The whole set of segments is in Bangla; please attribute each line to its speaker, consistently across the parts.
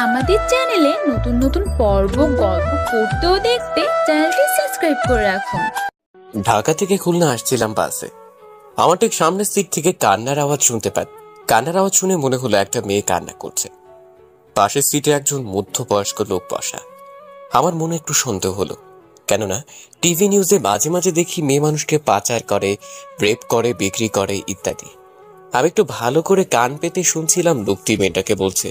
Speaker 1: আমাদের চ্যানেলে নতুন নতুন পর্ব গল্প পড়তে ও দেখতে চ্যানেলটি সাবস্ক্রাইব করে রাখুন।
Speaker 2: ঢাকা থেকে খুলনা আসছিলাম বাসে। আমার ঠিক সামনের সিট থেকে কান্নার আওয়াজ শুনতে পাই। কান্নার আওয়াজ শুনে মনে হলো একটা মেয়ে কান্না করছে। পাশের সিটে একজন মধ্যবয়স্ক লোক বসা। আমার মনে একটু সন্দেহ হলো, কেননা টিভি নিউজে মাঝে মাঝে দেখি মেয়ে মানুষকে পাচার করে, রেপ করে, বিক্রি করে ইত্যাদি। আমি একটু ভালো করে কান পেতে শুনছিলাম লোকটি মেয়েটাকে বলছে,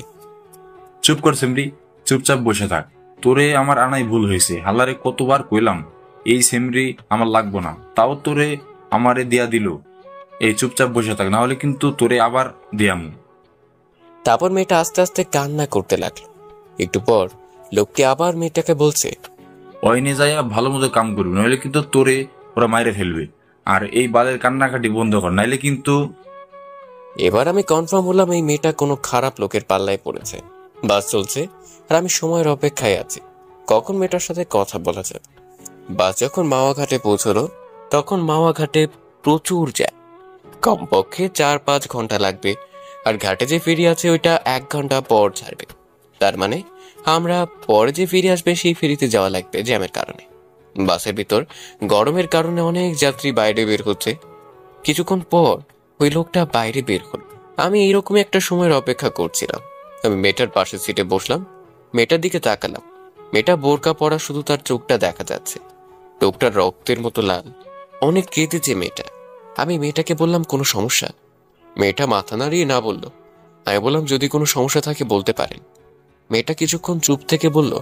Speaker 3: চুপ কর সেমরি, চুপচাপ বসে থাক। তোরে আমার আনাই ভুল হয়েছে। হাল্লারে কতবার কইলাম এই সেমরি আমার লাগবো না, তাও তোরে আমারে দিয়া দিল। এই চুপচাপ বসে থাক, না হলে কিন্তু তোরে আবার দিয়ামু।
Speaker 2: তারপর মেয়েটা আস্তে আস্তে কান্না করতে লাগলো। একটু পর লোকটি আবার মেয়েটাকে বলছে,
Speaker 3: অয়নে যাইয়া ভালো মতো কাম করবি, নইলে কিন্তু তোরে ওরা মাইরে ফেলবে। আর এই বালের কান্নাকাটি বন্ধ কর, নাইলে কিন্তু।
Speaker 2: এবার আমি কনফার্ম হলাম এই মেয়েটা কোনো খারাপ লোকের পাল্লায় পড়েছে। বাস চলছে আর আমি সময়ের অপেক্ষায় আছি, কখন মেয়েটার সাথে কথা বলা যাবে। বাস যখন মাওয়া ঘাটে পৌঁছলো, তখন মাওয়া ঘাটে প্রচুর জ্যাম। কমপক্ষে 4-5 ঘন্টা লাগবে, আর ঘাটে যে ফেরি আছে ওইটা 1 ঘন্টা পর ছাড়বে। তার মানে আমরা পরে যে ফেরি আসবে সেই ফেরিতে যাওয়া লাগবে জ্যামের কারণে। বাসের ভিতর গরমের কারণে অনেক যাত্রী বাইরে বের হচ্ছে। কিছুক্ষণ পর ওই লোকটা বাইরে বের হলো। আমি এইরকমই একটা সময়ের অপেক্ষা করছিলাম। আমি মেয়েটার পাশের সিটে বসলাম, মেয়েটার দিকে তাকালাম। মেয়েটা বোরকা পরা, শুধু তার চোখটা দেখা যাচ্ছে। চোখটা রক্তের মতো লাল, অনেক কেঁদেছে মেয়েটা। আমি মেয়েটাকে বললাম, কোনো সমস্যা? মেয়েটা মাথা নাড়িয়ে না বলল। আমি বললাম, যদি কোনো সমস্যা থাকে বলতে পারেন। মেয়েটা কিছুক্ষণ চুপ থেকে বলল,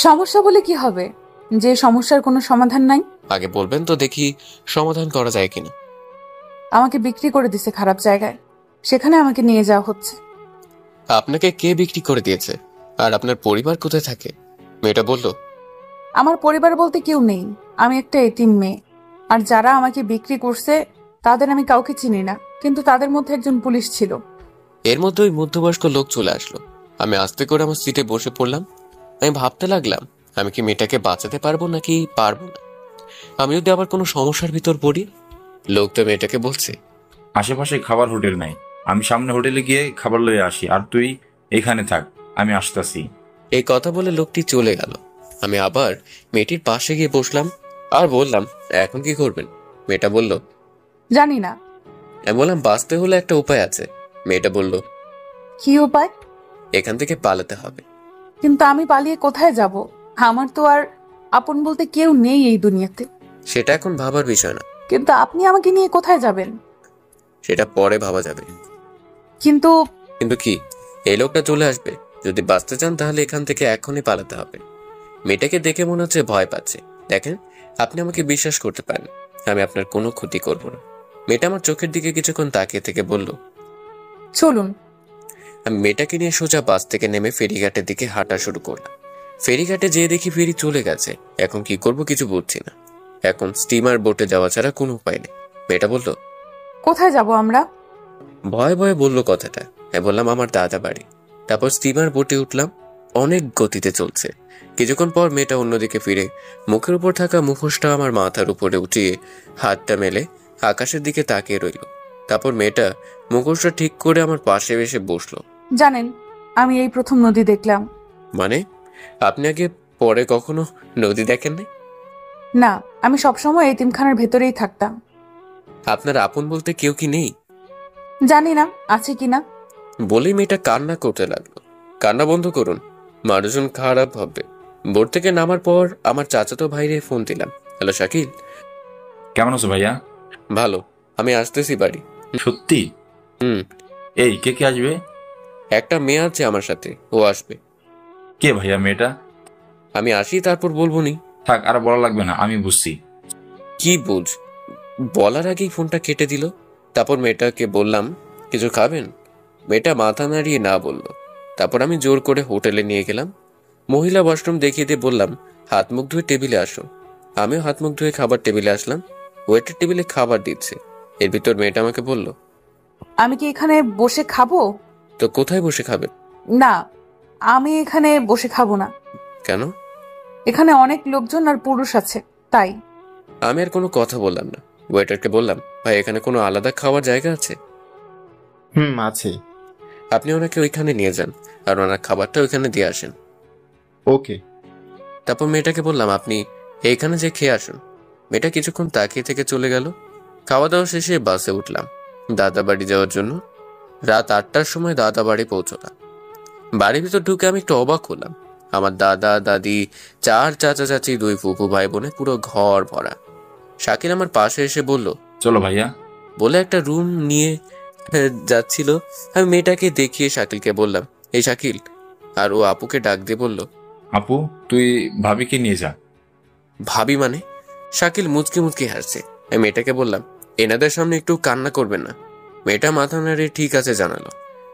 Speaker 4: সমস্যা বলে কি হবে, যে সমস্যার কোনো সমাধান নাই?
Speaker 2: আগে বলবেন তো দেখি সমাধান করা যায় কিনা।
Speaker 4: আমাকে বিক্রি করে দিছে খারাপ জায়গায়, সেখানে আমাকে নিয়ে যাওয়া হচ্ছে।
Speaker 2: আপনাকে কে বিক্রি করে দিয়েছে? আর আপনার পরিবার কোথায় থাকে? মেয়েটা বলল,
Speaker 4: আমার পরিবার বলতে কেউ নেই, আমি একটা এতিম মেয়ে। আর যারা আমাকে বিক্রি করছে তাদের আমি কাউকে চিনি না, কিন্তু তাদের মধ্যে একজন পুলিশ ছিল।
Speaker 2: এর মধ্যে ওই মধ্যবয়স্ক লোক চলে আসলো। আমি আস্তে করে আমার সিটে বসে পড়লাম। আমি ভাবতে লাগলাম, আমি কি মেয়েটাকে বাঁচাতে পারবো নাকি পারবো না। আমি যদি আবার কোনো সমস্যার ভিতর পড়ি। লোকটা মেয়েটাকে বলছে,
Speaker 3: আশেপাশে খাবার হোটেল নাই, আমি সামনে হোটেলে গিয়ে খাবার লয়ে আসি, আর তুই এখানে থাক, আমি আসতাছি।
Speaker 2: এই কথা বলে লোকটি চলে গেল। আমি আবার মেয়েটির পাশে গিয়ে বসলাম আর বললাম, এখন কি করবেন? মেয়েটা বলল,
Speaker 4: জানি না।
Speaker 2: আমি বললাম, বাঁচতে হলে একটা উপায় আছে। মেয়েটা বলল,
Speaker 4: কি উপায়?
Speaker 2: এখান থেকে পালাতে হবে।
Speaker 4: কিন্তু আমি পালিয়ে কোথায় যাব? আমার তো আর আপন বলতে কেউ নেই এই দুনিয়াতে।
Speaker 2: সেটা এখন ভাবার বিষয় না,
Speaker 4: কিন্তু আপনি আমাকে নিয়ে কোথায় যাবেন?
Speaker 2: সেটা পরে ভাবা যাবে।
Speaker 4: কিন্তু
Speaker 2: কিন্তু কি? এই লোকটা চলে আসবে। যদি বাঁচতে চান তাহলে এখান থেকে এখনই পালাতে হবে। মেয়েটাকে দেখে মনে হচ্ছে ভয় পাচ্ছে। দেখেন, আপনি আমাকে বিশ্বাস করতে পারেন, আমি আপনার কোনো ক্ষতি করব না। মেয়েটা আমার চোখের দিকে কিছুক্ষণ তাকিয়ে থেকে বলল,
Speaker 4: চলুন।
Speaker 2: আমি মেয়েটাকে নিয়ে সোজা বাস থেকে নেমে ফেরিঘাটের দিকে হাঁটা শুরু করলাম। ফেরিঘাটে যেয়ে দেখি ফেরি চলে গেছে। এখন কি করব কিছু বুঝছি না। এখন স্টিমার বোটে যাওয়া ছাড়া কোনো উপায় নেই। মেয়েটা বলল,
Speaker 4: কোথায় যাব আমরা?
Speaker 2: ভয়ে ভয়ে বললো কথাটা। আমি বললাম, আমার দাদা বাড়ি। তারপর স্টিমার বোটে উঠলাম। অনেক গতিতে চলছে। কিছুক্ষণ পর মেয়েটা অন্যদিকে ফিরে মুখের উপর থাকা মুখোশটা আমার মাথার উপরে উঠিয়ে হাতটা মেলে আকাশের দিকে তাকিয়ে রইল। তারপর মেয়েটা মুখোশটা ঠিক করে আমার পাশে এসে বসলো।
Speaker 4: জানেন, আমি এই প্রথম নদী দেখলাম।
Speaker 2: মানে? আপনি আগে পরে কখনো নদী দেখেননি?
Speaker 4: না, আমি সবসময় এতিমখানার ভেতরেই থাকতাম।
Speaker 2: আপনার আপন বলতে কেউ কি নেই?
Speaker 4: জানি না আছে কিনা।
Speaker 2: বলেই মেয়েটা কান্না করতে লাগলো। কান্না বন্ধ করুন, মানুষজন খারাপ ভাববে। বোট থেকে নামার পর আমার চাচাতো ভাইরে ফোন দিলাম। হ্যালো শাকিল।
Speaker 3: কেমন আছো ভাইয়া?
Speaker 2: ভালো, আমি আসতেছি বাড়ি।
Speaker 3: সত্যি?
Speaker 2: হুম।
Speaker 3: এই কে কে আসবে?
Speaker 2: একটা মেয়ে আছে আমার সাথে, ও আসবে।
Speaker 3: কে ভাইয়া মেয়েটা?
Speaker 2: আমি আসি তারপর বলবো নি।
Speaker 3: থাক, আর বলা লাগবে না, আমি বুঝছি।
Speaker 2: কি বুঝ? বলার আগেই ফোনটা কেটে দিল। তারপর মেয়েটাকে বললাম, কিছু খাবেন? মেয়েটা মাথা নাড়িয়ে না বলল। তারপর আমি জোর করে হোটেলে নিয়ে গেলাম। মহিলা ওয়াশরুম দেখিয়ে দিয়ে বললাম, হাত মুখ ধুয়ে টেবিলে আসো। আমিও হাত মুখ ধুয়ে খাবার টেবিলে আসলাম। ওয়েটার টেবিলে খাবার দিচ্ছে। এর ভিতর মেয়েটা আমাকে বলল,
Speaker 4: আমি কি এখানে বসে খাবো?
Speaker 2: তো কোথায় বসে খাবে?
Speaker 4: না, আমি এখানে বসে খাবো না।
Speaker 2: কেন?
Speaker 4: এখানে অনেক লোকজন আর পুরুষ আছে, তাই।
Speaker 2: আমি আর কোনো কথা বললাম না। ওয়েটারকে বললাম, ভাই এখানে কোনো আলাদা খাওয়ার জায়গা আছে?
Speaker 5: আছে।
Speaker 2: আপনি ওনাকে ওইখানে নিয়ে যান আর ওনার খাবারটা ওইখানে দিয়ে আসেন।
Speaker 5: ওকে।
Speaker 2: তারপর মেয়েটাকে বললাম, আপনি এইখানে যে খেয়ে আসুন। মেয়েটা কিছুক্ষণ তাকিয়ে থেকে চলে গেল। খাওয়া দাওয়া শেষে বাসে উঠলাম দাদা বাড়ি যাওয়ার জন্য। রাত 8টার সময় দাদা বাড়ি পৌঁছলাম। বাড়ির ভিতর ঢুকে আমি একটু অবাক হলাম। আমার দাদা দাদি, 4 চাচা চাচি, 2 ফুফু ভাই বোনে পুরো ঘর ভরা। শাকিল আমার পাশে এসে বলল,
Speaker 3: চলো ভাইয়া।
Speaker 2: বলে একটা রুম নিয়ে যাচ্ছিল। আমি মেয়েটাকে দেখিয়ে শাকিলকে বললাম, এই শাকিল। আর ও আপুকে ডাক দিয়ে বলল,
Speaker 3: আপু তুই ভাবিকে নিয়ে যা।
Speaker 2: ভাবি মানে? শাকিল মুচকি মুচকি হাসছে। আমি মেয়েটাকে বললাম, এনাদের সামনে একটু কান্না করবেন না। মেয়েটা মাথা নাড়ে ঠিক আছে জানালো।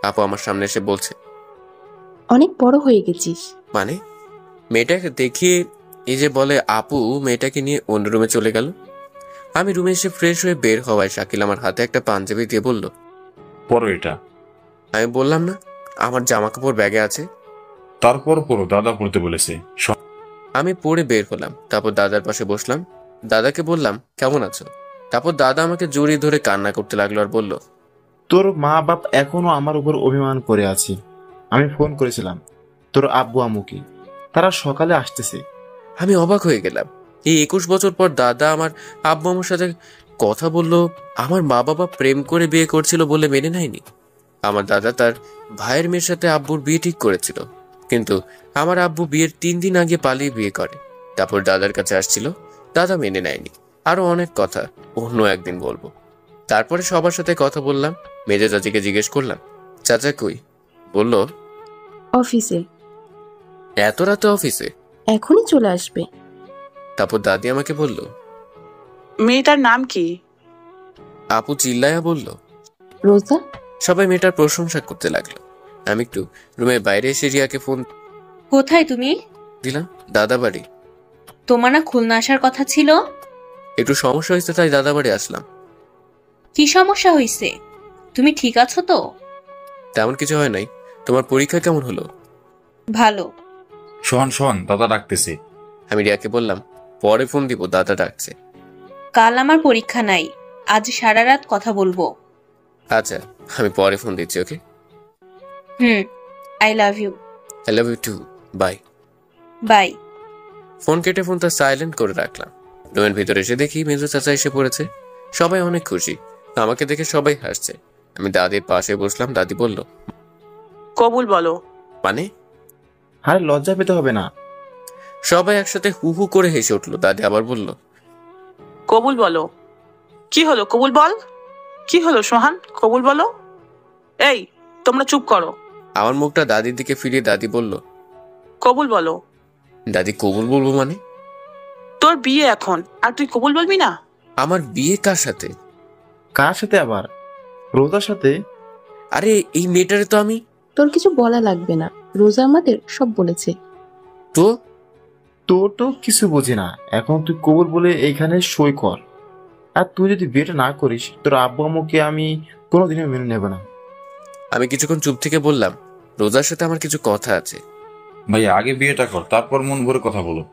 Speaker 2: আপু আমার সামনে এসে বলছে,
Speaker 6: অনেক বড় হয়ে গেছিস।
Speaker 2: মানে? মেয়েটাকে দেখিয়ে এই যে বলে আপু, মেয়েটাকে নিয়ে অন্য রুমে চলে গেল। আমি রুমে এসে ফ্রেশ হয়ে বের হওয়ায় শাকিল আমার হাতে একটা পাঞ্জাবি দিয়ে বলল,
Speaker 3: পরো এটা।
Speaker 2: আমি বললাম না, আমার জামা কাপড় ব্যাগে আছে।
Speaker 3: তারপর পরো, দাদা পড়তে বলেছে।
Speaker 2: আমি পরে বের হলাম। তারপর দাদার পাশে বসলাম। দাদাকে বললাম, কেমন আছো? তারপর দাদা আমাকে জড়িয়ে ধরে কান্না করতে লাগলো আর বলল,
Speaker 5: তোর মা বাপ এখনো আমার উপর অভিমান করে আছে। আমি ফোন করেছিলাম তোর আব্বু আম্মুকে, তারা সকালে আসতেছে।
Speaker 2: আমি অবাক হয়ে গেলাম। এই 21 বছর পর দাদা আমার আব্বু আমার সাথে কথা বললো। আমার মা বাবা প্রেম করে বিয়ে করছিল বলে মেনে নেয়নি। আমার দাদা তার ভাইয়ের মেয়ের সাথে আব্বুর বিয়ে ঠিক করেছিল, কিন্তু আমার আব্বু বিয়ের 3 দিন আগে পালিয়ে বিয়ে করে। তারপর দাদার কাছে আসছিল, দাদা মেনে নেয়নি। আরো অনেক কথা অন্য একদিন বলবো। তারপরে সবার সাথে কথা বললাম। মেজো চাচিকে জিজ্ঞেস করলাম, চাচা কই? বলল,
Speaker 6: অফিসে।
Speaker 2: এত রাতে অফিসে?
Speaker 6: এখনই চলে আসবে।
Speaker 2: তারপর দাদি আমাকে বলল,
Speaker 7: মেয়েটার নাম কি?
Speaker 2: আপু চিল্লায়া বলল,
Speaker 6: রোজা।
Speaker 2: সবাই মেয়েটার প্রশংসা করতে লাগলো। আমি একটু রুমের বাইরে এসে রিয়াকে ফোন
Speaker 8: কোথায় তুমি?
Speaker 2: দিলাম। দাদা বাড়ি।
Speaker 8: তোমার না খুলনা আসার কথা ছিল?
Speaker 2: একটু সমস্যা হয়েছে তাই দাদা বাড়ি আসলাম।
Speaker 8: কি সমস্যা হয়েছে? তুমি ঠিক আছো তো?
Speaker 2: তেমন কিছু হয় নাই। তোমার পরীক্ষা কেমন হলো?
Speaker 8: ভালো।
Speaker 3: শোন দাদা ডাকতেছে।
Speaker 2: আমি রিয়াকে বললাম, পরে ফোন দিব, দাদা ডাকছে।
Speaker 8: কাল আমার পরীক্ষা নাই, আজ সারা রাত কথা বলবো।
Speaker 2: আচ্ছা, আমি পরে ফোন দিচ্ছি। Okay,
Speaker 8: I love you.
Speaker 2: I love you too. Bye.
Speaker 8: Bye.
Speaker 2: Phone কেটে ফোনটা সাইলেন্ট করে রাখলাম। রুমের ভিতরে এসে দেখি মেজো চাচা এসে পড়েছে। সবাই অনেক খুশি। আমাকে দেখে সবাই হাসছে। আমি দাদির পাশে বসলাম। দাদি বলল,
Speaker 7: কবুল বলো।
Speaker 2: মানে?
Speaker 5: আরে লজ্জা পেতে হবে না।
Speaker 2: সবাই একসাথে হু হু করে হেসে উঠলো। দাদি আবার বলল,
Speaker 7: কবুল বলো। কি হলো? কবুল বল। কি হলো সোহান? কবুল বলো। এই তোমরা চুপ করো।
Speaker 2: আমার মুখটা দাদির দিকে ফিরিয়ে দাদি বলল,
Speaker 7: কবুল বলো।
Speaker 2: দাদি কবুল বলবো মানে?
Speaker 7: তোর বিয়ে এখন, আর তুই কবুল বলবি না?
Speaker 2: আমার বিয়ে কার সাথে?
Speaker 5: কার সাথে আবার? রোজার সাথে।
Speaker 2: আরে এই মেয়েটারে তো আমি।
Speaker 6: তোর কিছু বলা লাগবে না, রোজা আমাদের সব বলেছে।
Speaker 2: তো
Speaker 5: তোর তো কিছু বুঝি না। এখন তুই কবুল বলে এইখানে সই কর। আর তুই যদি বিয়েটা না করিস, তোর আব্বু আম্মুকে আমি কোনোদিনও মেনে নেব না।
Speaker 2: আমি কিছুক্ষণ চুপ থেকে বললাম, রোজার সাথে আমার কিছু কথা আছে।
Speaker 3: ভাইয়া আগে বিয়েটা কর, তারপর মন ভরে কথা বলো।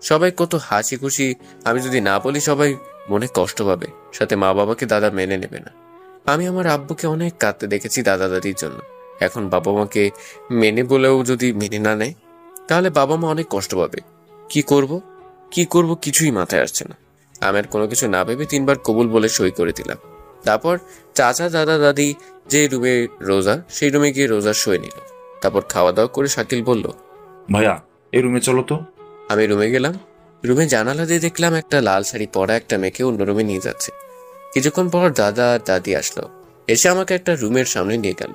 Speaker 2: সবাই কত হাসি খুশি। আমি যদি না বলি সবাই মনে কষ্ট পাবে, সাথে মা বাবাকে দাদা মেনে নেবে না। আমি আমার আব্বুকে অনেক কাঁদতে দেখেছি দাদা দাদির জন্য। এখন বাবা মাকে মেনে বলেও যদি মেনে না নেয়, তাহলে বাবা মা অনেক কষ্ট পাবে। কি করব কিছুই মাথায় আসছে না। আমি আর কোনো কিছু না ভেবে 3 বার কবুল বলে সই করে দিলাম। তারপর চাচা দাদা দাদি যে রুমে রোজা, সেই রুমে গিয়ে রোজার সই নিল। তারপর খাওয়া দাওয়া করে শাকিল বলল,
Speaker 3: ভাইয়া এই রুমে চলো তো।
Speaker 2: আমি রুমে গেলাম। রুমে জানালা দিয়ে দেখলাম একটা লাল শাড়ি পরা একটা মেয়েকে অন্য রুমে নিয়ে যাচ্ছে। কিছুক্ষণ পর দাদা আর দাদি আসলো। এসে আমাকে একটা রুমের সামনে নিয়ে গেল।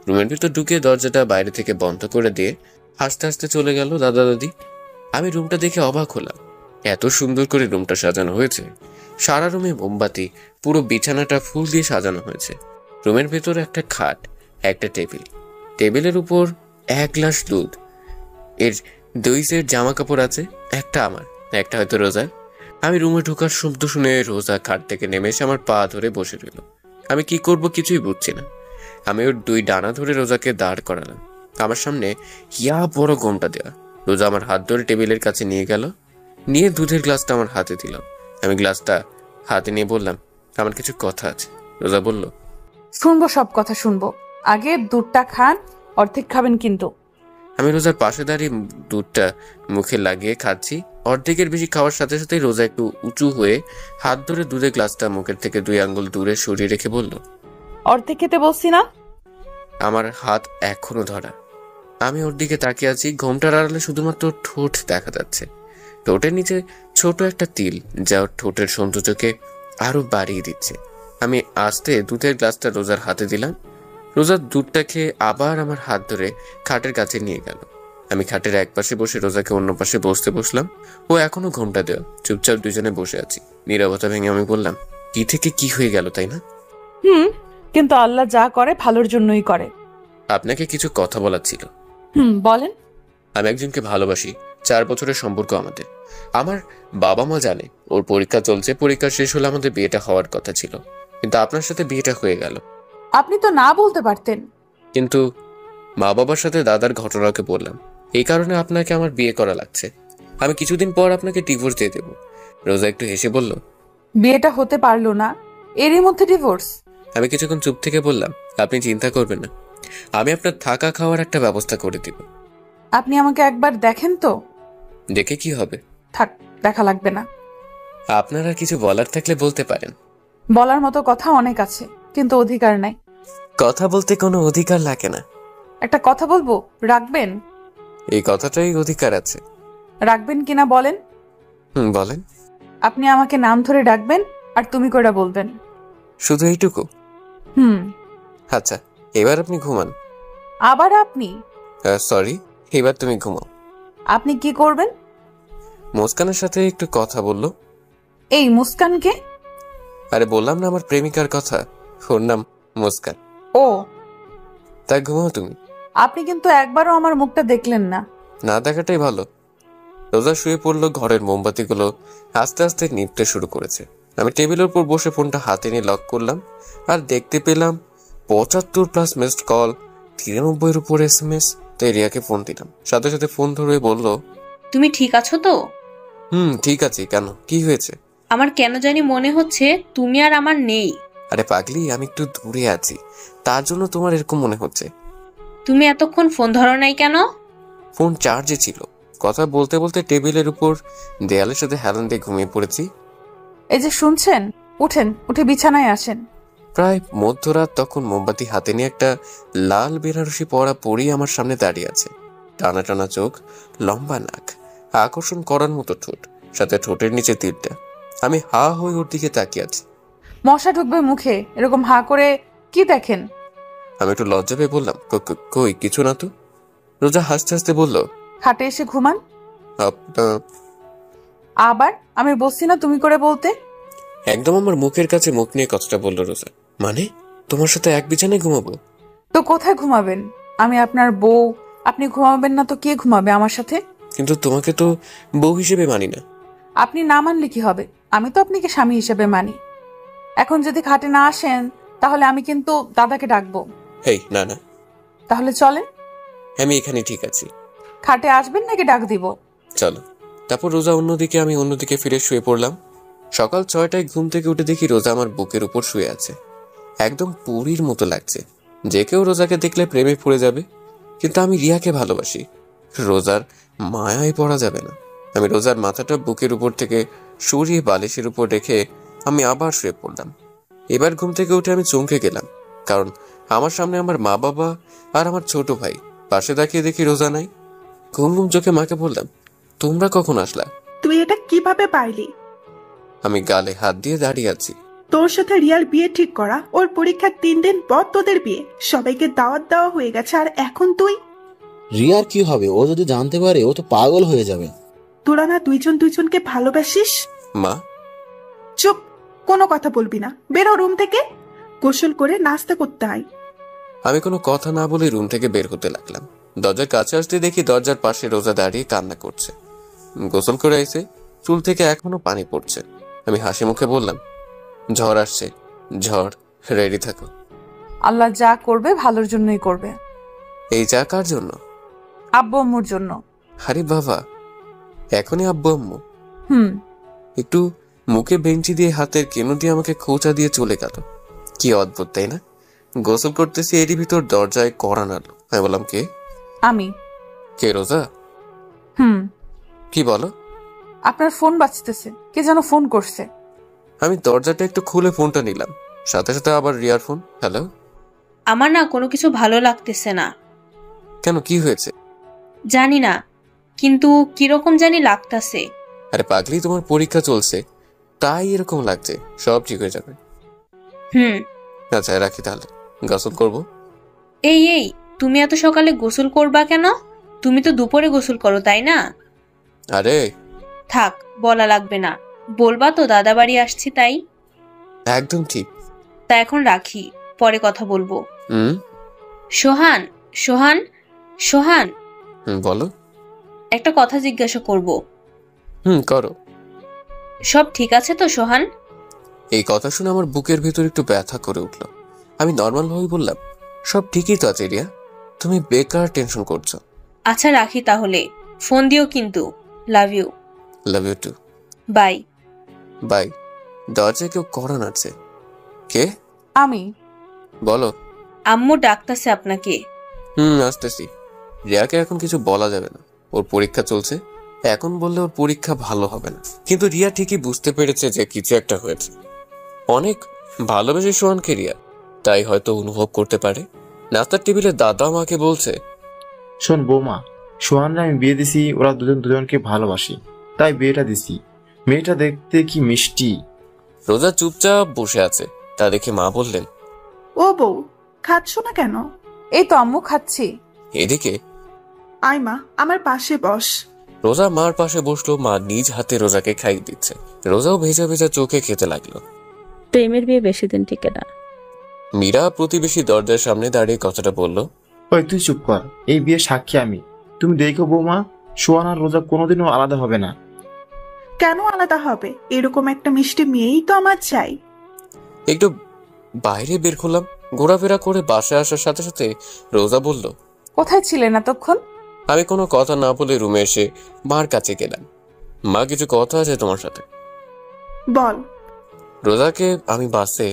Speaker 2: রুমের ভিতর ঢুকে দরজাটা বাইরে থেকে বন্ধ করে দিয়ে হাসতে হাসতে চলে গেল দাদা দাদি। আমি রুমটা দেখে অবাক হলাম। এত সুন্দর করে রুমটা সাজানো হয়েছে। সারা রুমে মোমবাতি, পুরো বিছানাটা ফুল দিয়ে সাজানো হয়েছে। রুমের ভেতরে একটা খাট, একটা টেবিল। টেবিলের উপর 1 গ্লাস দুধ, এর 2 সেট জামা কাপড় আছে, একটা আমার, একটা হয়তো রোজার। আমি রুমে ঢোকার শব্দ শুনে রোজা খাট থেকে নেমে এসে আমার পা ধরে বসে রইল। আমি কি করব কিছুই বুঝছি না। আমি ওর 2 ডানা ধরে রোজাকে দাঁড় করালাম। আমার সামনে ইয়া বড় ঘোমটা দেওয়া। রোজা আমার হাত ধরে টেবিলের কাছে নিয়ে গেল, নিয়ে দুধের গ্লাসটা আমার হাতে দিল। আমি গ্লাসটা হাতে নিয়ে বললাম, আমার কিছু কথা আছে। রোজা বলল,
Speaker 4: শুনবো, সব কথা শুনবো। আগে দুধটা খান, অর্ধেক খাবেন কিন্তু।
Speaker 2: আমি রোজার পাশে দাঁড়িয়ে দুধটা মুখে লাগিয়ে খাচ্ছি। অর্ধেকের বেশি খাওয়ার সাথে সাথেই রোজা একটু উঁচু হয়ে হাত ধরে দুধের গ্লাসটা মুখের থেকে 2 আঙ্গুল দূরে সরিয়ে রেখে বলল,
Speaker 4: অর্ধেক খেতে বলছি না?
Speaker 2: আমার হাত এখনো ধরা। আমি ওর দিকে তাকিয়ে আছি। ঘোমটার আড়ালে শুধুমাত্র ঠোঁট দেখা যাচ্ছে। ঠোঁটের নিচে ছোট একটা তিল, যা ওর ঠোঁটের সৌন্দর্যকে আরো বাড়িয়ে দিচ্ছে। আমি আস্তে দুধের গ্লাসটা রোজার হাতে দিলাম। রোজার দুধটা খেয়ে আবার আমার হাত ধরে খাটের কাছে নিয়ে গেল। আমি খাটের এক পাশে বসে রোজাকে অন্য পাশে বসতে বসলাম। ও এখনো ঘোমটা দেওয়া। চুপচাপ দুজনে বসে আছি। নীরবতা ভেঙে আমি বললাম, কি থেকে কি হয়ে গেল, তাই না?
Speaker 4: কিন্তু আল্লাহ যা করে ভালোর জন্যই করে।
Speaker 2: আপনাকে কিছু কথা বলার ছিল।
Speaker 4: বলেন।
Speaker 2: আমি একজনকে ভালোবাসি। 4 বছরের সম্পর্ক আমাদের। আমার বাবা মা জানে ওর পরীক্ষা চলছে। পরীক্ষা শেষ হলে আমাদের বিয়েটা হওয়ার কথা ছিল, কিন্তু আপনার সাথে বিয়েটা হয়ে গেল।
Speaker 4: আপনি তো না বলতে পারতেন।
Speaker 2: কিন্তু মা বাবার সাথে দাদার ঘটনাকে বললাম। এই কারণে আপনাকে আমার বিয়ে করা লাগছে। আমি কিছুদিন পর আপনাকে ডিভোর্স দিয়ে দেব। রোজা একটু হেসে বলল,
Speaker 4: বিয়েটা হতে পারলো না, এরই মধ্যে ডিভোর্স?
Speaker 2: আমি কিছুক্ষণ চুপ থেকে বললাম, আপনি চিন্তা করবেন না, আমি আপনার থাকা খাওয়ার একটা ব্যবস্থা করে দিব।
Speaker 4: আপনি আমাকে একবার দেখেন তো।
Speaker 2: দেখে কি হবে?
Speaker 4: থাক, দেখা লাগবে না।
Speaker 2: আপনার আর কিছু বলার থাকলে বলতে পারেন।
Speaker 4: বলার মতো কথা অনেক আছে, কিন্তু অধিকার নাই।
Speaker 2: কথা বলতে কোনো অধিকার লাগে না।
Speaker 4: একটা কথা বলবো, রাখবেন?
Speaker 2: এই কথাটাই অধিকার আছে।
Speaker 4: রাখবেন কিনা বলেন।
Speaker 2: বলেন।
Speaker 4: আপনি আমাকে নাম ধরে ডাকবেন আর তুমি করে বলবেন।
Speaker 2: শুধু এইটুকু? আচ্ছা, এবার আপনি ঘুমান।
Speaker 4: আবার আপনি?
Speaker 2: সরি, এবার তুমি ঘুমাও।
Speaker 4: আপনি কি করবেন?
Speaker 2: মুস্কানের সাথে একটু কথা বললো।
Speaker 4: এই মুস্কানকে?
Speaker 2: আরে বললাম না আমার প্রেমিকার কথা, ওর নাম মুস্কান।
Speaker 4: ও,
Speaker 2: তাই ঘুমাও তুমি।
Speaker 4: আপনি কিন্তু একবারও আমার মুখটা দেখলেন না।
Speaker 2: না দেখাটাই ভালো। রোজা শুয়ে পড়লো। ঘরের মোমবাতিগুলো আস্তে আস্তে নিভতে শুরু করেছে। আমি টেবিলের উপর বসে ফোনটা হাতে নিয়ে লক করলাম আর দেখতে পেলাম 75+ মিসড কল, 93 উপর SMS। তাই রিয়াকে ফোন দিলাম। সাথে সাথে ফোন ধরে বলল,
Speaker 8: তুমি ঠিক আছো তো?
Speaker 2: ঠিক আছে। কেন, কি হয়েছে?
Speaker 8: আমার কেন জানি মনে হচ্ছে তুমি আর আমার নেই।
Speaker 2: আরে পাগলি, আমি একটু দূরে আছি, তার জন্য তোমার এরকম মনে হচ্ছে।
Speaker 8: তুমি এতক্ষণ ফোন ধরো নাই কেন?
Speaker 2: ফোন চার্জে ছিল। কথা বলতে বলতে টেবিলের উপর দেয়ালের সাথে হেলান দিয়ে ঘুমিয়ে পড়েছি।
Speaker 4: এই যে শুনছেন, উঠেন, উঠে বিছানায় আসেন।
Speaker 2: প্রায় মধ্যরাত। তখন মোমবাতি হাতে নিয়ে একটা লাল বেনারসি পরা পরি আমার সামনে দাঁড়িয়ে আছে। টানা টানা চোখ, লম্বা নাক, আকর্ষণ করার মতো ঠোঁট, সাথে ঠোঁটের নিচে তীরটা। আমি হা হয়ে ওর দিকে তাকিয়ে আছি।
Speaker 4: মশা ঢুকবে মুখে, এরকম হা করে কি দেখেন?
Speaker 2: আমি একটু লজ্জা পেয়ে বললাম, কই কিছু না তো। রোজা হাসতে হাসতে বলল,
Speaker 4: খাটে এসে ঘুমান।
Speaker 2: "আপ-
Speaker 4: আবার আমি বলছি না তুমি করে বলতে?"
Speaker 2: একদম আমার মুখের কাছে মুখ নিয়ে কথাটা বলল রোজা। মানে তোমার সাথে এক বিছানায় ঘুমাবো?
Speaker 4: তো কোথায় ঘুমাবেন? আমি আপনার বউ, আপনি ঘুমাবেন না তো কে ঘুমাবে আমার সাথে?
Speaker 2: কিন্তু তোমাকে তো বউ হিসেবে মানি না।
Speaker 4: আপনি না মানলে কি হবে? আমি তো আপনাকে স্বামী হিসেবে মানি। এখন যদি খাটে না আসেন তাহলে আমি কিন্তু দাদাকে ডাকবো।
Speaker 2: হেই, না না,
Speaker 4: তাহলে চলেন।
Speaker 2: আমি এখানে ঠিক আছি।
Speaker 4: খাটে আসবেন নাকি ডাক দিব?
Speaker 2: চলো। তারপর রোজা অন্যদিকে, আমি অন্যদিকে ফিরে শুয়ে পড়লাম। সকাল 6টায় ঘুম থেকে উঠে দেখি রোজা আমার বুকের উপর শুয়ে আছে। একদম পরীর মতো লাগছে। যে কেউ রোজাকে দেখলে প্রেমে পড়ে যাবে, কিন্তু আমি রিয়াকে ভালোবাসি। রোজার মায়ায় পড়া যাবে না। আমি রোজার মাথাটা বুকের উপর থেকে সরিয়ে বালিশের উপর রেখে আমি আবার শুয়ে পড়লাম। এবার ঘুম থেকে উঠে আমি চমকে গেলাম, কারণ আমার সামনে আমার মা বাবা আর আমার ছোট ভাই। পাশে তাকিয়ে দেখি রোজা নাই। ঘুম ঘুম চোখে মাকে বললাম, তোমরা কখন আসলা?
Speaker 9: তুই এটা কিভাবে পাইলি?
Speaker 2: আমি গালে হাত দিয়ে দাঁড়িয়ে আছি।
Speaker 9: তোর সাথে রিয়ার বিয়ে ঠিক করা, ওর পরীক্ষার 3 দিন পর তোদের বিয়ে, সবাইকে দাওয়াত দেওয়া হয়ে গেছে, আর এখন তুই?
Speaker 10: রিয়ার কি হবে? ও যদি জানতে পারে ও তো পাগল হয়ে যাবে।
Speaker 9: তোরা না দুইজনকে ভালোবাসিস?
Speaker 2: মা,
Speaker 9: চুপ, কোনো কথা বলবি না। বেরো রুম থেকে, গোসল করে নাস্তা করতে আয়।
Speaker 2: আমি কোনো কথা না বলে রুম থেকে বের হতে লাগলাম। দরজার কাছে আসতে দেখি দরজার পাশে রোজা দাঁড়িয়ে কান্না করছে। গোসল করে এসে চুল থেকে এখনো পানি পড়ছে। আমি হাসি মুখে বললাম, ঝড় আসছে, ঝড়, রেডি থাকো।
Speaker 4: আল্লাহ যা করবে ভালোর জন্যই করবে।
Speaker 2: এই চা কার জন্য?
Speaker 4: আব্বু আম্মুর জন্য।
Speaker 2: আরে বাবা, এখনই আব্বু আম্মু? একটু মুখে বেঞ্চি দিয়ে হাতের কেন দিয়ে আমাকে খোঁচা দিয়ে চলে গেল। কি অদ্ভুত, তাই না? গোসল করতেছি, এরই ভিতর দরজায় কড়া নাড়লো। আমি বললাম, কে?
Speaker 4: আমি।
Speaker 2: কে? রোজা?
Speaker 4: হুম।
Speaker 2: কি বলো?
Speaker 4: আপনার ফোন বাজতেছে, কে যেন ফোন করছে।
Speaker 2: আমি দরজাটা একটু খুলে ফোনটা নিলাম, সাথে সাথে আবার রিয়ার ফোন। হ্যালো।
Speaker 8: আমার না কোনো কিছু ভালো লাগতেছে না।
Speaker 2: কেন, কি হয়েছে?
Speaker 8: জানি না, কিন্তু কিরকম জানি লাগতাছে।
Speaker 2: আরে পাগলি, তোমার পরীক্ষা চলছে তাই এরকম লাগছে, সব ঠিক হয়ে যাবে।
Speaker 8: হুম।
Speaker 2: আচ্ছা রাখি তাহলে, গোসল করবো।
Speaker 8: এই তুমি এত সকালে গোসল করবা কেন? তুমি তো দুপুরে গোসল করো, তাই না?
Speaker 2: আরে
Speaker 8: থাক, বলা লাগবে না। বলবা তো দাদা বাড়ি আসছি তাই।
Speaker 2: একদম ঠিক।
Speaker 8: তা এখন রাখি, পরে কথা বলবো।
Speaker 2: হুম।
Speaker 8: সোহান, সোহান, সোহান,
Speaker 2: বলো।
Speaker 8: একটা কথা জিজ্ঞাসা করব।
Speaker 2: করো।
Speaker 8: সব ঠিক আছে তো সোহান?
Speaker 2: এই কথা শুনে আমার বুকের ভেতর একটু ব্যথা করে উঠল। আমি নর্মাল ভাবে বললাম, সব ঠিকই তো আছে রিয়া, তুমি বেকার টেনশন করছো।
Speaker 8: আচ্ছা রাখি তাহলে, ফোন দিও কিন্তু। Love you.
Speaker 2: Love you too.
Speaker 8: Bye.
Speaker 2: Bye. দরজায় কেউ কড়া নাড়ছে। কে?
Speaker 4: আমি।
Speaker 8: বলো। আম্মু ডাকতেছে আপনাকে।
Speaker 2: আসতেছি। রিয়াকে এখন কিছু বলা যাবে না, ওর পরীক্ষা চলছে। এখন বললে ওর পরীক্ষা ভালো হবে না। কিন্তু রিয়া ঠিকই বুঝতে পেরেছে যে কিছু একটা হয়েছে। অনেক ভালোবেসে সোহানকে রিয়া, তাই হয়তো অনুভব করতে পারে। নাস্তার টেবিলে দাদা মাকে বলছে,
Speaker 5: শোন বৌমা, সোহানরা আমি বিয়ে দিছি, ওরা দুজন দুজনকে ভালোবাসি, তাই বিয়েটা দিছি। মেয়েটা দেখতে কি মিষ্টি।
Speaker 2: রোজা চুপচাপ বসে আছে, তা দেখে মা বললেন,
Speaker 9: ও বউ, খাচ্ছ না কেন?
Speaker 4: এই তো আম্মু, খাচ্ছি।
Speaker 2: এদিকে
Speaker 9: আয় মা, আমার পাশে বস।
Speaker 2: রোজা মার পাশে বসলো, মা নিজ হাতে রোজাকে খাইয়ে দিচ্ছে। রোজাও ভেজা ভেজা চোখে খেতে লাগলো।
Speaker 6: প্রেমের বিয়ে বেশি দিন টিকে না।
Speaker 2: মীরা প্রতিবেশী দরজার সামনে দাঁড়িয়ে কথাটা বলল।
Speaker 5: ওই তুই চুপ কর, এই বিয়ে সাক্ষী আমি। তুমি দেখো বৌমা, সোহান আর রোজা কোনোদিনও আলাদা হবে না।
Speaker 9: কেন আলাদা হবে? এরকম একটা মিষ্টি মেয়েই তো আমার চাই।
Speaker 2: একটু বাইরে বের করলাম, ঘোরাফেরা করে বাসায় আসার সাথে সাথে রোজা বলল,
Speaker 4: কোথায় ছিলেন এতক্ষণ?
Speaker 2: আমি কোনো কথা না বলে রুমে এসে মার কাছে গেলাম। মা, কিছু কথা আছে তোমার সাথে।
Speaker 9: বল।
Speaker 2: রোজাকে আমি বাসে।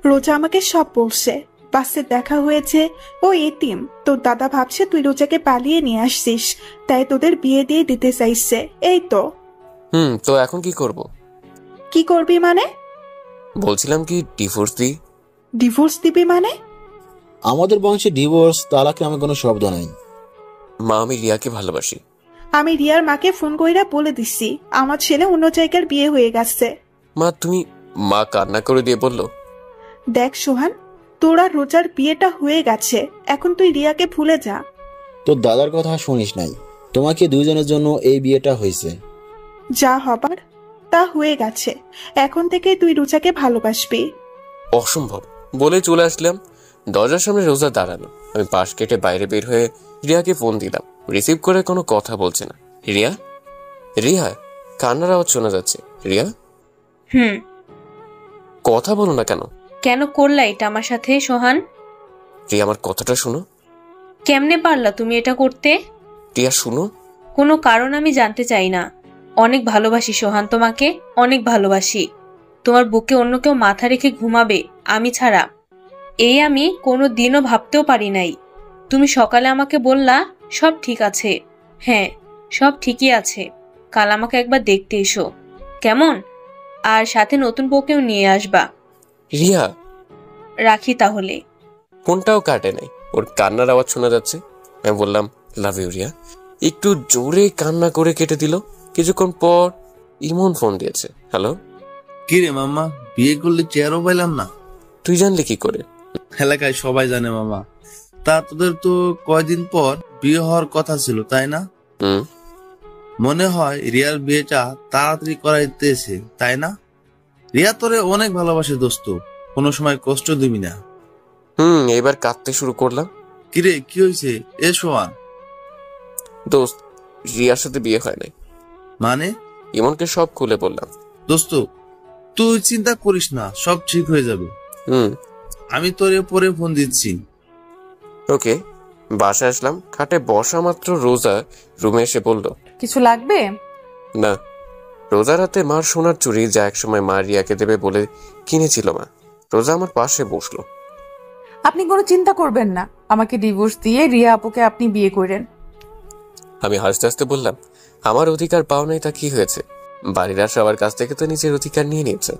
Speaker 9: রোজা আমাকে সব বলছে। বাসে দেখা হয়েছে, ও এতিম। তোর দাদা ভাবছে তুই রোজাকে পালিয়ে নিয়ে আসছিস, তাই তোদের বিয়ে দিয়ে দিতে চাইছে। এই তো।
Speaker 2: তো এখন কি করব?
Speaker 9: কি করবি মানে?
Speaker 2: বলছিলাম কি ডিভোর্স দিই।
Speaker 9: ডিভোর্স দিবি মানে?
Speaker 10: আমাদের বংশে ডিভোর্স তালাকে আমি কোনো শব্দ নাই।
Speaker 2: মা, আমি রিয়াকে ভালোবাসি।
Speaker 9: আমি রিয়ার মাকে ফোন কইরা বলে দিছি আমার ছেলে অন্য জায়গার বিয়ে হয়ে গেছে।
Speaker 2: মা তুমি। মা কান্না করে দিয়ে বলল,
Speaker 9: দেখ সোহান, তোরা রোজার বিয়েটা হয়ে গেছে, এখন তুই রিয়াকে ভুলে যা।
Speaker 10: তোর দাদার কথা শুনিস নাই, তোমাকে দুইজনের জন্য এই বিয়েটা হয়েছে।
Speaker 9: যা হবার তা হয়ে গেছে, এখন থেকে তুই রোজাকে ভালোবাসবি।
Speaker 2: অসম্ভব বলে চলে আসলাম। দরজার সামনে রোজা দাঁড়ানো। আমি পাশ কেটে বাইরে বের হয়ে রিয়াকে ফোন দিলাম। রিসিভ করে কোনো কথা বলছে না। রিয়া, রিয়া, কান্নার আওয়াজ শোনা যাচ্ছে। রিয়া, কথা বলো না কেন?
Speaker 8: কেন করলা এটা আমার সাথে সোহান?
Speaker 2: রিয়া, আমার কথাটা শোনো।
Speaker 8: কেমনে পারলা তুমি এটা করতে?
Speaker 2: রিয়া শুনো।
Speaker 8: কোনো কারণ আমি জানতে চাই না। অনেক ভালোবাসি সোহান তোমাকে, অনেক ভালোবাসি। তোমার বুকে অন্য কেউ মাথা রেখে ঘুমাবে আমি ছাড়া, এই আমি কোনো দিনও ভাবতেও পারি নাই। তুমি সকালে আমাকে বললা সব ঠিক আছে। হ্যাঁ, সব ঠিকই আছে। কাল আমাকে একবার দেখতে এসো, কেমন? আর সাথে নতুন বউকেও নিয়ে আসবা।
Speaker 2: রিয়া,
Speaker 8: রাখি তাহলে।
Speaker 2: ফোনটাও কাটে নাই, ওর কান্নার আওয়াজ শোনা যাচ্ছে। আমি বললাম, লাভ ইউ রিয়া। একটু জোরে কান্না করে কেটে দিল। কিছুক্ষণ পর ইমন ফোন দিয়েছে। হ্যালো।
Speaker 11: কি রে মামা, বিয়ে করলে চেয়ারও পাইলাম না।
Speaker 2: তুই জানলি কি করে?
Speaker 11: এলাকায় সবাই জানে মামা। তা তোদের তো কয়দিন পর বিয়ে হওয়ার কথা ছিল, তাই না? মনে হয় রিয়ার বিয়েটা তাড়াতাড়ি করাইতেছে, তাই না? রিয়া তোরে অনেক ভালোবাসে দোস্ত, কোনো সময় কষ্ট দিবি না।
Speaker 2: এবার কাঁদতে শুরু করলাম।
Speaker 11: কিরে, কি হয়েছে? এ সোহান।
Speaker 2: দোস্ত, রিয়ার সাথে বিয়ে হয় নাই।
Speaker 11: মানে?
Speaker 2: ইমনকে সব খুলে বললাম।
Speaker 11: দোস্ত, তুই চিন্তা করিস না, সব ঠিক হয়ে যাবে। আমি তোরে পরে ফোন দিচ্ছি।
Speaker 2: ওকে। বাসায় আসলাম। খাটে বসা মাত্র রোজা রুমে এসে বলল,
Speaker 4: কিছু লাগবে?
Speaker 2: না। রোজার হাতে মার সোনার চুড়ি, যা একসময় মা রিয়াকে দেবে বলে কিনেছিল মা। রোজা আমার পাশে বসলো।
Speaker 4: আপনি কোনো চিন্তা করবেন না, আমাকে ডিভোর্স দিয়ে রিয়া আপুকে আপনি বিয়ে করেন।
Speaker 2: আমি হাসতে হাসতে বললাম, আমার অধিকার পাও নাই তা কি হয়েছে? বাড়ির আর সবার কাছ থেকে তো নিজের অধিকার নিয়ে নিয়েছে।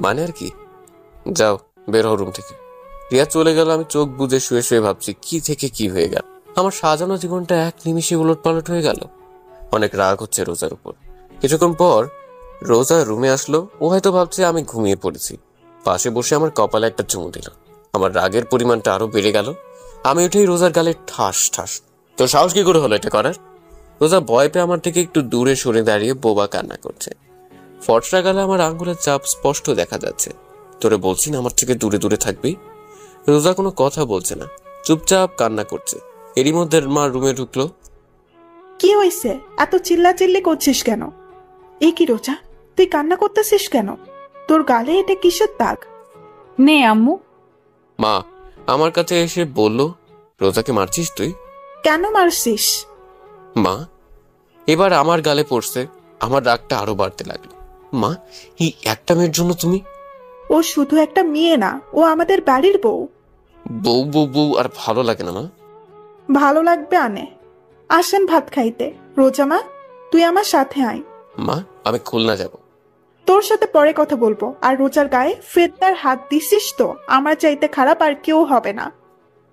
Speaker 4: মানে
Speaker 2: আর কি? যাও, বের হও রুম থেকে। রিয়া চলে গেল। আমি চোখ বুজে শুয়ে শুয়ে ভাবছি কি থেকে কি হয়ে গেল। আমার সাজানো জীবনটা এক নিমিষে উলটপালট হয়ে গেল। অনেক রাগ হচ্ছে রোজার উপর। কিছুক্ষণ পর রোজা রুমে আসলো। ও হয়তো ভাবছে আমি ঘুমিয়ে পড়েছি। পাশে বসে আমার কপালে একটা চুমু দিল। আমার রাগের পরিমাণটা আরো বেড়ে গেল। আমি উঠেই রোজার গালে ঠাস ঠাস। তোর সাহস কি করে হলো এটা করার? রোজা ভয় পেয়ে আমার থেকে একটু দূরে সরে দাঁড়িয়ে বোবা কান্না করছে। ফর্সা গালে আমার আঙ্গুলের চাপ স্পষ্ট দেখা যাচ্ছে। তোরে বলছি না আমার থেকে দূরে দূরে থাকবি। রোজা কোনো কথা বলছে না, চুপচাপ কান্না করছে। এরই মধ্যে মা রুমে ঢুকলো।
Speaker 9: কি হয়েছে? এত চিল্লাচিল্লি করছিস কেন? এ কি রোজা, তুই কান্না করতেছিস কেন? তোর গালে এটা কিসের দাগ?
Speaker 4: নে আম্মু।
Speaker 2: মা আমার কাছে এসে বলল, রোজাকে মারছিস তুই?
Speaker 9: কেন মারছিস?
Speaker 2: মা এবার আমার গালে পড়ছে। আমার রাগটা আরো বাড়তে লাগলো। মা, এই একটা মেয়ের জন্য তুমি?
Speaker 9: ও শুধু একটা মেয়ে না, ও আমাদের বাড়ির বউ।
Speaker 2: বউ বউ বউ আর ভালো লাগে না মা।
Speaker 9: ভালো লাগবে আনে। আসেন ভাত খাইতে। রোজা মা, তুই আমার সাথে আয়।
Speaker 2: মা আমি খুলনা যাব।
Speaker 9: তোর সাথে পরে কথা বলবো। আর রোজার গায়ে ফেতনার হাত দিছিস তো আমার চাইতে খারাপ আর কেউ হবে না।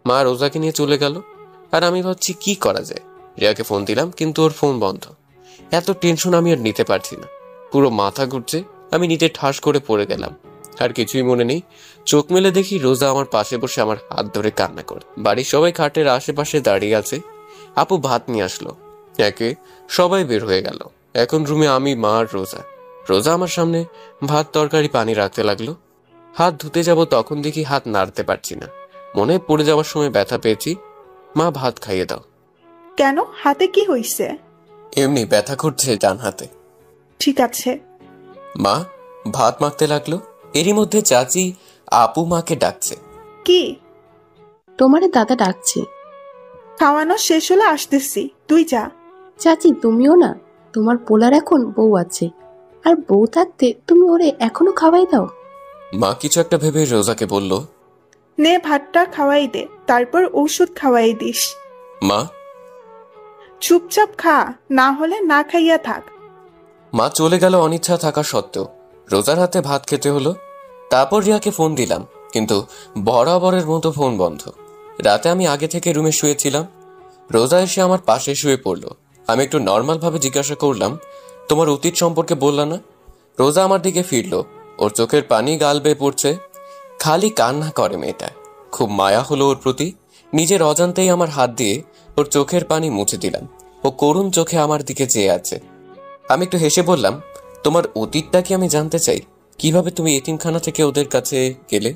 Speaker 2: মা রোজাকে নিয়ে চলে গেল। আর আমি ভাবছি কি করা যায়। রিয়াকে ফোন দিলাম, কিন্তু ওর ফোন বন্ধ। এত টেনশন আমি আর নিতে পারছি না। পুরো মাথা ঘুরছে। আমি নিতে ঠাস করে পড়ে গেলাম। আর কিছুই মনে নেই। চোখ মেলে দেখি রোজা আমার পাশে বসে আমার হাত ধরে কান্না করে। বাড়ির সবাই খাটের আশেপাশে দাঁড়িয়ে আছে। আপু ভাত নিয়ে আসলো। একে সবাই বের হয়ে গেল। এখন রুমে আমি, মা আর রোজা। রোজা আমার সামনে ভাত তরকারি পানি রাখতে লাগলো। হাত ধুতে যাব তখন দেখি হাত নাড়তে পারছি না। মনে পড়ে যাওয়ার সময় ব্যথা পেয়েছি। মা ভাত খাইয়ে দাও।
Speaker 9: কেন, হাতে কি হইছে?
Speaker 2: এমনি ব্যথা করছে ডান হাতে।
Speaker 9: ঠিক আছে।
Speaker 2: মা ভাত মাখতে লাগলো। এরই মধ্যে চাচি আপু মাকে ডাকছে।
Speaker 9: কি?
Speaker 6: তোমারে দাদা ডাকছে।
Speaker 9: খাওয়ানো শেষ হলে আসতেছি, তুই যা।
Speaker 6: চাচি তুমিও না, তোমার পোলার এখন বউ আছে, আর বউ থাকতে তুমি ওরে এখনো খাওয়াই দাও।
Speaker 2: মা কিছু একটা ভেবে রোজাকে বলল,
Speaker 9: নে ভাতটা খাওয়াই দে, তারপর ঔষধ খাওয়াই দিস।
Speaker 2: মা
Speaker 9: চুপচাপ খা, না হলে না খাইয়া থাক।
Speaker 2: মা চলে গেল অনিচ্ছা থাকা সত্ত্বেও। রোজার হাতে ভাত খেতে হলো। তারপর রিয়াকে ফোন দিলাম, কিন্তু বরাবরের মতো ফোন বন্ধ। রাতে আমি আগে থেকে রুমে শুয়েছিলাম। রোজা এসে আমার পাশে শুয়ে পড়লো। আমি একটু নর্মাল ভাবে জিজ্ঞাসা করলাম, তোমার অতীত সম্পর্কে বললা না? রোজা আমার দিকে ফিরলো। ওর চোখের পানি গাল বেয়ে পড়ছে। খালি কান্না করে মেয়েটা। খুব মায়া হলো ওর প্রতি। নিজের অজান্তেই আমার হাত দিয়ে ওর চোখের পানি মুছে দিলাম। ও করুণ চোখে আমার দিকে চেয়ে আছে। আমি একটু হেসে বললাম, তোমার অতীতটা কি আমি জানতে চাই? কিভাবে তুমি এতিমখানা থেকে ওদের কাছে গেলে?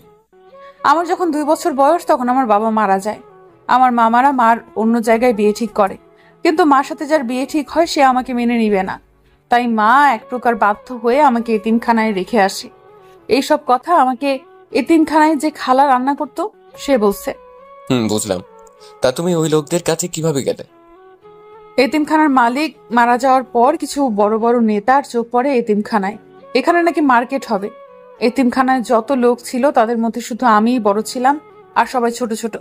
Speaker 4: আমার যখন 2 বছর বয়স তখন আমার বাবা মারা যায়। আমার মামারা মার অন্য জায়গায় বিয়ে ঠিক করে, কিন্তু মার সাথে যার বিয়ে ঠিক হয় সে আমাকে মেনে নিবে না। তাই মা এক প্রকার বাধ্য হয়ে আমাকে এতিমখানায় রেখে আসে। এইসব কথা আমাকে এতিমখানায় যে খালা রান্না করতো সে বলছে।
Speaker 2: বুঝলাম। তা তুমি ওই লোকদের কাছে কিভাবে গেলে?
Speaker 4: এতিমখানার মালিক মারা যাওয়ার পর কিছু বড় বড় নেতার চোখ পড়ে এতিমখানায়। এখানে নাকি মার্কেট হবে। এতিমখানায় যত লোক ছিল তাদের মধ্যে শুধু আমিই বড় ছিলাম, আর সবাই ছোট ছোট।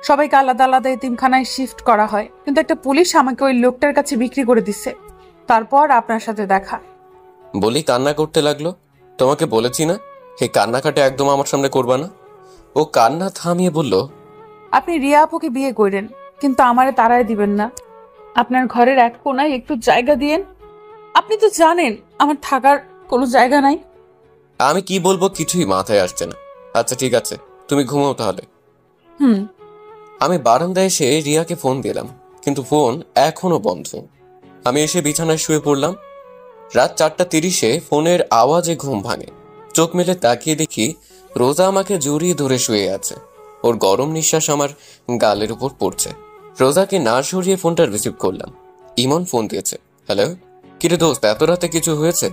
Speaker 4: সবাইকে আলাদা আলাদা এতিমখানায় শিফট করা হয়, কিন্তু একটা পুলিশ আমাকে ওই লোকটার কাছে বিক্রি করে দিচ্ছে। তারপর আপনার সাথে দেখা।
Speaker 2: বলি কান্না করতে লাগলো। তোমাকে বলেছি না এই কান্নাকাটা একদম আমার সামনে করবা না। ও কান্না থামিয়ে বলল,
Speaker 4: আপনি রিয়া আপুকে বিয়ে করেন, কিন্তু আমারে তাড়ায় দিবেন না। আপনার ঘরের এক কোনায় একটু জায়গা দিয়েন। আপনি তো জানেন আমার থাকার কোনো জায়গা নাই।
Speaker 2: আমি কি বলবো কিছুই মাথায় আসছে না। আচ্ছা ঠিক আছে, তুমি ঘুমাও তাহলে। আমি বারান্দায় এসে রিয়াকে ফোন দিলাম, কিন্তু ফোন এখনো বন্ধ। আমি এসে বিছানায় শুয়ে পড়লাম। রাত 4:30 ফোনের আওয়াজে ঘুম ভাঙে। চোখ মেলে তাকিয়ে দেখি রোজা আমাকে জড়িয়ে ধরে শুয়ে আছে। ওর গরম নিঃশ্বাস আমার গালের উপর পড়ছে। রোজাকে না সরিয়ে ফোনটা রিসিভ করলাম। ইমন ফোন দিয়েছে। হ্যালো, কিরে দোস্ত, এত রাতে কিছু হয়েছে?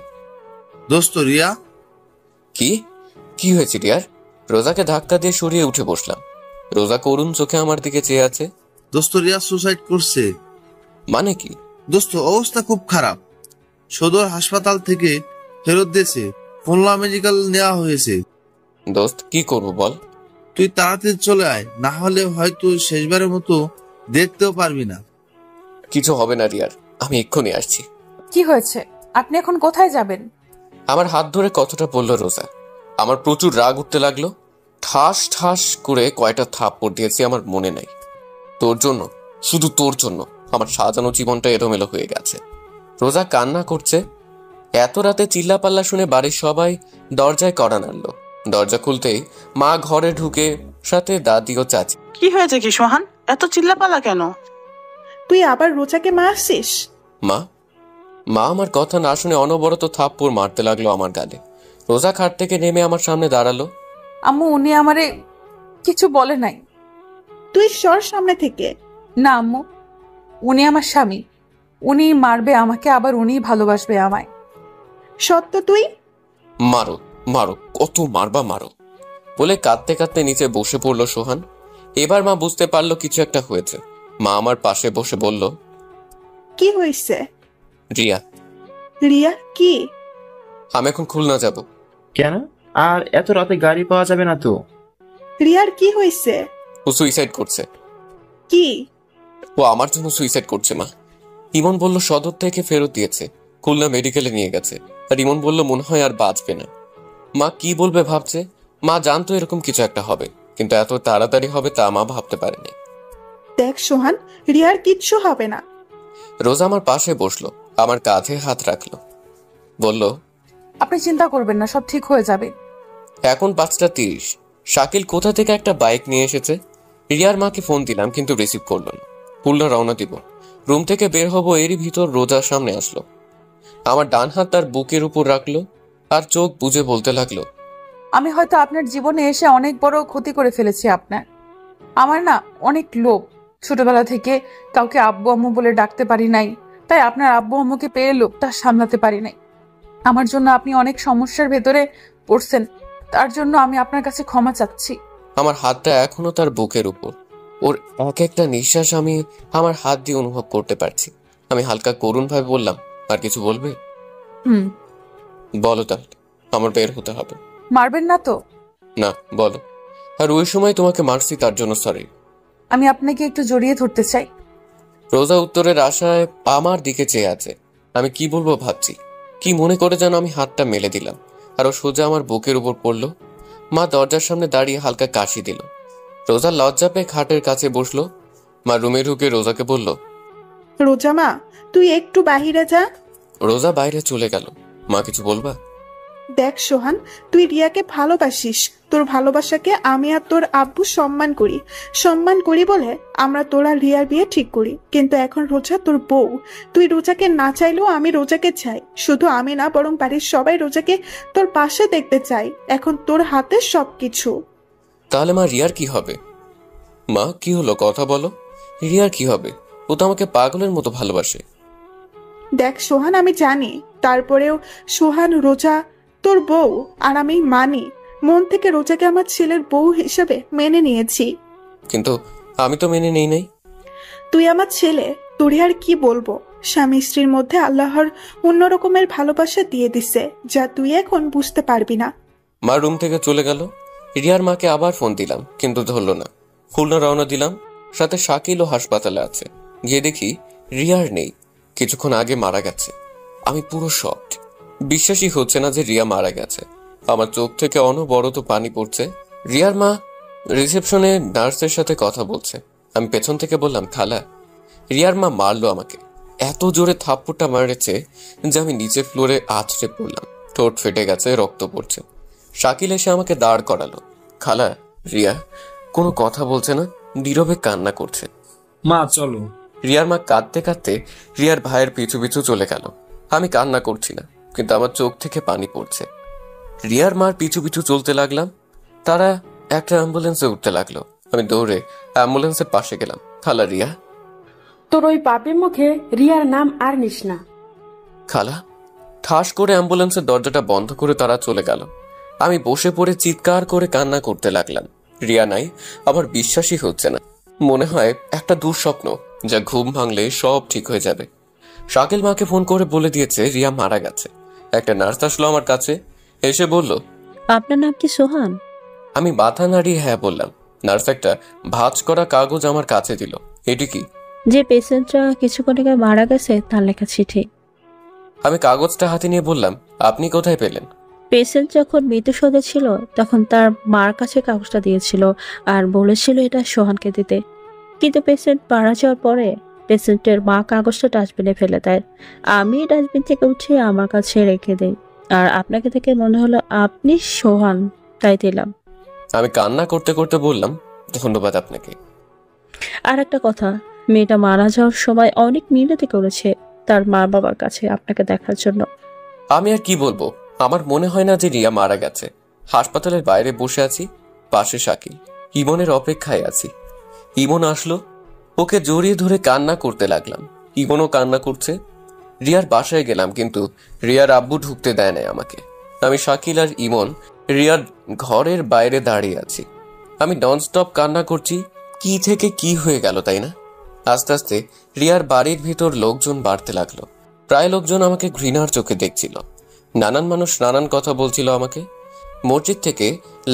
Speaker 11: দোস্ত রিয়া।
Speaker 2: কি হয়েছে রিয়ার? রোজাকে ধাক্কা দিয়ে সরিয়ে উঠে বসলাম। রোজা করুণ চোখে আমার দিকে চেয়ে আছে।
Speaker 11: দোস্ত রিয়া সুসাইড করছে।
Speaker 2: মানে কি?
Speaker 11: দোস্ত অবস্থা খুব খারাপ। সদর হাসপাতাল থেকে ফেরত দিয়েছে, খুলনা মেডিকেল নেওয়া হয়েছে।
Speaker 2: দোস্ত কি করবো বল?
Speaker 11: তুই তাড়াতাড়ি চলে আয়, না হলে হয়তো শেষবারের মতো দেখতেও পারবি না।
Speaker 2: কিছু হবে না রিয়ার, আমি এক্ষুনি আসছি।
Speaker 4: কি হয়েছে? আপনি এখন কোথায় যাবেন?
Speaker 2: আমার হাত ধরে কথাটা বলল রোজা। আমার প্রচুর রাগ উঠতে লাগলো। ঠাস ঠাস করে কয়টা থাপ্পড় দিয়েছি আমার মনে নাই। তোর জন্য, শুধু তোর জন্য আমার সাজানো জীবনটা এলোমেলো হয়ে গেছে। রোজা কান্না করছে। এত রাতে চিল্লাপাল্লা শুনে বাড়ির সবাই দরজায় কড়া নাড়লো। দরজা খুলতেই মা ঘরে ঢুকে, সাথে দাদি ও চাচি।
Speaker 7: কি হয়েছে কি সোহান, এত চিল্লাপালা কেন?
Speaker 9: তুই আবার রোজাকে মারছিস?
Speaker 2: মা আমার কথা না শুনে অনবরত থাপ্পড় মারতে লাগলো আমার গালে। রোজা খাট থেকে নেমে আমার সামনে দাঁড়ালো।
Speaker 4: আম্মু, উনি আমারে কিছু বলে নাই।
Speaker 9: তুই সর সামনে থেকে।
Speaker 4: না আম্মু, উনি আমার স্বামী। উনি মারবে আমাকে, আবার উনি ভালোবাসবে আমায়।
Speaker 9: সত্য তুই?
Speaker 2: মারো মারো, কত মারবা মারো বলে কাঁদতে কাঁদতে নিচে বসে পড়লো সোহান। এবার মা বুঝতে পারলো কিছু একটা হয়েছে। মা আমার পাশে বসে বলল,
Speaker 9: কি হয়েছে?
Speaker 2: রিয়া।
Speaker 9: রিয়া কি?
Speaker 2: আমি এখন খুলনা যাব।
Speaker 5: কেন? আর এত রাতে গাড়ি পাওয়া যাবে না তো?
Speaker 9: রিয়ার কি হয়েছে?
Speaker 2: ও সুইসাইড করছে।
Speaker 9: কি?
Speaker 2: ও আমার জন্য সুইসাইড করছে মা। ইমন বলল সদর থেকে ফেরত দিয়েছে, খুলনা মেডিকেলে নিয়ে গেছে। আর ইমন বলল মনে হয় আর বাঁচবে না। মা কি বলবে ভাবছে। মা জানতো এরকম কিছু একটা হবে, কিন্তু এত তাড়াতাড়ি হবে তা মা ভাবতে পারেনি।
Speaker 9: দেখ সোহান, রিয়ার কিচ্ছু হবে না।
Speaker 2: রোজা আমার পাশে বসলো, আমার কাঁধে হাত রাখলো, বলল,
Speaker 4: আপনি চিন্তা করবেন না, সব ঠিক হয়ে যাবে।
Speaker 2: এখন 5:30। শাকিল কোথা থেকে একটা বাইক নিয়ে এসেছে। রিয়ার মাকে ফোন দিলাম, কিন্তু রিসিভ করলো না। খুলনা রওনা দিব। রুম থেকে বের হবো, এরই ভিতর রোজার সামনে আসলো। আমার ডান হাত তার বুকের উপর রাখলো আর চোখ বুজে বলতে লাগলো,
Speaker 4: আমি হয়তো আপনার জীবনে এসে অনেক বড় ক্ষতি করে ফেলেছি আপনার। আমার না অনেক লোভ। ছোটবেলা থেকে কাউকে আব্বু আম্মু বলে ডাকতে পারি নাই, তাই আপনার আব্বু আম্মুকে পেয়ে লোভটা সামলাতে পারি নাই। আমার জন্য আপনি অনেক সমস্যার ভেতরে পড়ছেন, তার জন্য আমি আপনার কাছে ক্ষমা চাচ্ছি।
Speaker 2: আমার হাতটা এখনো তার বুকের উপর। ওর এক একটা নিঃশ্বাস আমি আমার হাত দিয়ে অনুভব করতে পারছি। আমি হালকা করুণ ভাবে বললাম, আর কিছু বলবে? বলো তাহলে, আমার বের হতে হবে।
Speaker 4: মারবেন না তো?
Speaker 2: না, বলো। আর ওই সময় তোমাকে মারছি তার জন্য সরি।
Speaker 4: আমি আপনাকে একটু জড়িয়ে ধরতে চাই।
Speaker 2: রোজা উত্তরের আশায় আমার দিকে চেয়ে আছে। আমি কি বলবো ভাবছি। কি মনে করে যেন আমি হাতটা মেলে দিলাম, আর ও সোজা আমার বুকের উপর পড়লো। মা দরজার সামনে দাঁড়িয়ে হালকা কাশি দিল। রোজা লজ্জা পেয়ে খাটের কাছে বসলো। মা রুমে ঢুকে রোজাকে বলল,
Speaker 9: রোজা মা, তুই একটু বাহিরে যা।
Speaker 2: রোজা বাইরে চলে গেল। মা কিছু বলবা?
Speaker 9: দেখ সোহান, তুই রিয়াকে ভালোবাসিস। তোর ভালোবাসাকে আমি আর তোর আব্বু সম্মান করি বলে আমরা তোরা রিয়ার বিয়ে ঠিক করি। কিন্তু এখন রোজা তোর বউ। তুই রোজাকে না চাইলেও আমি রোজাকে চাই। শুধু আমি না, বরং বাড়ির সবাই রোজাকে তোর পাশে দেখতে চাই। এখন তোর হাতে সবকিছু।
Speaker 2: তাহলে মা রিয়ার কি হবে? মা কি হলো, কথা বলো। রিয়ার কি হবে? ও তো আমাকে পাগলের মতো ভালোবাসে।
Speaker 9: দেখ সোহান, আমি জানি, তারপরেও সোহান রোজা তোর বউ, আর আমি মানি। মন থেকে রোজাকে আমার ছেলের বউ হিসেবে মেনে নিয়েছি।
Speaker 2: কিন্তু আমি তো মেনে নেই নাই।
Speaker 9: তুই আমার ছেলে, তোরে আর কি বলবো। স্বামী স্ত্রীর মধ্যে আল্লাহর অন্য রকমের ভালোবাসা দিয়ে দিছে, যা তুই এখন বুঝতে পারবি না।
Speaker 2: মা রুম থেকে চলে গেল। রিয়ার মাকে আবার ফোন দিলাম, কিন্তু ধরলো না। খুলনা রওনা দিলাম। সাথে শাকিলও হাসপাতালে আছে। গিয়ে দেখি রিয়ার নেই, কিছুক্ষণ আগে মারা গেছে। আমি পুরো শকড। বিশ্বাসই হচ্ছে না যে রিয়া মারা গেছে। আমার চোখ থেকে অনবরত পানি পড়ছে। রিয়ার মা রিসেপশনে নার্সের সাথে কথা বলছে। আমি পেছন থেকে বললাম, খালা, রিয়ার মা মারলো আমাকে। এত জোরে থাপ্পড়টা মারেছে যে আমি নিচে ফ্লোরে আছড়ে পড়লাম। ঠোঁট ফেটে গেছে, রক্ত পড়ছে। শাকিল এসে আমাকে দাঁড় করালো। খালা, রিয়া কোনো কথা বলছে না, নীরবে কান্না করছে।
Speaker 12: মা চলো।
Speaker 2: রিয়ার মা কাঁদতে কাঁদতে রিয়ার ভাইয়ের পিছু পিছু চলে গেল। আমি কান্না করছি না, কিন্তু আমার চোখ থেকে পানি পড়ছে। রিয়ার মার পিছু পিছু চলতে লাগলাম। তারা একটা অ্যাম্বুলেন্সে উঠতে লাগলো। আমি দৌড়ে অ্যাম্বুলেন্সের পাশে গেলাম। খালা, রিয়া।
Speaker 13: তোর ওই পাপের মুখে রিয়ার নাম আর নিস না।
Speaker 2: খালা। ঠাস করে অ্যাম্বুলেন্সের দরজাটা বন্ধ করে তারা চলে গেল। আমি বসে পড়ে চিৎকার করে কান্না করতে লাগলাম। রিয়া নাই, আমার বিশ্বাসই হচ্ছে না। মনে হয় একটা দুঃস্বপ্ন, যা ঘুম ভাঙলে সব ঠিক হয়ে যাবে। শাকিল মাকে ফোন করে বলে দিয়েছে রিয়া মারা গেছে। একটা নার্স আসলো আমার কাছে, এসে বলল,
Speaker 14: আপনার নাম কি সোহান?
Speaker 2: আমি মাথা নাড়িয়ে হ্যাঁ বললাম। নার্স একটা ভাঁজ করা কাগজ আমার কাছে দিল। এটি কি?
Speaker 12: যে পেশেন্টরা কিছুক্ষণ আগে মারা গেছে তার লেখা চিঠি।
Speaker 2: আমি কাগজটা হাতে নিয়ে বললাম, আপনি কোথায় পেলেন?
Speaker 12: পেশেন্ট যখন মৃত্যুসজ্জায় ছিল তখন তার মার কাছে কাগজটা দিয়েছিল আর বলেছিল এটা সোহানকে দিতে, কিন্তু পেশেন্ট মারা যাওয়ার পরে পেশেন্টের মা কাগজটা ডাস্টবিনে ফেলে দেয়। আমি ডাস্টবিন থেকে উঠে আমার কাছে রেখে দেই, আর আপনাকে দেখে মনে হলো আপনি সোহান, তাই দিলাম।
Speaker 2: আমি কান্না করতে করতে বললাম, ধন্যবাদ আপনাকে।
Speaker 12: আর একটা কথা, মেয়েটা মারা যাওয়ার সময় অনেক মিনতি করেছে তার মা বাবার কাছে আপনাকে দেখার জন্য।
Speaker 2: আমি আর কি বলবো, আমার মনে হয় না যে রিয়া মারা গেছে। হাসপাতালের বাইরে বসে আছি, পাশে শাকিল, ইমনের অপেক্ষায় আছি। ইমন আসলো, ওকে জড়িয়ে ধরে কান্না করতে লাগলাম। ইমনও কান্না করছে। রিয়ার বাসায় গেলাম, কিন্তু রিয়ার আব্বু ঢুকতে দেয় নাই আমাকে। আমি শাকিল আর ইমন রিয়ার ঘরের বাইরে দাঁড়িয়ে আছি। আমি ননস্টপ কান্না করছি। কি থেকে কি হয়ে গেল, তাই না? আস্তে আস্তে রিয়ার বাড়ির ভিতর লোকজন বাড়তে লাগলো। প্রায় লোকজন আমাকে ঘৃণার চোখে দেখছিল। নানান মানুষ নানান কথা বলছিল আমাকে। মসজিদ থেকে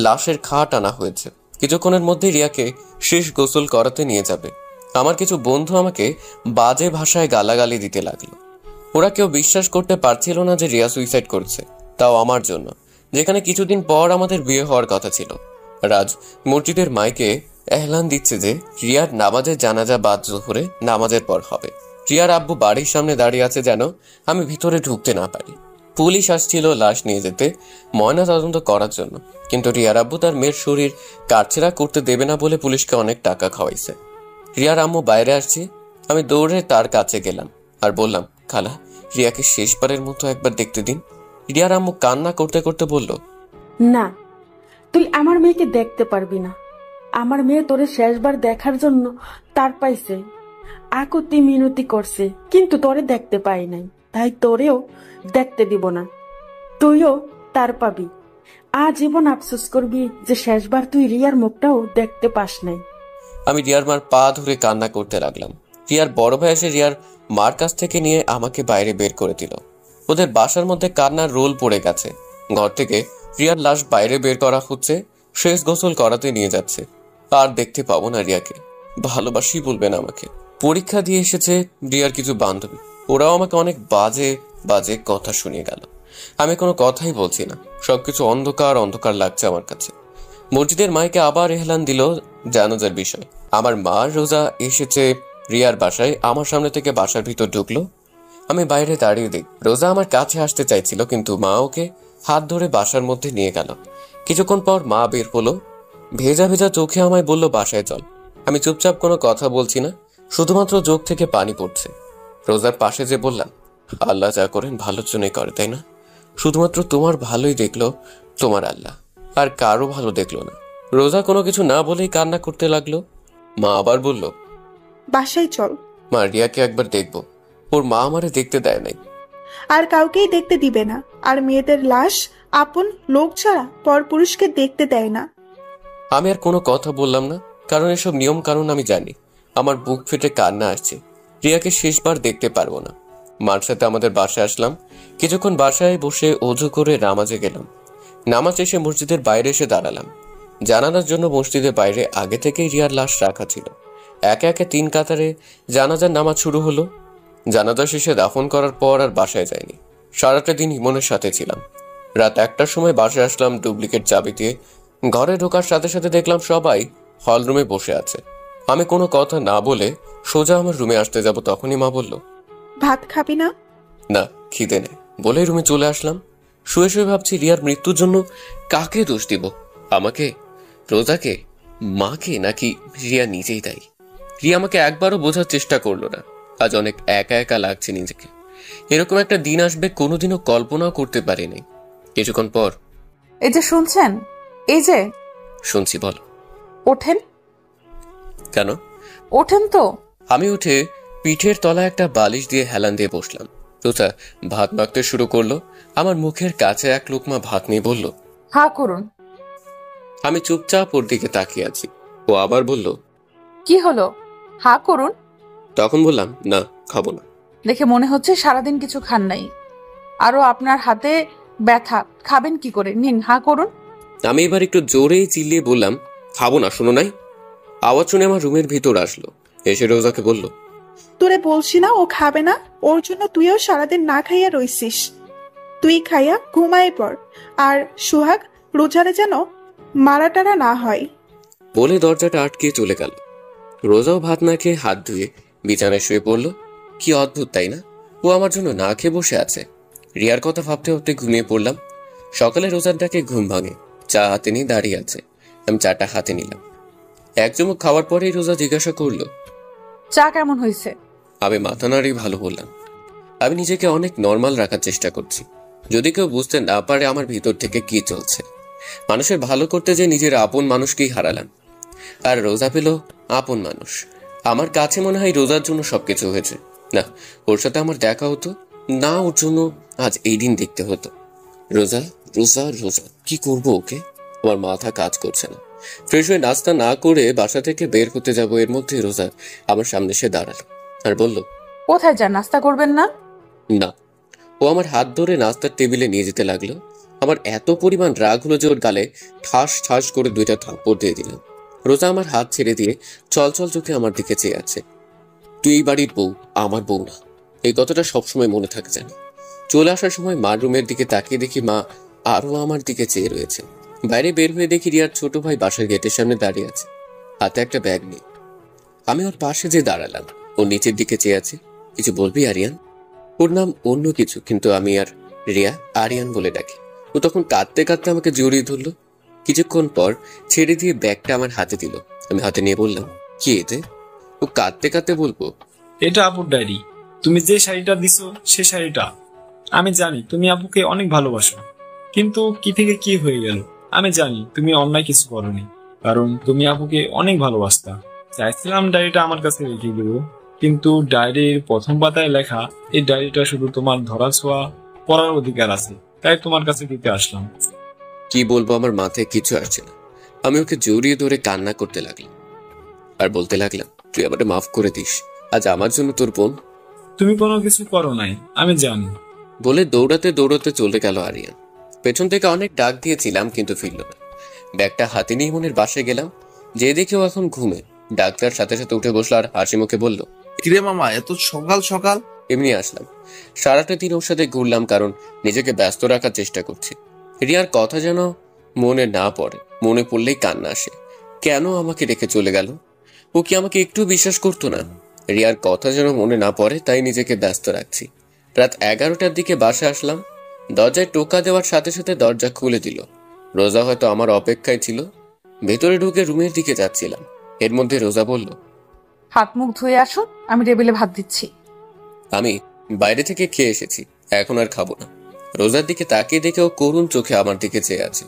Speaker 2: লাশের খাট আনা হয়েছে, কিছুক্ষণের মধ্যে রিয়াকে শেষ গোসল করাতে নিয়ে যাবে। আমার কিছু বন্ধু আমাকে বাজে ভাষায় গালাগালি দিতে লাগলো। ওরা কেউ বিশ্বাস করতে পারছিল না যে রিয়া সুইসাইড করছে, তাও আমার জন্য, যেখানে কিছুদিন পর আমাদের বিয়ে হওয়ার কথা ছিল। রাজ মসজিদের মাইকে এহলান দিচ্ছে যে রিয়ার নামাজের জানাজা বাদ জোহরে নামাজের পর হবে। রিয়ার আব্বু বাড়ির সামনে দাঁড়িয়ে আছে যেন আমি ভিতরে ঢুকতে না পারি। পুলিশ আসছিল লাশ নিয়ে যেতে, ময়না তদন্ত করার জন্য, কিন্তু রিয়ার আব্বু তার মেয়ের শরীর কাটছেড়া করতে দেবে না বলে পুলিশকে অনেক টাকা খাওয়াইছে। রিয়ার আম্মু বাইরে আসছে। আমি দৌড়ে তার কাছে গেলাম আর বললাম, খালা, রিয়াকে শেষবারের মতো একবার দেখতে দিন। রিয়ার আম্মু কান্না করতে করতে বলল,
Speaker 13: না, তুই আমার মেয়েকে দেখতে পারবি না। আমার মেয়ে তোরে শেষবার দেখার জন্য তার পাইছে, আকুতি মিনতি করছে, কিন্তু তোরে দেখতে পাই নাই, তাই তোরেও দেখতে দিব না। তুইও তার পাবি। আজীবন আফসোস করবি যে শেষবার তুই রিয়ার মুখটাও দেখতে পাস নাই।
Speaker 2: আমি রিয়ার মার পা ধরে কান্না করতে লাগলাম। রিয়ার বড় ভাই এসে রিয়ার মার কাছ থেকে নিয়ে আমাকে বাইরে বের করে দিল। ওদের বাসার মধ্যে কান্নার রোল পড়ে গেছে। ঘর থেকে রিয়ার লাশ বাইরে বের করা হচ্ছে, শেষ গোসল করাতে নিয়ে যাচ্ছে। আর দেখতে পাবো না রিয়াকে। ভালোবাসি বলবেন আমাকে। পরীক্ষা দিয়ে এসেছে রিয়ার কিছু বান্ধবী, ওরাও আমাকে অনেক বাজে বাজে কথা শুনিয়ে গেল। আমি কোনো কথাই বলছি না, সবকিছু অন্ধকার অন্ধকার লাগছে আমার কাছে। মসজিদের মাইকে আবার এহলান দিল জানাজার বিষয়। আমার মা রোজা এসেছে রিয়ার বাসায়, আমার সামনে থেকে বাসার ভিতর ঢুকলো। আমি বাইরে দাঁড়িয়ে দিই। রোজা আমার কাছে আসতে চাইছিল, কিন্তু মা ওকে হাত ধরে বাসার মধ্যে নিয়ে গেল। কিছুক্ষণ পর মা বের হলো, ভেজা ভেজা চোখে আমায় বলল, বাসায় চল। আমি চুপচাপ কোনো কথা বলছি না, শুধুমাত্র চোখ থেকে পানি পড়ছে। রোজার পাশে যে বললাম, আল্লাহ যা করেন ভালোর জন্যই করে, তাই না? শুধুমাত্র তোমার ভালোই দেখলো তোমার আল্লাহ, আর কারো ভালো দেখলো না। রোজা কোনো কিছু না বলেই কান্না করতে লাগলো। মা আবার বলল,
Speaker 9: বাসায় চল।
Speaker 2: মা, রিয়াকে একবার দেখবো। ওর মা আমারে দেখতে দেয় নাই।
Speaker 9: আর কাউকেই দেখতে দিবে না। আর মেয়েদের লাশ আপন লোক ছাড়া পর পুরুষকে দেখতে দেয় না।
Speaker 2: আমি আর কোনো কথা বললাম না, কারণ এসব নিয়ম কানুন আমি জানি। আমার বুক ফেটে কান্না আসছে। রিয়াকে শেষবার দেখতে পারবো না। মার সাথে আমাদের বাসায় আসলাম। কিছুক্ষণ বাসায় বসে অজু করে নামাজে গেলাম। নামাজ শেষে মসজিদের বাইরে এসে দাঁড়ালাম। জানাজার জন্য মসজিদের বাইরে আগে থেকেই রিয়ার লাশ রাখা ছিল। একে একে 3 কাতারে জানাজার নামাজ শুরু হলো। জানাজা শেষে দাফন করার পর আর বাসায় যায়নি। সারাটা দিন ইমনের সাথে ছিলাম। রাত 1টার সময় বাসায় আসলাম ডুপ্লিকেট চাবি দিয়ে। ঘরে ঢোকার সাথে সাথে দেখলাম সবাই হল রুমে বসে আছে। আমি কোনো কথা না বলে সোজা আমার রুমে আসতে যাব, তখনই মা বলল,
Speaker 9: ভাত খাবি না?
Speaker 2: না, খিদে নেই বলে রুমে চলে আসলাম। শুয়ে শুয়ে ভাবছি রিয়ার মৃত্যুর জন্য কাকে দোষ দিব? আমাকে, রোজাকে, মাকে, নাকি রিয়া নিজেই দায়ী? রিয়া আমাকে একবারও বোঝার চেষ্টা করলো না। আজ অনেক একা একা লাগছে নিজেকে। এরকম একটা দিন আসবে কোনোদিনও কল্পনাও করতে পারিনি। কিছুক্ষণ পর,
Speaker 4: এই যে শুনছেন, এই যে
Speaker 2: শুনছি, বলো।
Speaker 4: ওঠেন।
Speaker 2: কেন?
Speaker 4: ওঠেন তো।
Speaker 2: আমি উঠে পিঠের তলায় একটা বালিশ দিয়ে হেলান দিয়ে বসলাম। রোজা ভাত মাখতে শুরু করলো। আমার মুখের কাছে এক লুকমা ভাত নিয়ে বলল,
Speaker 4: হা করুন।
Speaker 2: আমি চুপচাপ ওর দিকে তাকিয়ে আছি। ও আবার বলল,
Speaker 4: কি হলো, হা করুন।
Speaker 2: তখন বললাম, না, খাবো না।
Speaker 4: দেখে মনে হচ্ছে সারাদিন কিছু খান নাই, আরো আপনার হাতে ব্যথা, খাবেন কি করে? নিন, হা করুন।
Speaker 2: আমি এবার একটু জোরেই চিল্লিয়ে বললাম, খাবো না, শোনো নাই? আওয়াজ শুনে আমার রুমের ভিতর আসলো, এসে রোজাকে বলল,
Speaker 9: তোরে বলছি না ও খাবে না, ওর জন্য তুইও সারাদিন না খাইয়া রইছিস। তুই খাইয়া ঘুমায় পড়, আর সোহাগ রোজারে যেন মারাটারা না হয়।
Speaker 2: বলে দরজাটা আটকে চলে গেল। রোজাও ভাত না খেয়ে হাত ধুয়ে বিছানায় শুয়ে পড়ল। কি অদ্ভুত তাই না? ও আমার জন্য না খেয়ে বসে আছে। রিয়ার কথা ভাবতে ভাবতে ঘুমিয়ে পড়লাম। সকালে রোজার ডাকে ঘুম ভাঙে। চা হাতে নিয়ে দাঁড়িয়ে আছে। আমি চাটা হাতে নিলাম। এক চুমুক খাওয়ার পরেই রোজা জিজ্ঞাসা করলো,
Speaker 4: চা কেমন হয়েছে?
Speaker 2: আমি মাথা নাড়িয়ে ভালো বললাম। আমি নিজেকে অনেক নর্মাল রাখার চেষ্টা করছি, যদি কেউ বুঝতে না পারে আমার ভিতর থেকে কি চলছে। মানুষের ভালো করতে যে নিজের আপন মানুষকেই হারালাম, আর রোজা পেল আপন মানুষ। আমার কাছে মনে হয় রোজার জন্য সবকিছু হয়েছে। না, ওর সাথে আমার দেখা হতো না, ওর জন্য আজ এই দিন দেখতে হতো। রোজা রোজা রোজা, কি করবো ওকে? আমার মাথা কাজ করছে না। ফ্রেশ হয়ে নাস্তা না করে বাসা থেকে বের হতে যাব, এর মধ্যে রোজা আমার সামনে এসে দাঁড়ালো আর বলল,
Speaker 4: কোথায় যান, নাস্তা করবেন না?
Speaker 2: না। ও আমার হাত ধরে নাস্তার টেবিলে নিয়ে যেতে লাগলো। আমার এত পরিমাণ রাগ হলো যে ওর গালে ঠাস ঠাস করে 2টা থাপ্পড় দিয়ে দিলাম। রোজা আমার হাত ছেড়ে দিয়ে চলচল চোখে আমার দিকে চেয়ে আছে। তুই এই বাড়ির বউ, আমার বউ না। এই কথাটা সবসময় মনে থাকে জানি। চলে আসার সময় মার রুমের দিকে তাকিয়ে দেখি মা আরো আমার দিকে চেয়ে রয়েছে। বাইরে বের হয়ে দেখি রিয়ার ছোট ভাই বাসার গেটের সামনে দাঁড়িয়ে আছে, হাতে একটা ব্যাগ নিয়ে। আমি ওর পাশে যে দাঁড়ালাম, ও নিচের দিকে চেয়ে আছে। কিছু বলবি আরিয়ান? ওর নাম অন্য কিছু, কিন্তু আমি আর রিয়া আরিয়ান বলে ডাকি। ও তখন কাঁদতে কাঁদতে আমাকে জড়িয়ে ধরলো। কিছুক্ষণ পর ছেড়ে দিয়ে ব্যাগটা আমার হাতে দিল। আমি হাতে নিয়ে বললাম, কি এতে? ও কাঁদতে কাঁদতে বলবো,
Speaker 14: এটা আপুর ডায়েরি। তুমি যে শাড়িটা দিছো সে শাড়িটা। আমি জানি তুমি আপুকে অনেক ভালোবাসো, কিন্তু কি থেকে কি হয়ে গেল। আমি জানি তুমি অন্যায় কিছু করোনি, কারণ তুমি আপুকে অনেক ভালোবাসতা। চাইছিলাম ডায়েরিটা আমার কাছে রেখে দেবো, কিন্তু ডায়েরির প্রথম পাতায় লেখা এই ডায়েরিটা শুধু তোমার ধরা ছোঁয়া পড়ার অধিকার আছে, তাই তোমার কাছে দিতে আসলাম।
Speaker 2: কি বলবো, আমার মাথায় কিছু আসছে না। আমি ওকে জড়িয়ে ধরে কান্না করতে লাগলাম আর বলতে লাগলাম, তুই আমাকে মাফ করে দিস, আজ আমার জন্য তোর বোন।
Speaker 14: তুমি কোনো কিছু করো নাই, আমি জানি।
Speaker 2: বলে দৌড়াতে দৌড়াতে চলে গেল আরিয়ান। পেছন থেকে অনেক ডাক দিয়েছিলাম, কিন্তু ফিরল না। ব্যাগটা হাতে নিয়ে মনের বাসায় গেলাম, যে দেখেও এখন ঘুমে। ডাক্তার সাথে সাথে উঠে বসলো আর হাসি মুখে বলল,
Speaker 11: কিরে মামা, এত সকাল সকাল?
Speaker 2: এমনি আসলাম। সারাটা দিন ওর সাথে ঘুরলাম, কারণ নিজেকে ব্যস্ত রাখার চেষ্টা করছি। রিয়ার কথা যেন মনে না পড়ে, মনে পড়লেই কান্না আসে। কেন আমাকে রেখে চলে গেল? ও কি আমাকে একটু বিশ্বাস করতো না? রিয়ার কথা যেন মনে না পড়ে, তাই নিজেকে ব্যস্ত রাখছি। রাত 11টার দিকে বাসে আসলাম। দরজায় টোকা দেওয়ার সাথে সাথে দরজা খুলে দিল। রোজা হয়তো আমার অপেক্ষায় ছিল। ভেতরে ঢুকে রুমের দিকে যাচ্ছিলাম, এর মধ্যে রোজা বলল,
Speaker 4: হাত মুখ ধুয়ে আসুন, আমি টেবিলে ভাত দিচ্ছি।
Speaker 2: আমি বাইরে থেকে খেয়ে এসেছি, এখন আর খাবো না। রোজার দিকে তাকিয়ে দেখেও করুণ চোখে আমার দিকে চেয়ে আছে।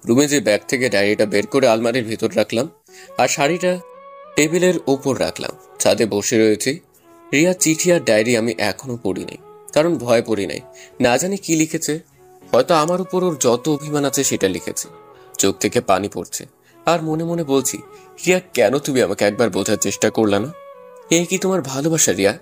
Speaker 2: রুমে যে ব্যাগ থেকে ডায়েরিটা বের করে আলমারির ভেতর রাখলাম, আর শাড়িটা টেবিলের ওপর রাখলাম। ছাদে বসে রয়েছি। রিয়ার চিঠি আর ডায়েরি আমি এখনো পড়ি নাই, কারণ ভয় পড়ি নাই। না জানি কি লিখেছে, হয়তো আমার উপর ওর যত অভিমান আছে সেটা লিখেছে। চোখ থেকে পানি পড়ছে, আর মনে মনে বলছি, রিয়া কেন তুমি আমাকে একবার বোঝার চেষ্টা করলা না? এই কি তোমার ভালোবাসা রিয়া?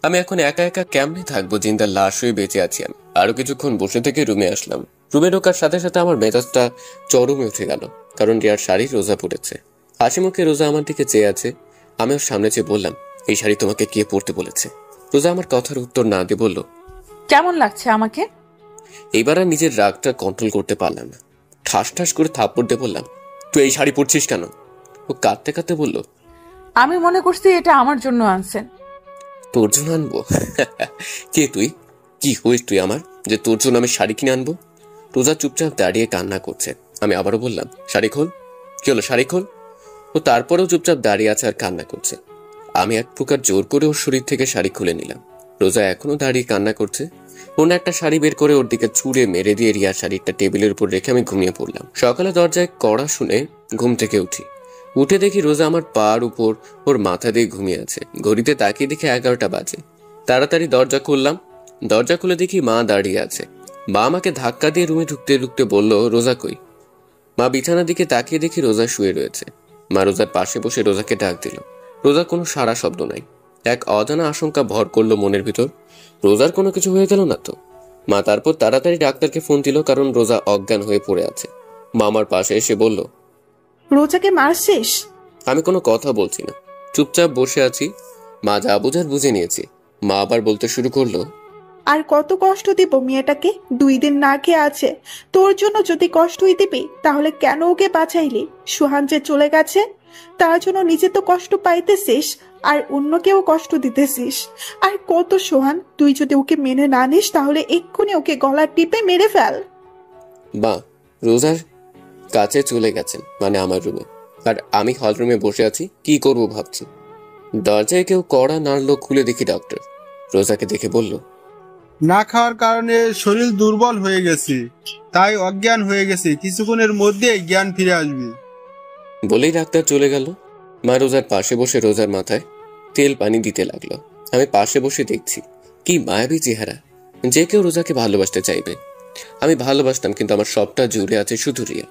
Speaker 2: আমি এখন একা একা কেমনে থাকবো? জিন্দার লাশ হয়ে বেঁচে আছি আমি। আরো কিছুক্ষণ বসে থেকে রুমে আসলাম। রুমে ঢোকার সাথে সাথে আমার মেজাজটা চরমে উঠে গেল, কারণ রিয়ার শাড়ি রোজা পড়েছে। হাসি মুখে রোজা আমার দিকে চেয়ে আছে। আমি ওর সামনে চেয়ে বললাম, এই শাড়ি তোমাকে কে পরতে বলেছে? রোজা আমার কথার উত্তর না দিয়ে বলল,
Speaker 4: কেমন লাগছে আমাকে?
Speaker 2: এইবার আর নিজের রাগটা কন্ট্রোল করতে পারলাম না। ঠাস ঠাস করে থাপ্পড় দিয়ে বললাম, তুই এই শাড়ি পরছিস কেন? ও কাঁদতে কাঁদতে বলল,
Speaker 4: আমি মনে করছি এটা আমার জন্য আনছেন।
Speaker 2: তোর জন্য আনবো? কে তুই? কি হইস তুই আমার, যে তোর জন্য আমি শাড়ি কিনে আনবো? রোজা চুপচাপ দাঁড়িয়ে কান্না করছে। আমি আবারও বললাম, শাড়ি খোল। কি হলো, শাড়ি খোল। ও তারপরেও চুপচাপ দাঁড়িয়ে আছে আর কান্না করছে। আমি এক প্রকার জোর করে ওর শরীর থেকে শাড়ি খুলে নিলাম। রোজা এখনো দাঁড়িয়ে কান্না করছে। অন্য একটা শাড়ি বের করে ওর দিকে ছুঁড়ে মেরে দিয়ে রিয়ার শাড়িটা টেবিলের উপর রেখে আমি ঘুমিয়ে পড়লাম। সকালে দরজায় কড়া শুনে ঘুম থেকে উঠি। উঠে দেখি রোজা আমার পার উপর ওর মাথা দিয়ে ঘুমিয়ে আছে। ঘড়িতে তাকিয়ে দেখি 11টা বাজে। তাড়াতাড়ি দরজা খুললাম। দরজা খুলে দেখি মা দাঁড়িয়ে আছে। মা আমাকে ধাক্কা দিয়ে রুমে ঢুকতে ঢুকতে বলল, রোজা কই? মা বিছানার দিকে তাকিয়ে দেখি রোজা শুয়ে রয়েছে। মা রোজার পাশে বসে রোজাকে ডাক দিল। রোজার কোনো সারা শব্দ নাই। এক অজানা আশঙ্কা ভর করলো মনের ভিতর, রোজার কোনো কিছু হয়ে গেল না তো? মা তারপর তাড়াতাড়ি ডাক্তারকে ফোন দিল, কারণ রোজা অজ্ঞান হয়ে পড়ে আছে। মা আমার পাশে এসে বলল,
Speaker 9: রোজাকে মারছিস?
Speaker 2: আমি কোনো কথা বলছি না, চুপচাপ বসে আছি। মা যা বুঝার বুঝে নিয়েছি। মা আবার বলতে শুরু করলো,
Speaker 9: আর কত কষ্ট দিব মেয়েটাকে? 2 দিন না খেয়ে আছে। তোর জন্য যদি কষ্টই দিবি তাহলে কেন ওকে বাঁচাইলি? সুহান যে চলে গেছে তার জন্য নিজে তো কষ্ট পাইতেছিস আর অন্যকেও কষ্ট দিতেছিস। আর কত সোহান, তুই যদি ওকে মেনে না নিস তাহলে এক্ষুনি ওকে গলা টিপে মেরে ফেল।
Speaker 2: মা রোজার কাছে চলে গেছেন, মানে আমার রুমে, আর আমি হল রুমে বসে আছি। কি করব ভাবছি। দরজায় কেউ কড়া নাড়লো, খুলে দেখি ডক্টর। রোজাকে দেখে বলল,
Speaker 15: না খাওয়ার কারণে শরীর দুর্বল হয়ে গেছে, তাই অজ্ঞান হয়ে গেছে, কিছুক্ষণের মধ্যেই জ্ঞান ফিরে আসবে।
Speaker 2: বলেই ডাক্তার চলে গেল। মা রোজার পাশে বসে রোজার মাথায় তেল পানি দিতে লাগলো। আমি পাশে বসে দেখছি, কি মায়াবী চেহারা। যে কেউ রোজাকে ভালোবাসতে চাইবে। আমি ভালোবাসতাম, কিন্তু আমার সবটা জুড়ে আছে শুধু রিয়া।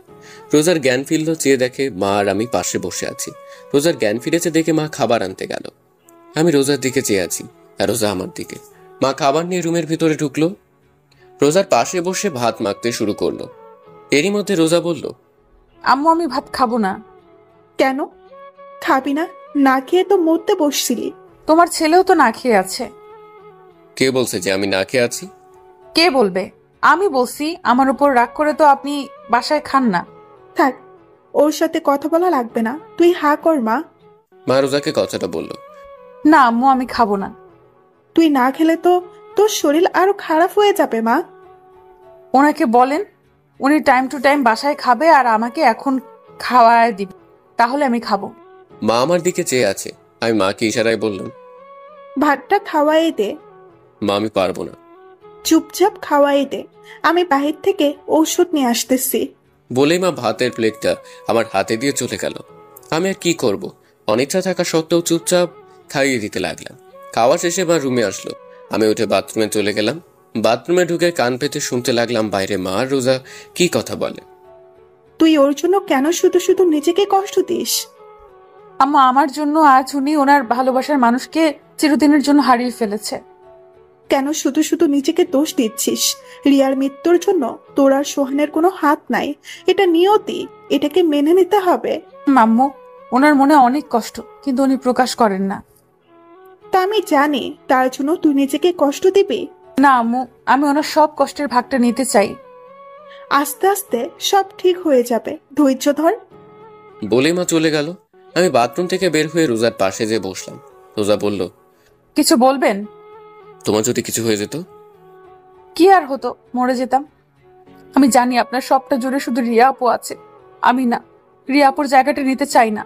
Speaker 2: রোজার জ্ঞান ফিরল, চেয়ে দেখে মা আর আমি পাশে বসে আছি। রোজার জ্ঞান ফিরেছে দেখে মা খাবার আনতে গেল। আমি রোজার দিকে চেয়ে আছি আর রোজা আমার দিকে। মা খাবার নিয়ে রুমের ভিতরে ঢুকলো। রোজার পাশে বসে ভাত মাখতে শুরু করলো। এরই মধ্যে রোজা বলল,
Speaker 4: আম্মু আমি ভাত খাবো না।
Speaker 9: কেন খাবি না? না খেয়ে তো মরতে বসছিলি।
Speaker 4: তোমার ছেলেও তো না খেয়ে আছে।
Speaker 2: কে বলছে যে আমি না খেয়ে আছি?
Speaker 4: কে বলবে? আমি বলছি। আমার উপর রাগ করে তো আপনি বাসায় খান না।
Speaker 9: থাক, ওর সাথে কথা বলা লাগবে না, তুই হা কর।
Speaker 2: মা রোজাকে কথাটা বলল।
Speaker 4: না আম্মু আমি খাবো না।
Speaker 9: তুই না খেলে তো তোর শরীর আরো খারাপ হয়ে যাবে মা।
Speaker 4: ওনাকে বলেন উনি টাইম টু টাইম বাসায় খাবে আর আমাকে এখন খাওয়ায় দিবে, তাহলে আমি খাবো।
Speaker 2: মা আমার দিকে চেয়ে আছে। আমি মাকে ইশারায় বললাম,
Speaker 9: ভাতটা খাওয়াই দে।
Speaker 2: মা আমি পারবো না।
Speaker 9: চুপচাপ খাওয়াই দে, আমি বাহির থেকে ঔষধ নিয়ে আসতেছি।
Speaker 2: বলেই মা ভাতের প্লেটটা আমার হাতে দিয়ে চলে গেল। আমি আর কি করব, অনিচ্ছা থাকা সত্ত্বেও চুপচাপ খাইয়ে দিতে লাগলাম। খাওয়া শেষে মা রুমে আসলো। আমি উঠে বাথরুমে চলে গেলাম। বাথরুমে ঢুকে কান পেতে শুনতে লাগলাম বাইরে মা আর রোজা কি কথা বলে।
Speaker 9: তুই ওর জন্য কেন শুধু শুধু নিজেকে কষ্ট দিস?
Speaker 4: আম্মা আমার জন্য আজ উনি ওনার ভালোবাসার মানুষকে চিরদিনের জন্য হারিয়ে ফেলেছে।
Speaker 9: কেন শুধু শুধু নিজেকে দোষ দিচ্ছিস? রিয়ার মৃত্যুর জন্য তোর আর সোহানের কোনো হাত নাই। এটা নিয়তি, এটাকে মেনে নিতে হবে।
Speaker 4: আম্মু ওনার মনে অনেক কষ্ট, কিন্তু উনি প্রকাশ করেন না।
Speaker 9: তা আমি জানি, তার জন্য তুই নিজেকে কষ্ট দিবি
Speaker 4: না আম্মু, আমি ওনার সব কষ্টের ভাগটা নিতে চাই।
Speaker 9: আস্তে আস্তে সব ঠিক হয়ে যাবে, ধৈর্য ধর।
Speaker 2: বলে মা চলে গেল। আমি বাথরুম থেকে বের হয়ে রোজার পাশে যেয়ে বসলাম। রোজা বলল,
Speaker 4: কিছু বলবেন?
Speaker 2: তোমার যদি কিছু হয়ে যেত?
Speaker 4: কি আর হতো, মরে যেতাম। আমি জানি আপনার সবটা জুড়ে শুধু রিয়া আপু আছে, আমি না। রিয়া আপুর জায়গাটা নিতে চাই না,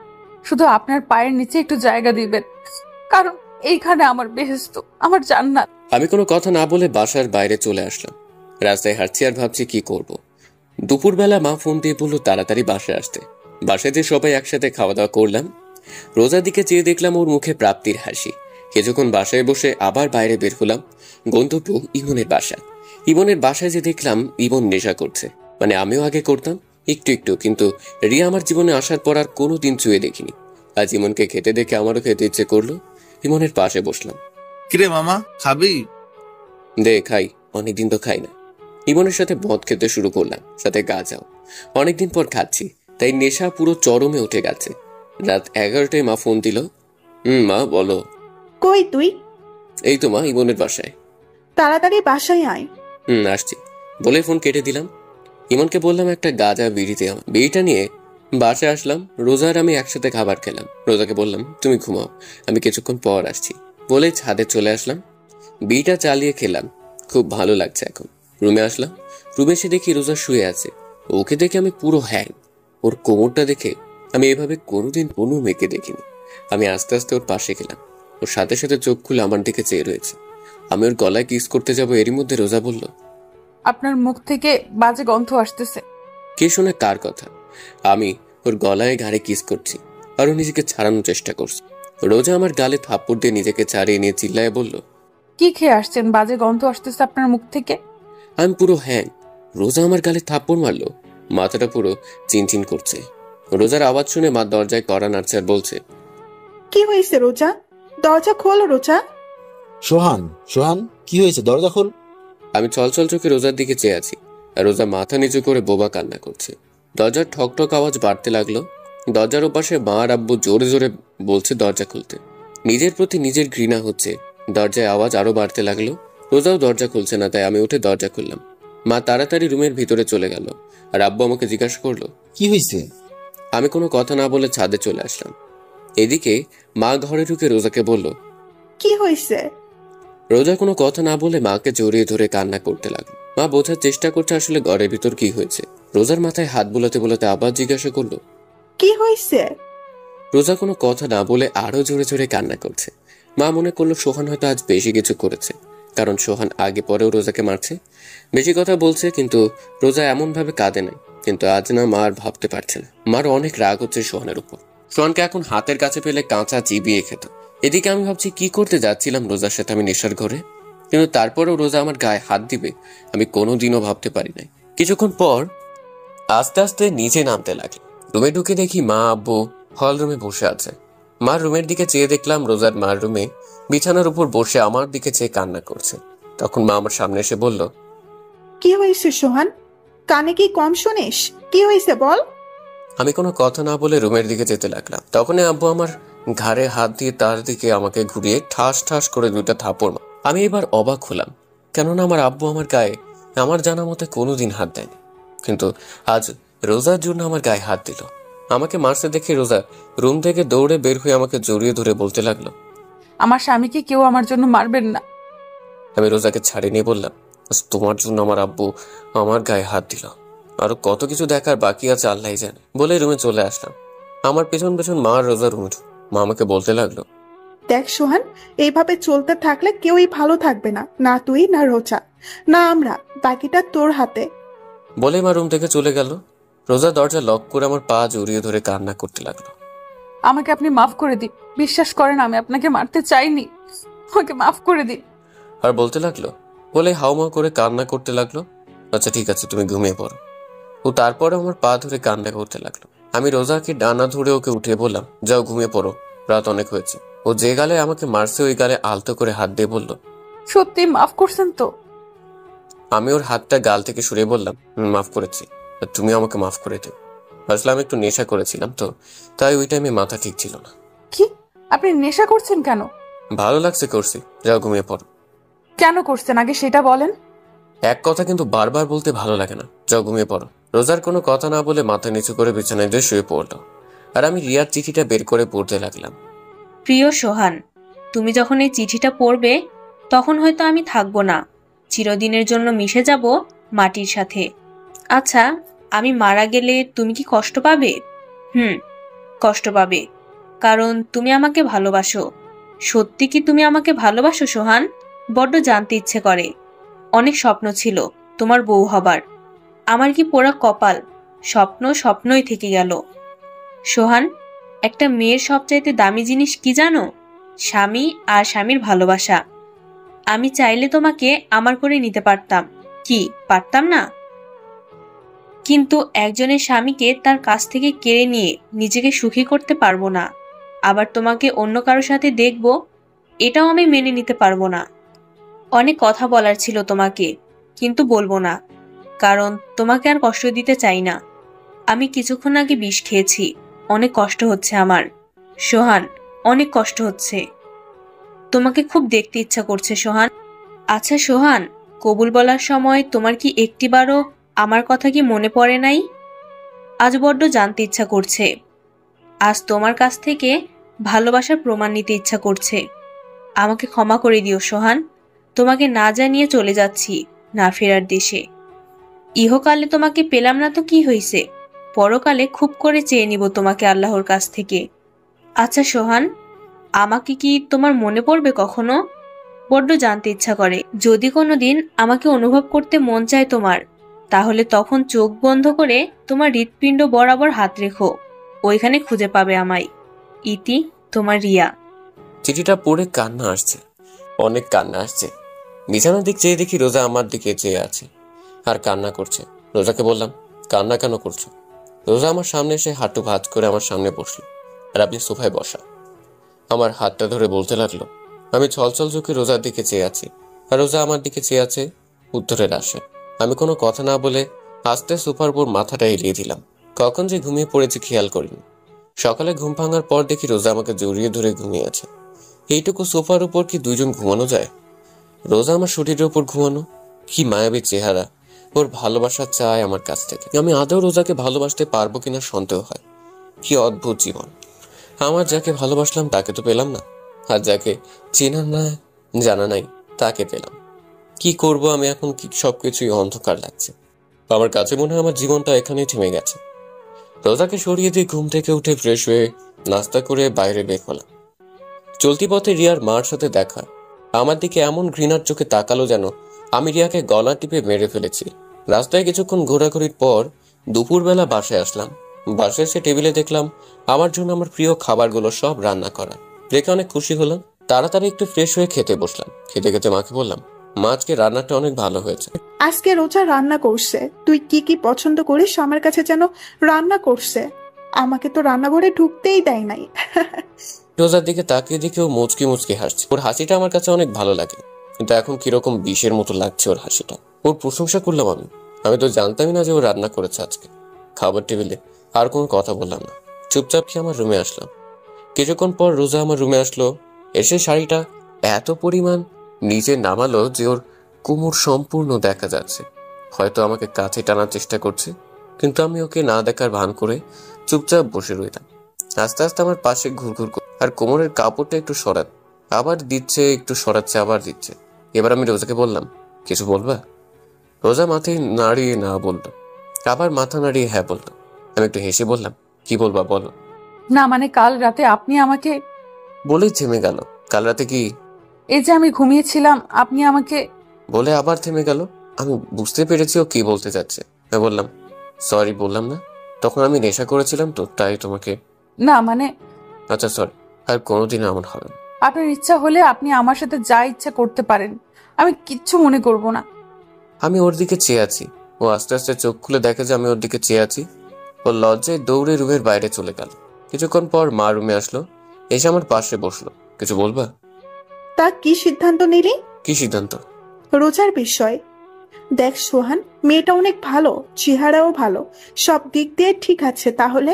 Speaker 4: শুধু আপনার পায়ের নিচে একটু জায়গা দিবেন, কারণ এইখানে আমার বেহেশত, আমার জান্নাত।
Speaker 2: আমি কোনো কথা না বলে বাসার বাইরে চলে আসলাম। রাস্তায় হাঁটছি আর ভাবছি কি করব। দুপুরবেলা মা ফোন দিয়ে বললো তাড়াতাড়ি বাসায় আসতে। বাসায় যে সবাই একসাথে খাওয়া দাওয়া করলাম। রোজার দিকে চেয়ে দেখলাম ওর মুখে প্রাপ্তির হাসি। কিছুক্ষণ বাসায় বসে আবার বাইরে বের হলাম। গন্তব্য ইমনের বাসা। ইমনের বাসায় যে দেখলাম ইমন নেশা করছে, মানে আমিও আগে করতাম একটু একটু, কিন্তু রিয়া আমার জীবনে আসার পর আর কোনোদিন চুয়ে দেখিনি। আজ ইমনকে খেতে দেখে আমারও খেতে ইচ্ছে করলো। ইমনের পাশে বসলাম।
Speaker 11: কিরে মামা, খাবি?
Speaker 2: দে খাই, অনেকদিন তো খাই না। ইমনের সাথে মদ খেতে শুরু করলাম, সাথে গাঁজাও। অনেকদিন পর খাচ্ছি, তাই নেশা পুরো চরমে উঠে গেছে। রাত 11টায় মা ফোন দিল। মা বলো।
Speaker 9: কই তুই?
Speaker 2: এই তো মা, ইমনের বাসায়।
Speaker 9: তাড়াতাড়ি বাসায় আয়।
Speaker 2: আসছি বলে ফোন কেটে দিলাম। ইমনকে বললাম একটা গাঁজা বিড়িতে আমার। বিড়িটা নিয়ে বাসায় আসলাম। রোজার আমি একসাথে খাবার খেলাম। রোজাকে বললাম তুমি ঘুমাও, আমি কিছুক্ষণ পর আসছি বলে ছাদে চলে আসলাম। বিড়িটা চালিয়ে খেলাম, খুব ভালো লাগছে এখন। রুমে আসলাম। রুমে এসে দেখি রোজা শুয়ে আছে। ওকে দেখে আমি পুরো হ্যাং। ওর কোমরটা দেখে আমি এভাবে কোনোদিন কোনো মেয়েকে দেখিনি। আমি আস্তে আস্তে ওর পাশে গেলাম। ওর সাথে সাথে চোখ খুলে আমার দিকে চেয়ে রয়েছে। আমি ওর গলায় কিস করতে যাব, এরই মধ্যে রোজা বলল,
Speaker 4: আপনার মুখ থেকে বাজে গন্ধ আসতেছে।
Speaker 2: কে শুনে কার কথা? আমি ওর গলায় ঘাড়ে কিস করছি আর ও নিজেকে ছাড়ানোর চেষ্টা করছে। রোজা আমার গালে থাপ্পড় দিয়ে নিজেকে ছাড়িয়ে নিয়ে চিল্লায় বলল,
Speaker 4: কি খেয়ে আসছেন? বাজে গন্ধ আসতেছে আপনার মুখ থেকে।
Speaker 2: আমি পুরো হ্যাং। রোজা আমার গালে থাপ্পড় মারলো, মাথাটা পুরো চিনচিন করছে। রোজার আওয়াজ শুনে মা দরজায় কড়া নাড়ছে আর বলছে,
Speaker 9: কি হয়েছে রোজা? দরজা খোল রোজা।
Speaker 10: সোহান, সোহান কি হয়েছে? দরজা খোল।
Speaker 2: আমি ছলছল চোখে রোজার দিকে চেয়ে আছি আর রোজা মাথা নিচু করে বোবা কান্না করছে। দরজার ঠক ঠক আওয়াজ বাড়তে লাগলো। দরজার ওপাশে মা আর আব্বু জোরে জোরে বলছে দরজা খুলতে। নিজের প্রতি নিজের ঘৃণা হচ্ছে। দরজায় আওয়াজ আরো বাড়তে লাগলো। রোজাও দরজা খুলছে না, তাই আমি উঠে দরজা খুললাম। মা তাড়াতাড়ি রুমের ভিতরে চলে গেল আর আব্বু আমাকে জিজ্ঞাসা করলো,
Speaker 10: কি হয়েছে?
Speaker 2: আমি কোনো কথা না বলে ছাদে চলে আসলাম। এদিকে মা ঘরে ঢুকে রোজাকে বলল,
Speaker 9: কি হয়েছে?
Speaker 2: রোজা কোনো কথা না বলে মাকে জড়িয়ে ধরে কান্না করতে লাগলো। মা বোঝার চেষ্টা করছে আসলে ঘরের ভিতর কি হয়েছে। রোজার মাথায় হাত বোলাতে বোলাতে আবার জিজ্ঞাসা করলো,
Speaker 9: কি হয়েছে?
Speaker 2: রোজা কোনো কথা না বলে আরো জোরে জোরে কান্না করছে। মা মনে করলো সোহান হয়তো আজ বেশি কিছু করেছে, কারণ সোহান আগে পরেও রোজাকে মারছে। বেশি কথা বলছে, কিন্তু রোজা এমন ভাবে কাঁদে নাই। কিন্তু আজ না মা আর ভাবতে পারছে না। মার অনেক রাগ হচ্ছে সোহানের উপর। সোহানকে এখন হাতের কাছে পেলে কাঁচা চিবিয়ে খেত। এদিকে আমি ভাবছি কি করতে যাচ্ছিলাম রোজার সাথে আমি নেশার ঘরে, কিন্তু তারপরেও রোজা আমার গায়ে হাত দিবে আমি কোনোদিনও ভাবতে পারি নাই। কিছুক্ষণ পর আস্তে আস্তে নিচে নামতে লাগলো। রুমে ঢুকে দেখি মা আব্বু হল রুমে বসে আছে। মার রুমের দিকে চেয়ে দেখলাম রোজার মার রুমে বিছানার উপর বসে আমার দিকে চেয়ে কান্না করছে। তখন মা আমার সামনে এসে বলল,
Speaker 9: কি হয়েছে সোহান? কানে কি কম শুনিস? কি হয়েছে বল।
Speaker 2: আমি কোনো কথা না বলে রুমের দিকে যেতে লাগলাম। তখনই আব্বু আমার ঘাড়ে হাত দিয়ে তার দিকে আমাকে ঘুরিয়ে ঠাস ঠাস করে দুইটা থাপড় মারে। আমি এবার অবাক হলাম, কেননা আমার আব্বু আমার গায়ে আমার জানা মতে কোনোদিন হাত দেয়নি, কিন্তু আজ রোজার জন্য আমার গায়ে হাত দিল। আমাকে মারতে দেখে রোজা রুম থেকে দৌড়ে বের হয়ে আমাকে জড়িয়ে ধরে বলতে লাগলো,
Speaker 4: আমার স্বামীকে কেউ আমার জন্য মারবেন না।
Speaker 2: আমি রোজাকে ছাড়িয়ে নিয়ে বললাম, তোমার জন্য আমার আব্বু আমার গায়ে হাত দিল, আরো কত কিছু দেখার বাকি আছে আল্লাহ জানে। বলে রুমে চলে আসলাম। আমার পেছন পেছন মা আর রোজা রুমে ঢুক। মা আমাকে বলতে লাগলো,
Speaker 9: দেখ সোহান, এইভাবে চলতে থাকলে কেউই ভালো থাকবে না, না তুই না রোজা না আমরা, বাকিটা তোর হাতে।
Speaker 2: বলে মা রুম থেকে চলে গেল। রোজা দরজা লক করে আমার পা জড়িয়ে ধরে কান্না করতে লাগলো।
Speaker 4: আমাকে আপনি মাফ করে দিন, বিশ্বাস করেন আমি আপনাকে মারতে চাইনি, আমাকে মাফ করে দিন।
Speaker 2: আর বলতে লাগলো, বলে হাউমা করে কান্না করতে লাগলো। আচ্ছা ঠিক আছে, তুমি ঘুমিয়ে পড়ো। ও তারপরে আমার পা ধরে কান্না করতে লাগলো। আমি রোজাকে ডানা ধরে ওকে উঠিয়ে বললাম, যাও ঘুমিয়ে পড়ো, রাত অনেক হয়েছে। ও যে গালে আমাকে মারছে ওই গালে আলতো করে হাত দিয়ে বলল,
Speaker 4: সত্যি মাফ করছেন তো?
Speaker 2: আমি ওর হাতটা গাল থেকে সরিয়ে বললাম, মাফ করেছি, তুমি আমাকে মাফ করে দিও। আসলে আমি একটু নেশা করেছিলাম তো, তাই ওই টাইমে মাথা ঠিক ছিল না।
Speaker 4: কি আপনি নেশা করছেন কেন?
Speaker 2: ভালো লাগছে করছি, যাও ঘুমিয়ে পড়ো।
Speaker 4: কেন করছেন আগে সেটা বলেন।
Speaker 2: এক কথা কিন্তু বারবার বলতে ভালো লাগে না, যাও ঘুমিয়ে পড়ো। রোজার কোনো কথা না বলে মাথা নিচু করে বিছানায় দিয়ে শুয়ে পড়লো। আর আমি রিয়ার চিঠিটা বের করে পড়তে লাগলাম।
Speaker 8: প্রিয় সোহান, তুমি যখন এই চিঠিটা পড়বে তখন হয়তো আমি থাকবো না, চিরদিনের জন্য মিশে যাব মাটির সাথে। আচ্ছা, আমি মারা গেলে তুমি কি কষ্ট পাবে? কষ্ট পাবে, কারণ তুমি আমাকে ভালোবাসো। সত্যি কি তুমি আমাকে ভালোবাসো সোহান? বড্ড জানতে ইচ্ছে করে। অনেক স্বপ্ন ছিল তোমার বউ হবার। আমার কি পোড়া কপাল, স্বপ্ন স্বপ্নই থেকে গেল। সোহান, একটা মেয়ের সবচাইতে দামি জিনিস কি জানো? স্বামী আর স্বামীর ভালোবাসা। আমি চাইলে তোমাকে আমার করে নিতে পারতাম, কি পারতাম না? কিন্তু একজনের স্বামীকে তার কাছ থেকে কেড়ে নিয়ে নিজেকে সুখী করতে পারবো না। আবার তোমাকে অন্য কারোর সাথে দেখবো, এটাও আমি মেনে নিতে পারবো না। অনেক কথা বলার ছিল তোমাকে, কিন্তু বলবো না, কারণ তোমাকে আর কষ্ট দিতে চাই না। আমি কিছুক্ষণ আগে বিষ খেয়েছি, অনেক কষ্ট হচ্ছে আমার। সোহান, অনেক কষ্ট হচ্ছে। তোমাকে খুব দেখতে ইচ্ছা করছে সোহান। আচ্ছা সোহান, কবুল বলার সময় তোমার কি একটিবারও আমার কথা কি মনে পড়ে নাই? আজ বড্ড জানতে ইচ্ছা করছে। আজ তোমার কাছ থেকে ভালোবাসার প্রমাণ নিতে ইচ্ছা করছে। আমাকে ক্ষমা করে দিও সোহান। তোমাকে না জানিয়ে চলে যাচ্ছি না ফেরার দেশে। ইহকালে তোমাকে পেলাম না তো কি হয়েছে, পরকালে খুব করে চেয়ে নিব তোমাকে আল্লাহর কাছ থেকে। আচ্ছা সোহান, আমাকে কি তোমার মনে পড়বে কখনো? বড্ড জানতে ইচ্ছা করে। যদি কোনোদিন আমাকে অনুভব করতে মন চায় তোমার, তাহলে তখন চোখ বন্ধ করে তোমার হৃৎপিণ্ড বরাবর হাত রেখো, ওইখানে খুঁজে পাবে আমায়। ইতি, তোমার রিয়া।
Speaker 2: চিঠিটা পড়ে কান্না আসছে, অনেক কান্না আসছে। বিছানার দিক চেয়ে দেখি রোজা আমার দিকে চেয়ে আছে আর কান্না করছে। রোজাকে বললাম, কান্না কেন করছো? রোজা আমার সামনে এসে হাঁটু ভাঁজ করে আমার সামনে বসলো আর আপনি সোফায় বসা। আমার হাতটা ধরে বলতে লাগলো। আমি ছলছল চোখে রোজার দিকে চেয়ে আছি আর রোজা আমার দিকে চেয়ে আছে উত্তরের আসে। আমি কোনো কথা না বলে আস্তে সোফার উপর মাথাটা এলিয়ে দিলাম। কখন যে ঘুমিয়ে পড়েছি খেয়াল করিনি। সকালে ঘুম ভাঙার পর দেখি রোজা আমাকে জড়িয়ে ধরে ঘুমিয়ে আছে। এইটুকু সোফার উপর কি দুইজন ঘুমানো যায়? রোজা আমার শরীরের উপর ঘুমানো, কি মায়াবী চেহারা। ওর ভালোবাসা চায় আমার কাছ থেকে। আমি আদৌ রোজাকে ভালোবাসতে পারবো কিনা সন্দেহ হয়। কি অদ্ভুত জীবন। আমার যাকে ভালোবাসলাম তাকে তো পেলাম না, আর যাকে চেনা না জানা নাই তাকে পেলাম। কি করব আমি এখন? কি সবকিছুই অন্ধকার লাগছে। আমার কাছে মনে হয় আমার জীবনটা এখানেই থেমে গেছে। রোজাকে সরিয়ে দিয়ে ঘুম থেকে উঠে ফ্রেশ হয়ে নাস্তা করে বাইরে বের হলাম। চলতি পথে রিয়ার মার সাথে দেখা। আমার দিকে এমন ঘৃণার চোখে তাকালো যেন আমি রিয়াকে গলা টিপে মেরে ফেলেছি। রাস্তায় কিছুক্ষণ ঘোরাঘুরির পর দুপুরবেলা বাসায় আসলাম। বাসায় এসে টেবিলে দেখলাম আমার জন্য আমার প্রিয় খাবারগুলো সব রান্না করা। দেখে অনেক খুশি হলাম। তাড়াতাড়ি একটু ফ্রেশ হয়ে খেতে বসলাম। খেতে খেতে মাকে বললাম, মা আজকে রান্নাটা অনেক ভালো হয়েছে।
Speaker 9: আজকে রোজা রান্না করছে, তুই কি কি পছন্দ করিস আমার কাছে যেন রান্না করছে। আমাকে তো রান্নাঘরে ঢুকতেই দেয় নাই।
Speaker 2: রোজার দিকে তাকিয়ে দেখে ও মুচকি মুচকি হাসছে। ওর হাসিটা আমার কাছে অনেক ভালো লাগে, কিন্তু এখন কিরকম বিষের মতো লাগছে ওর হাসিটা। ওর প্রশংসা করলাম আমি তো জানতামই না যে ও রান্না করেছে আজকে। খাবার টেবিলে আর কোনো কথা বললাম না, চুপচাপ খেয়ে আমার রুমে আসলাম। কিছুক্ষণ পর রোজা আমার রুমে আসলো। এসে শাড়িটা এত পরিমাণ নিচে নামালো যে ওর কোমর সম্পূর্ণ দেখা যাচ্ছে। হয়তো আমাকে কাছে টানার চেষ্টা করছে, কিন্তু আমি ওকে না দেখার ভান করে চুপচাপ বসে রইলাম। আস্তে আস্তে আমার পাশে ঘুরঘুর আর কোমরের কাপড়টা একটু সরাত, আবার দিচ্ছে, একটু সরাচ্ছে, আবার দিচ্ছে। এবার আমি রোজাকে বললাম, কিছু বলবা? রোজা মাথায় নাড়িয়ে না বললো, আবার মাথা নাড়িয়ে হ্যাঁ বললো। আমি একটু হেসে বললাম, কি বলবা বলো।
Speaker 4: না মানে কাল রাতে আপনি আমাকে,
Speaker 2: বলেই থেমে গেল। কাল রাতে কি?
Speaker 4: এই যে আমি ঘুমিয়েছিলাম, আপনি আমাকে,
Speaker 2: বলে আবার থেমে গেল। আমি বুঝতে পেরেছি ও কি বলতে চাচ্ছে। আমি বললাম, সরি বললাম না, তখন আমি নেশা করেছিলাম তো, তাই তোমাকে।
Speaker 4: না মানে,
Speaker 2: আচ্ছা সরি, আর কোনোদিন এমন হবে না।
Speaker 4: আপনার ইচ্ছা হলে আপনি আমার সাথে যা ইচ্ছা করতে পারেন, আমি কিচ্ছু মনে করব না।
Speaker 2: আমি ওর দিকে চেয়ে আছি। ও আস্তে আস্তে চোখ খুলে দেখে যে আমি ওর দিকে চেয়ে আছি। ও লজ্জায় দৌড়ে রুমের বাইরে চলে গেল। কিছুক্ষণ পর মা রুমে আসলো, এসে আমার পাশে বসলো। কিছু বলবা?
Speaker 9: তা কি সিদ্ধান্ত নিলি?
Speaker 2: কি সিদ্ধান্ত?
Speaker 9: রোজার বিষয়। দেখ সোহান, মেয়েটা অনেক ভালো, চেহারাও ভালো, সব দিক দিয়ে ঠিক আছে। তাহলে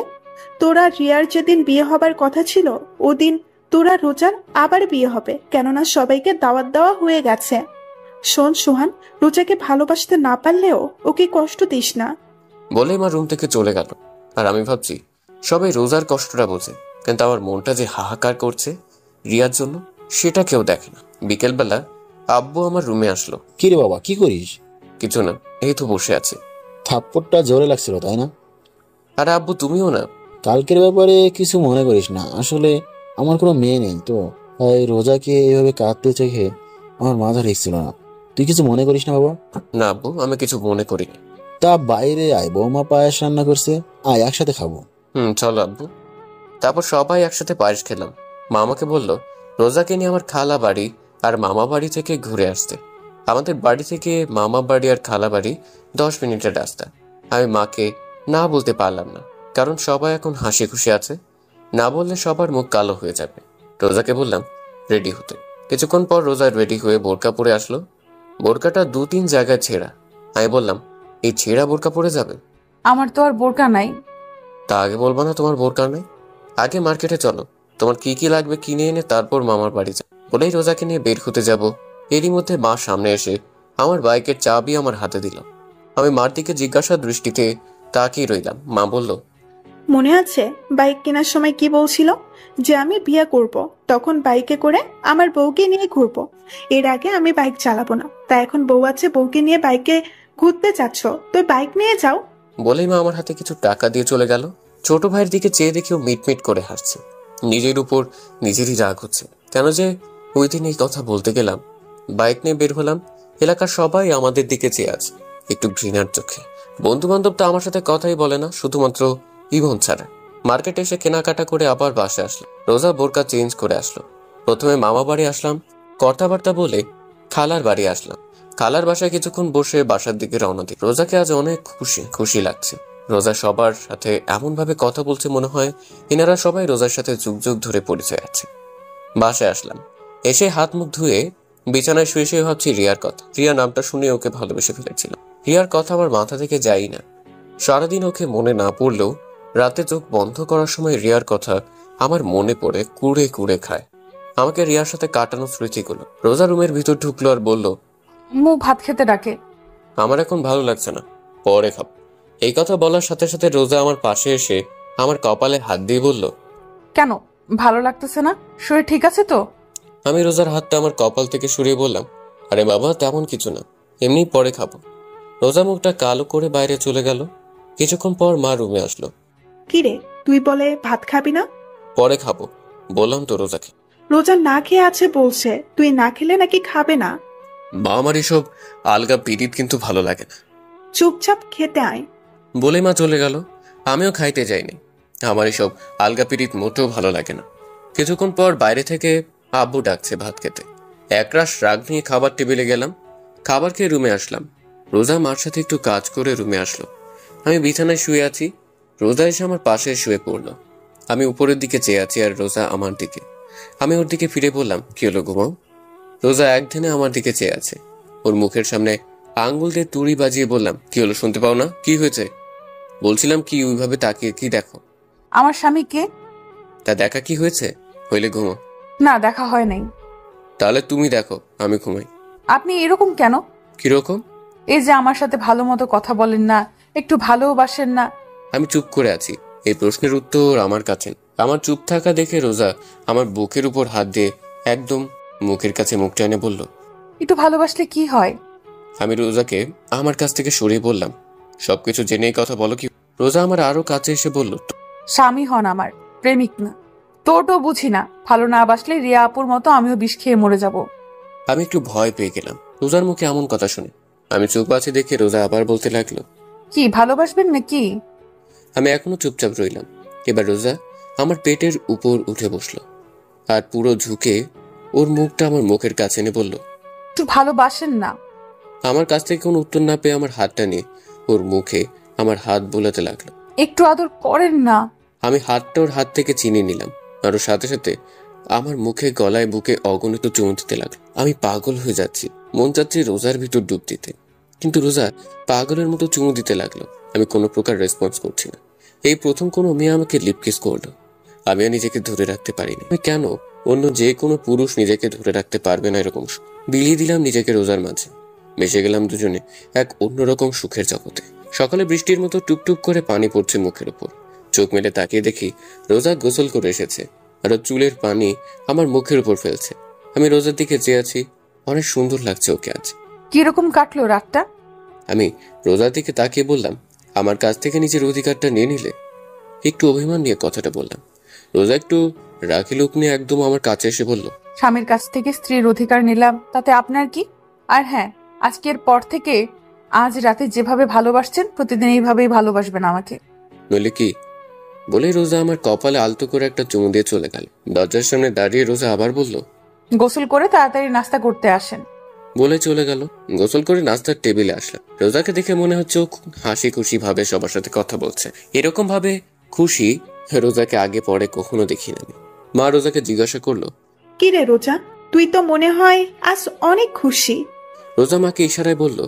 Speaker 9: তোরা রিয়ার যেদিন বিয়ে হবার কথা ছিল ওদিন তোরা রোজার আবার বিয়ে হবে, কেননা সবাইকে দাওয়াত দেওয়া হয়ে গেছে। শোন সোহান, রোজাকে ভালোবাসতে না পারলেও ওকে কষ্ট দিস না।
Speaker 2: বলে মা রুম থেকে চলে গেল। আর আমি ভাবছি সবাই রোজার কষ্টটা বোঝে, কিন্তু আমার মনটা যে হাহাকার করছে রিয়ার জন্য সেটা কেউ দেখে না। বিকেলবেলা আব্বু আমার রুমে আসলো।
Speaker 10: কি রে বাবা, কি করিস?
Speaker 2: কিছু না, এই তো বসে আছে।
Speaker 10: থাপ্পড়টা জোরে লাগছিল তাই না?
Speaker 2: আরে আব্বু তুমিও না।
Speaker 10: কালকের ব্যাপারে কিছু মনে করিস না, আসলে আমার কোনো মেয়ে নেই তো, তাই রোজাকে এইভাবে কাঁদতে চোখে আমার মাথা ঠেকছিল না। তুই কিছু মনে করিস না বাবা?
Speaker 2: না আব্বু, আমি কিছু মনে করিনি।
Speaker 10: তা বাইরে আয়, বৌমা পায়েস রান্না করছে, আয় একসাথে খাবো।
Speaker 2: চলো আব্বু। তারপর সবাই একসাথে পায়েস খেলাম। মা আমাকে বললো রোজাকে নিয়ে আমার খালা বাড়ি আর মামা বাড়ি থেকে ঘুরে আসতে। আমাদের বাড়ি থেকে মামা বাড়ি আর খালা বাড়ি 10 মিনিটের রাস্তা। আমি মাকে না বলতে পারলাম না, কারণ সবাই এখন হাসি খুশি আছে। না বললে সবার মুখ কালো হয়ে যাবে। রোজাকে বললাম রেডি হতে। কিছুক্ষণ পর রোজা রেডি হয়ে বোরকা পরে আসলো। বোরকাটা 2-3 জায়গায় ছেঁড়া। আমি বললাম, এই ছেঁড়া বোরকা পরে যাবে?
Speaker 4: আমার তো আর বোরকা নাই।
Speaker 2: তা আগে বলবা না তোমার বোরকা নেই? আগে মার্কেটে চলো, তোমার কি কি লাগবে কিনে এনে তারপর মামার বাড়ি যাও। বলেই রোজাকে নিয়ে বের হতে যাব। এরই মধ্যে মা সামনে এসে আমার বাইকের চাবি আমার হাতে দিল। আমি মার দিকে জিজ্ঞাসা দৃষ্টিতে তাকিয়ে রইলাম। মা বলল,
Speaker 9: মনে আছে বাইক কেনার সময় কি বলছিল? যে আমি বিয়ে করব, তখন বাইকে করে আমার বউকে নিয়ে ঘুরবো। এর আগে আমি বাইক চালাবো না, তা এখন বউ আছে, বউকে নিয়ে বাইকে ঘুরতে চাচ্ছ, তো বাইক নিয়ে যাও।
Speaker 2: বলেই মা আমার হাতে কিছু টাকা দিয়ে চলে গেল। ছোট ভাইয়ের দিকে চেয়ে দেখেও মিটমিট করে হাসছে। নিজের উপর নিজেরই রাগ হচ্ছে, কেন যে ওই দিন এই কথা বলতে গেলাম। বাইক নিয়ে বের হলাম। এলাকার সবাই আমাদের দিকে চেয়ে আছে একটু ঘৃণার চোখে। বন্ধু বান্ধব তো আমার সাথে কথাই বলে না, শুধুমাত্র ইভন ছাড়া। মার্কেটে এসে কেনাকাটা করে আবার বাসে আসলো। রোজা বোরকা চেঞ্জ করে আসলো। প্রথমে মামা বাড়ি আসলাম, কথাবার্তা বলে খালার বাড়ি আসলাম। খালার বাসায় কিছুক্ষণ বসে বাসার দিকে রওনা দিই। রোজাকে আজ অনেক খুশি লাগছে। রোজা সবার সাথে এমন ভাবে কথা বলছে মনে হয় এনারা সবাই রোজার সাথে যুগ যুগ ধরে পরিচয় আছে। বাসায় আসলাম। এসে হাত মুখ ধুয়ে বিছানায় শুয়ে শুয়ে ভাবছি রিয়ার কথা। রিয়া নামটা শুনে ওকে ভালোবেসে ফেলেছিলাম। রিয়ার কথা আমার মাথা থেকে যাই না। সারাদিন ওকে মনে না পড়লেও রাতে চোখ বন্ধ করার সময় রিয়ার কথা আমার মনে পড়ে কুড়ে কুড়ে খায়। আমাকে রিয়ার সাথে কাটানো স্মৃতিগুলো। রোজা রুমের ভিতর ঢুকলো আর বলল,
Speaker 4: ভাত খেতে ডাকে।
Speaker 2: আমার এখন ভালো লাগছে না, পরে খাব। এই কথা বলার সাথে সাথে রোজা আমার পাশে এসে আমার কপালে হাত দিয়ে বলল,
Speaker 4: কেন ভালো লাগতেছে না? শরীর ঠিক আছে তো?
Speaker 2: আমি রোজার হাতটা আমার কপাল থেকে সরিয়ে বললাম, আরে বাবা তেমন কিছু না, এমনি পরে খাবো। রোজা মুখটা কালো করে বাইরে চলে গেল। কিছুক্ষণ পর মা রুমে আসলো।
Speaker 9: কিরে তুই বলে ভাত খাবি না?
Speaker 2: পরে খাবো বললাম তো রোজাকে।
Speaker 9: রোজা না খেয়ে আছে বলছে, তুই না খেলে নাকি খাবে না?
Speaker 2: মা আমার এসব আলগা পিরিত কিন্তু ভালো লাগে না,
Speaker 9: চুপচাপ খেতে আয়
Speaker 2: বলে মা চলে গেল। আমিও খাইতে যাইনি, আমার এসব আলগা পিরিত মোটেও ভালো লাগে না। কিছুক্ষণ পর বাইরে থেকে আব্বু ডাকছে ভাত খেতে। একরাশ রাগ নিয়ে খাবার টেবিলে গেলাম। খাবার খেয়ে রুমে আসলাম। রোজা মার সাথে একটু কাজ করে রুমে আসলো। আমি বিছানায় শুয়ে আছি, রোজা এসে আমার পাশে শুয়ে পড়লো। আমি উপরের দিকে চেয়ে আছি আর রোজা আমার দিকে। আমি ওর দিকে ফিরে বললাম, কি হলো ঘুমাও? রোজা একদিনে আমার দিকে চেয়ে আছে। ওর মুখের সামনে আঙ্গুল দিয়ে তুড়ি বাজিয়ে বললাম, কি হলো শুনতে পাও না? কি হয়েছে? বলছিলাম কি ওইভাবে তাকিয়ে কি দেখো?
Speaker 4: আমার স্বামী কে?
Speaker 2: তা দেখা কি হয়েছে? হইলে ঘুমো।
Speaker 4: না দেখা হয় নাই।
Speaker 2: তাহলে তুমি দেখো, আমি ঘুমাই।
Speaker 4: আপনি এরকম কেন?
Speaker 2: কিরকম?
Speaker 4: এই যে আমার সাথে ভালো মতো কথা বলেন না, একটু ভালোবাসেন না।
Speaker 2: আমি চুপ করে আছি। এই প্রশ্নের উত্তর আমার কাছে। আমার চুপ থাকা দেখে রোজা আমার বুকের উপর হাত দিয়ে একদম মুখের কাছে মুখটা এনে বলল,
Speaker 4: একটু ভালোবাসলে কি হয়?
Speaker 2: আমি রোজাকে আমার কাছ থেকে সরিয়ে বললাম, সবকিছু জেনেই কথা বলো কি? রোজা আমার আরো কাছে এসে বলল,
Speaker 4: স্বামী হন আমার, প্রেমিক না। তোরও বুঝি না, ভালো না বাসলে রিয়া আপুর মতো আমিও বিষ খেয়ে মরে যাব।
Speaker 2: আমি একটু ভয় পেয়ে গেলাম রোজার মুখে এমন কথা শুনে। আমি চুপ আছে দেখে রোজা আবার বলতে লাগলো,
Speaker 4: কি ভালোবাসবেন নাকি?
Speaker 2: আমি এখনো চুপচাপ রইলাম। এবার রোজা আমার পেটের উপর উঠে বসলো আর পুরো ঝুঁকে ওর মুখটা আমার মুখের কাছে এনে বলল,
Speaker 4: একটু ভালোবাসেন না?
Speaker 2: আমার কাছ থেকে কোনো উত্তর না পেয়ে আমার হাতটা নিয়ে ওর মুখে আমার হাত বোলাতে লাগলো।
Speaker 4: একটু আদর করেন না?
Speaker 2: আমি হাতটা ওর হাত থেকে চিনিয়ে নিলাম আর ওর সাথে সাথে আমার মুখে গলায় বুকে অগণিত চুমু দিতে লাগলো। আমি পাগল হয়ে যাচ্ছি, মন চাচ্ছে রোজার ভিতর ডুব দিতে, কিন্তু রোজা পাগলের মতো চুমু দিতে লাগলো। আমি কোনো প্রকার রেসপন্স করছি না। এই প্রথম কোনো মেয়ে আমাকে লিপকিস করলো। আমিও নিজেকে ধরে রাখতে পারিনি। আমি কেন অন্য যে কোনো পুরুষ নিজেকে ধরে রাখতে পারবে না এরকম বিলিয়ে দিলাম নিজেকে রোজার মাঝে। মিশে গেলাম দুজনে এক অন্যরকম সুখের জগতে। সকালে বৃষ্টির মতো টুপটুপ করে পানি পড়ছে মুখের উপর। চোখ মেলে তাকিয়ে দেখি রোজা গোসল করে এসেছে আর চুলের পানি আমার মুখের উপর ফেলছে। আমি রোজার দিকে চেয়ে আছি, অনেক সুন্দর লাগছে ওকে আজ।
Speaker 4: কিরকম কাটলো রাতটা?
Speaker 2: আমি রোজার দিকে তাকিয়ে বললাম, আমার কাছ থেকে নিজের অধিকারটা নিয়ে নিলে? একটু অভিমান নিয়ে কথাটা বললাম। রোজা একটু রাখি লোক নিয়ে একদম আমার কাছে এসে বলল,
Speaker 4: স্বামীর কাছ থেকে স্ত্রীর অধিকার নিলাম, তাতে আপনার কি? আর হ্যাঁ, আজকের পর থেকে আজ রাতে যেভাবে ভালোবাসছেন প্রতিদিন এইভাবেই ভালোবাসবেন আমাকে।
Speaker 2: নইলে কি? বলে রোজা আমার কপালে আলতো করে একটা চুমু দিয়ে চলে গেল। দরজার সামনে দাঁড়িয়ে রোজা আবার বলল,
Speaker 4: গোসল করে তাড়াতাড়ি নাস্তা করতে আসেন।
Speaker 2: বলে চলে গেল। গোসল করে নাস্তার টেবিলে আসলাম। রোজাকে দেখে মনে হচ্ছে ও হাসি খুশি ভাবে সবার সাথে কথা বলছে। এরকম ভাবে খুশি রোজাকে আগে পরে কখনো দেখি না। মা রোজাকে জিজ্ঞাসা করলো,
Speaker 9: কি রে রোজা, তুই তো মনে হয় আজ অনেক খুশি।
Speaker 2: রোজা মাকে ইশারায় বলল,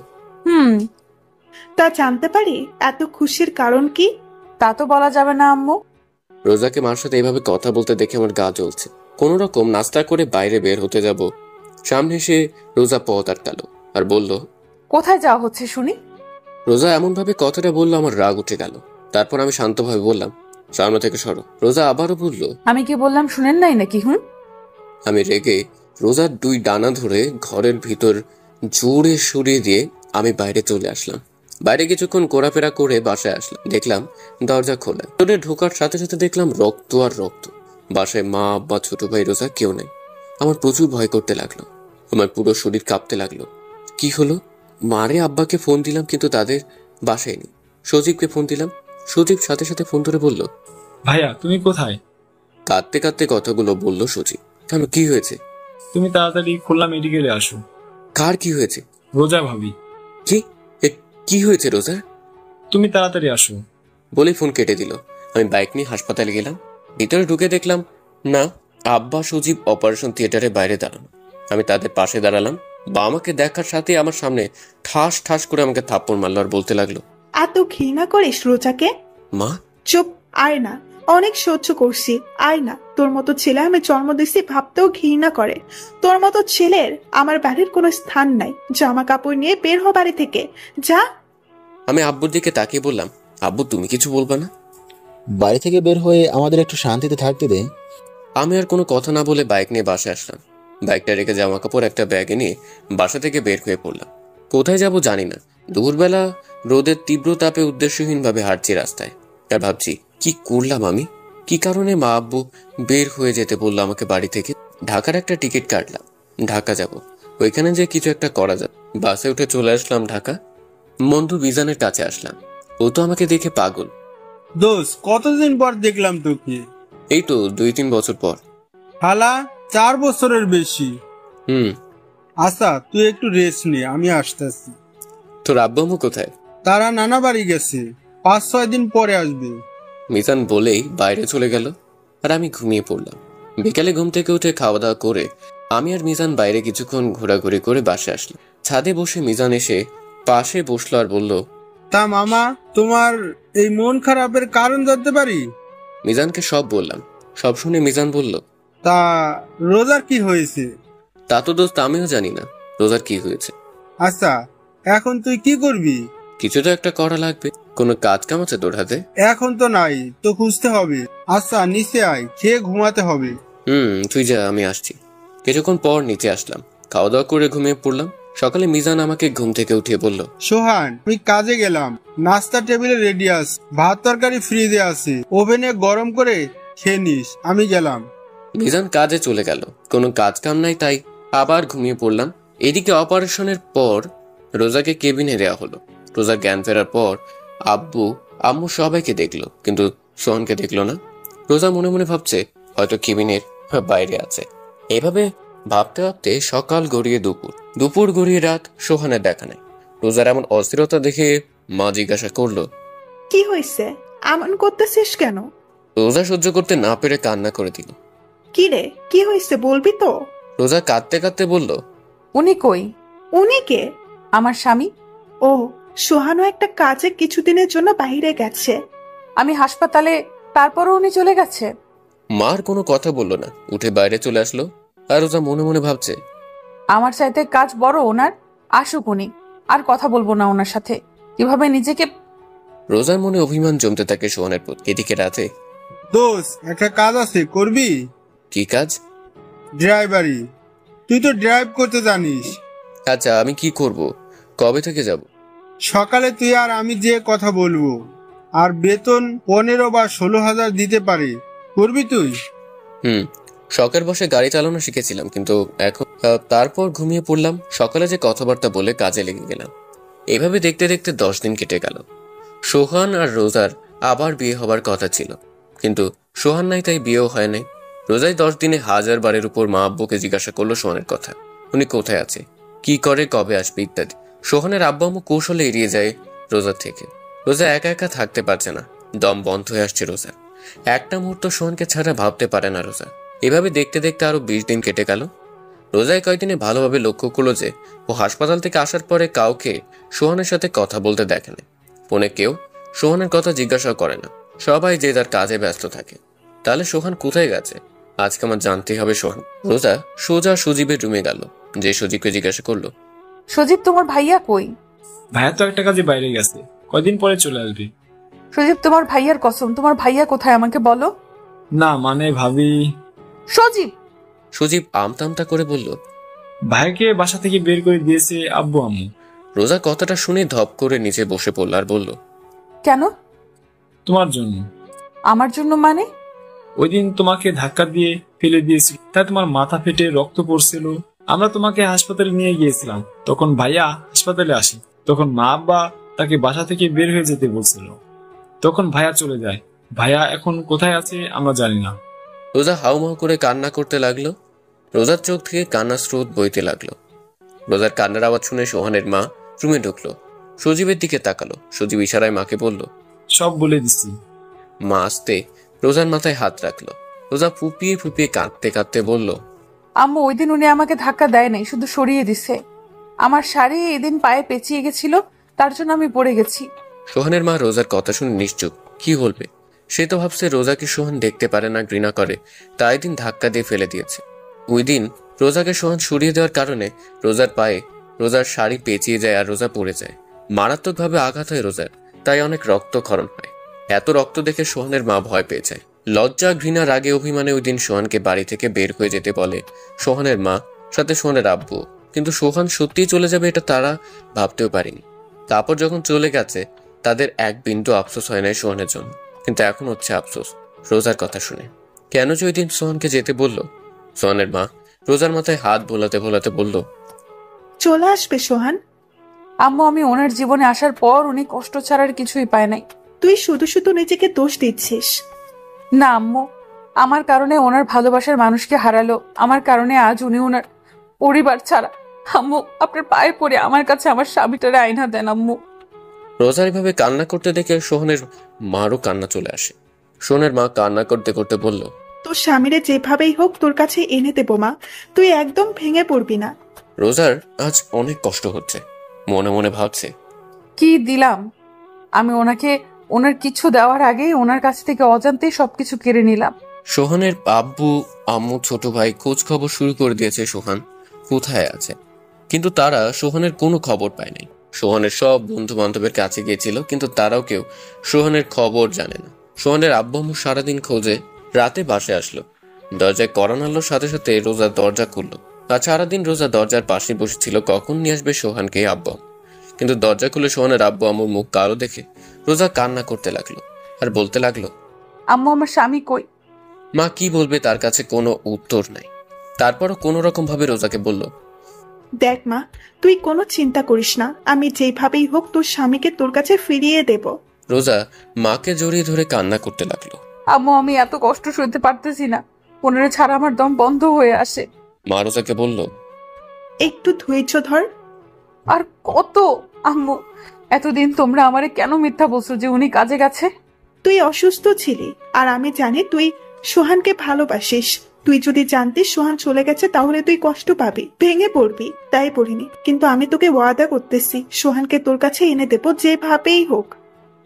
Speaker 9: তা জানতে পারি এত খুশির কারণ কি?
Speaker 4: তা তো বলা যাবে না আম্মু।
Speaker 2: রোজাকে মার সাথে এইভাবে কথা বলতে দেখে আমার গা জ্বলছে। কোন রকম নাস্তা করে বাইরে বের হতে যাব, সামনে এসে রোজা পথ আটকালো আর বলল,
Speaker 4: কোথায় যাওয়া হচ্ছে শুনি?
Speaker 2: রোজা এমন ভাবে কথাটা বললো আমার রাগ উঠে গেল। তারপর আমি শান্তভাবে বললাম, সামনে থেকে সরো। রোজা আবারও বলল,
Speaker 4: আমি কি বললাম শুনেন নাই নাকি?
Speaker 2: আমি রেগে রোজার দুই ডানা ধরে ঘরের ভিতর জোরে সরিয়ে দিয়ে আমি বাইরে চলে আসলাম। বাইরে কিছুক্ষণ ঘোরাফেরা করে বাসায় আসলাম। দেখলাম দরজা খোলা। ঢোকার সাথে সাথে দেখলাম রক্ত আর রক্ত। বাসায় মা, আব্বা, ছোট ভাই, রোজা কেউ নাই। আমার প্রচুর ভয় করতে লাগলো। আমার পুরো শরীর কাঁপতে লাগলো। কি হলো? মারে আব্বাকে ফোন দিলাম কিন্তু তাদের বাসায় নেই। সজীবকে ফোন দিলাম। সজীব সাথে সাথে ফোন ধরে বলল,
Speaker 14: ভাইয়া তুমি কোথায়?
Speaker 2: কাঁদতে কাঁদতে কথাগুলো বলল সজীব। কেন, কি হয়েছে?
Speaker 14: তুমি তাড়াতাড়ি খুলনা মেডিকেলে আসো।
Speaker 2: কার কি হয়েছে?
Speaker 14: রোজা ভাবি।
Speaker 2: কি হয়েছে রোজার?
Speaker 14: তুমি তাড়াতাড়ি আসো।
Speaker 2: বলে ফোন কেটে দিল। আমি বাইক নিয়ে হাসপাতালে গেলাম। ভিতরে ঢুকে দেখলাম না, আব্বা সজীব অপারেশন থিয়েটারে বাইরে দাঁড়ানো। আমি তাদের পাশে দাঁড়ালাম। বা আমাকে দেখার সাথে আমার সামনে ঠাস ঠাস করে আমাকে থাপ্পড় মারলো আর বলতে লাগলো,
Speaker 9: এত ঘৃণা করিস রোজাকে?
Speaker 2: মা
Speaker 9: চুপ, আয় না, অনেক সহ্য করছি, আয় না। তোর মতো ছেলে আমি জন্ম দিছি ভাবতেও ঘৃণা করে। তোর মতো ছেলের আমার বাড়ির কোনো স্থান নাই। জামা কাপড় নিয়ে বের হ বাড়ি থেকে, যা।
Speaker 2: আমি আব্বুর দিকে তাকিয়ে বললাম, আব্বু তুমি কিছু বলবা না?
Speaker 10: বাড়ি থেকে বের হয়ে আমাদের একটু শান্তিতে থাকতে দে।
Speaker 2: আমি আর কোনো কথা না বলে বাইক নিয়ে বাসায় আসলাম। বাইকটা রেখে জামা কাপড় একটা ব্যাগে নিয়ে বাসা থেকে বের হয়ে পড়লাম। কোথায় যাব জানি না। দুপুরবেলা রোদের তীব্র তাপে উদ্দেশ্যহীনভাবে হাঁটছি রাস্তায়, আর ভাবছি কি করলাম আমি, কি কারণে মা আব্বু বের হয়ে যেতে বললো আমাকে বাড়ি থেকে। ঢাকার একটা টিকিট কাটলাম, ঢাকা যাব, ওইখানে যে কিছু একটা করা যাবে। বাসে উঠে চলে আসলাম ঢাকা। বন্ধু বিজানের কাছে আসলাম। ও তো আমাকে দেখে পাগল।
Speaker 15: দোষ, কতদিন পর দেখলাম তোকে?
Speaker 2: এই তো 2-3 বছর পর।
Speaker 15: হালা 4 বছরের বেশি। আচ্ছা, তুই একটু রেস্ট নে, আমি আসতেছি।
Speaker 2: তোর আব্বু আম্মু কোথায়?
Speaker 15: তারা নানা বাড়ি গেছে, 5-6 দিন পরে আসবে।
Speaker 2: মিজান বলেই বাইরে চলে গেল, আর আমি ঘুমিয়ে পড়লাম। বিকালে ঘুম থেকে উঠে খাওয়া দাওয়া করে আমি আর মিজান বাইরে কিছুক্ষণ ঘোরাঘুরি করে বাসে আসলাম। ছাদে বসে মিজান এসে পাশে বসলো আর বলল,
Speaker 15: তা মামা, তোমার এই মন খারাপের কারণ জানতে পারি?
Speaker 2: মিজানকে সব বললাম। সব শুনে মিজান বলল,
Speaker 15: তা রোজার কি হয়েছে?
Speaker 2: তা তো দোস্ত আমিও জানি না রোজার কি হয়েছে।
Speaker 15: আচ্ছা, এখন তুই কি করবি?
Speaker 2: কিছু তো একটা করা লাগবে। কোনো কাজ কাম আছে তোর হাতে?
Speaker 15: এখন তো নাই, তো খুঁজতে হবে। আচ্ছা, নিচে আয়, খেয়ে ঘুমাতে হবে।
Speaker 2: তুই যা, আমি আসছি। কিছুক্ষণ পর নিচে আসলাম, খাওয়া দাওয়া করে ঘুমিয়ে পড়লাম। সকালে মিজান আমাকে ঘুম থেকে উঠিয়ে বলল,
Speaker 15: সোহান, আমি কাজে গেলাম, নাস্তা টেবিলে রেডি আছে, ভাত তরকারি ফ্রিজে আছে, ওভেনে গরম করে খেয়ে নিস। আমি গেলাম।
Speaker 2: মিজান কাজে চলে গেল। কোনো কাজ কাম নাই, তাই আবার ঘুমিয়ে পড়লাম। এদিকে অপারেশনের পর রোজাকে কেবিনে দেওয়া হলো। রোজার জ্ঞান ফেরার পর আব্বু আম্মু সবাইকে দেখলো, কিন্তু সোহানকে দেখলো না। রোজা মনে মনে ভাবছে হয়তো কেবিনের বাইরে আছে। এভাবে ভাবতে ভাবতে সকাল গড়িয়ে দুপুর গড়িয়ে রাত, সোহানের দেখা নেই। রোজার এমন অস্থিরতা দেখে মা জিজ্ঞাসা করলো,
Speaker 9: কি হয়েছে, এমন করতেছিস কেন?
Speaker 2: রোজা সহ্য করতে না পেরে কান্না করে দিল।
Speaker 9: কি রে, কি হয়েছে বলবি তো?
Speaker 2: রোজা কাঁদতে কাঁদতে বলল,
Speaker 4: উনি কই?
Speaker 9: উনি কে?
Speaker 4: আমার স্বামী।
Speaker 9: ও, সোহানও একটা কাজে কিছুদিনের জন্য বাইরে গেছে।
Speaker 4: আমি হাসপাতালে, তারপরও উনি চলে গেছে।
Speaker 2: মার কোনো কথা বললো না, উঠে বাইরে চলে আসলো। আর রোজা মনে মনে ভাবছে,
Speaker 4: আমার চাইতে কাজ বড় ওনার, আসুক উনি, আর কথা বলবো না ওনার সাথে। কিভাবে নিজেকে।
Speaker 2: রোজার মনে অভিমান জমতে থাকে সোহানের প্রতি। এদিকে রাতে,
Speaker 15: দোষ, একটা কাজ আছে, করবি?
Speaker 2: কি কাজ?
Speaker 15: ড্রাইভারি। তুই তো ড্রাইভ করতে জানিস।
Speaker 2: আচ্ছা, আমি কি করব? কবে থেকে যাব?
Speaker 15: সকালে তুই আর আমি যে কথা বলবো, আর বেতন 15 বা 16,000 দিতে পারে। করবি তুই?
Speaker 2: শখের বসে গাড়ি চালানো শিখেছিলাম, কিন্তু এখন তারপর ঘুমিয়ে পড়লাম। সকালে যে কথাবার্তা বলে কাজে লেগে গেলাম। এভাবে দেখতে দেখতে 10 দিন কেটে গেল। সোহান আর রোজার আবার বিয়ে হবার কথা ছিল, কিন্তু সোহান নাই, তাই বিয়েও হয় নাই। রোজাই 10 দিনে 1000 বারের উপর মা আব্বুকে জিজ্ঞাসা করলো সোহানের কথা, উনি কোথায় আছে, কি করে, কবে আসবে ইত্যাদি। সোহানের আব্বু আম্মু কৌশলে এড়িয়ে যায় রোজার থেকে। রোজা একা একা থাকতে পারছে না, দম বন্ধ হয়ে আসছে রোজার। একটা মুহূর্ত সোহানকে ছাড়া ভাবতে পারে না রোজা। এভাবে দেখতে দেখতে আরো 20 দিন কেটে গেল। রোজায় কয়েকদিনে ভালোভাবে লক্ষ্য করলো যে ও হাসপাতাল থেকে আসার পরে কাউকে সোহানের সাথে কথা বলতে দেখে না। ফোনে কেউ সোহানের কথা জিজ্ঞাসা করে না, সবাই যে তার কাজে ব্যস্ত থাকে। তাহলে সোহান কোথায় গেছে? আজকে আমার জানতেই হবে সোহান। রোজা সোজা সজীবের রুমে গেল, যে সজীবকে জিজ্ঞাসা করলো,
Speaker 4: সজীব, তোমার ভাইয়া কই?
Speaker 14: ভাইয়া তো একটা কাজে বাইরে গেছে, কয়দিন পরে চলে আসবে।
Speaker 4: সজীব, তোমার ভাইয়ার কসম, তোমার ভাইয়া কোথায় আমাকে বলো।
Speaker 14: না মানে ভাবি।
Speaker 4: সজীব।
Speaker 2: সজীব আমতামতা করে বলল,
Speaker 14: ভাইকে বাসা থেকে বের করে দিয়েছে আব্বু আম্মু।
Speaker 2: রোজা কথাটা শুনে ধপ করে নিচে বসে পড়ল আর বলল,
Speaker 4: কেন?
Speaker 14: তোমার জন্য।
Speaker 4: আমার জন্য মানে?
Speaker 14: ওই দিন তোমাকে ধাক্কা দিয়ে ফেলে দিয়েছিল, তাই তোমার মাথা ফেটে রক্ত পড়ছিল। আমরা তোমাকে হাসপাতালে নিয়ে গিয়েছিলাম, তখন ভাইয়া হাসপাতালে আসে। তখন মা আব্বা তাকে বাসা থেকে বের হয়ে যেতে বলছিল, তখন ভাইয়া চলে যায়। ভাইয়া এখন কোথায় আছে আমরা জানি না।
Speaker 2: রোজা হাউমাউ করে কান্না করতে লাগলো। রোজার চোখ থেকে কান্নার স্রোত বইতে লাগলো। রোজার কান্নার আওয়াজ শুনে সোহানের মা রুমে ঢুকলো। সজীবের দিকে তাকালো। সজীব ইশারায় মাকে বলল,
Speaker 14: সব বলে দিচ্ছি।
Speaker 2: মা আসতে রোজার মাথায় হাত রাখলো। রোজা ফুপিয়ে ফুপিয়ে কাঁদতে কাঁদতে বলল,
Speaker 4: আম্মু, ওই দিন উনি আমাকে ধাক্কা দেয় নাই, শুধু সরিয়ে দিছে। আমার শাড়ি এদিন পায়ে পেঁচিয়ে গেছিল, তার জন্য আমি পড়ে গেছি।
Speaker 2: সোহানের মা রোজার কথা শুনে নিশ্চুপ। কি বলবে? সে তো ভাবছে রোজাকে সোহান দেখতে পারে না, ঘৃণা করে, তাই দিন ধাক্কা দিয়ে ফেলে দিয়েছে। ওই দিন রোজাকে সোহান সরিয়ে দেওয়ার কারণে রোজার পায়ে রোজার শাড়ি পেঁচিয়ে যায় আর রোজা পড়ে যায়। মারাত্মকভাবে আঘাত হয় রোজার, তাই অনেক রক্তক্ষরণ হয়। এত রক্ত দেখে সোহানের মা ভয় পেয়ে যায়। লজ্জা, ঘৃণা, রাগে, অভিমানে ওই দিন সোহানকে বাড়ি থেকে বের হয়ে যেতে বলে সোহানের মা, সাথে সোহানের আব্বু। কিন্তু সোহান সত্যিই চলে যাবে এটা তারা ভাবতেও পারেনি। তারপর যখন চলে গেছে তাদের এক বিন্দু আফসোস হয় নাই সোহানের জন্য, কিন্তু এখন হচ্ছে আফসোস রোজার কথা শুনে। কেন যে ওই দিন সোহানকে যেতে বলল? সোহানের মা রোজার মাথায় হাত বোলাতে বোলাতে বলল,
Speaker 9: চলে আসবে সোহান।
Speaker 4: আম্মু, আমি ওনার জীবনে আসার পর উনি কষ্ট ছাড়ার কিছুই পায় নাই।
Speaker 9: তুই শুধু শুধু নিজেকে দোষ দিচ্ছিস।
Speaker 4: না আম্মু, আমার কারণে ওনার ভালোবাসার মানুষকে হারালো, আমার কারণে আজ উনি ওনার পরিবার ছাড়া। আম্মু, আপনার পায়ে পড়ে আমার কাছে আমার স্বামীটারে আয়না দেন আম্মু।
Speaker 2: রোজার এভাবে কান্না করতে দেখে সোহানের মারও কান্না চলে আসে। সোহানের মা কান্না করতে করতে বলল,
Speaker 9: তোর স্বামীরে যেভাবেই হোক তোর কাছে এনে দেবো মা, তুই একদম ভেঙে পড়বি না।
Speaker 2: রোজার আজ অনেক কষ্ট হচ্ছে, মনে মনে ভাবছে,
Speaker 4: কি দিলাম আমি ওনাকে? ওনার কিছু দেওয়ার আগেই ওনার কাছ থেকে অজান্তেই সবকিছু কেড়ে নিলাম।
Speaker 2: সোহানের আব্বু, আম্মু, ছোট ভাই খোঁজ খবর শুরু করে দিয়েছে সোহান কোথায় আছে, কিন্তু তারা সোহানের কোনো খবর পায় নাই। সোহানের সব বন্ধু বান্ধবের কাছে গিয়েছিল, কিন্তু তারাও কেউ সোহানের খবর জানে না। সোহানের আব্বু আম্মু সারাদিন খোঁজে, রাতে বাসায় আসলো, দরজায় কড়া নাড়ার সাথে সাথে রোজা দরজা খুললো। আর সারাদিন রোজা দরজার পাশে বসেছিল কখন নিয়ে আসবে সোহানকে আব্বু। কিন্তু দরজা খুলে সোহানের আব্বু আম্মুর মুখ কালো দেখে রোজা কান্না করতে লাগলো আর বলতে লাগলো,
Speaker 4: আম্মু, আমার স্বামী কই?
Speaker 2: মা কি বলবে, তার কাছে কোনো উত্তর নাই। তারপরও কোনো রকম ভাবে রোজাকে বলল,
Speaker 9: দেখ মা, তুই কোনো চিন্তা করিস না, আমি যেভাবেই হোক তোর স্বামীকে তোর কাছে ফিরিয়ে দেব।
Speaker 2: রোজা মাকে জড়িয়ে ধরে কান্না করতে লাগলো।
Speaker 4: আম্মু, আমি এত কষ্ট সইতে পারতেছি না, ওনারে ছাড়া আমার দম বন্ধ হয়ে আসে।
Speaker 2: মা রোজাকে বলল,
Speaker 9: একটু ধৈর্য ধর।
Speaker 4: আর কত আম্মু, এতদিন তোমরা আমারে কেন মিথ্যা বলছো যে উনি কাজে গেছে?
Speaker 9: তুই অসুস্থ ছিলি, আর আমি জানি তুই সোহানকে ভালোবাসিস। তুই যদি জানতিস সোহান চলে গেছে তাহলে তুই কষ্ট পাবি, ভেঙে পড়বি, তাই বলিনি। কিন্তু আমি তোকে ওয়াদা করতেছি সোহানকে তোর কাছে এনে দেবো যেভাবেই হোক।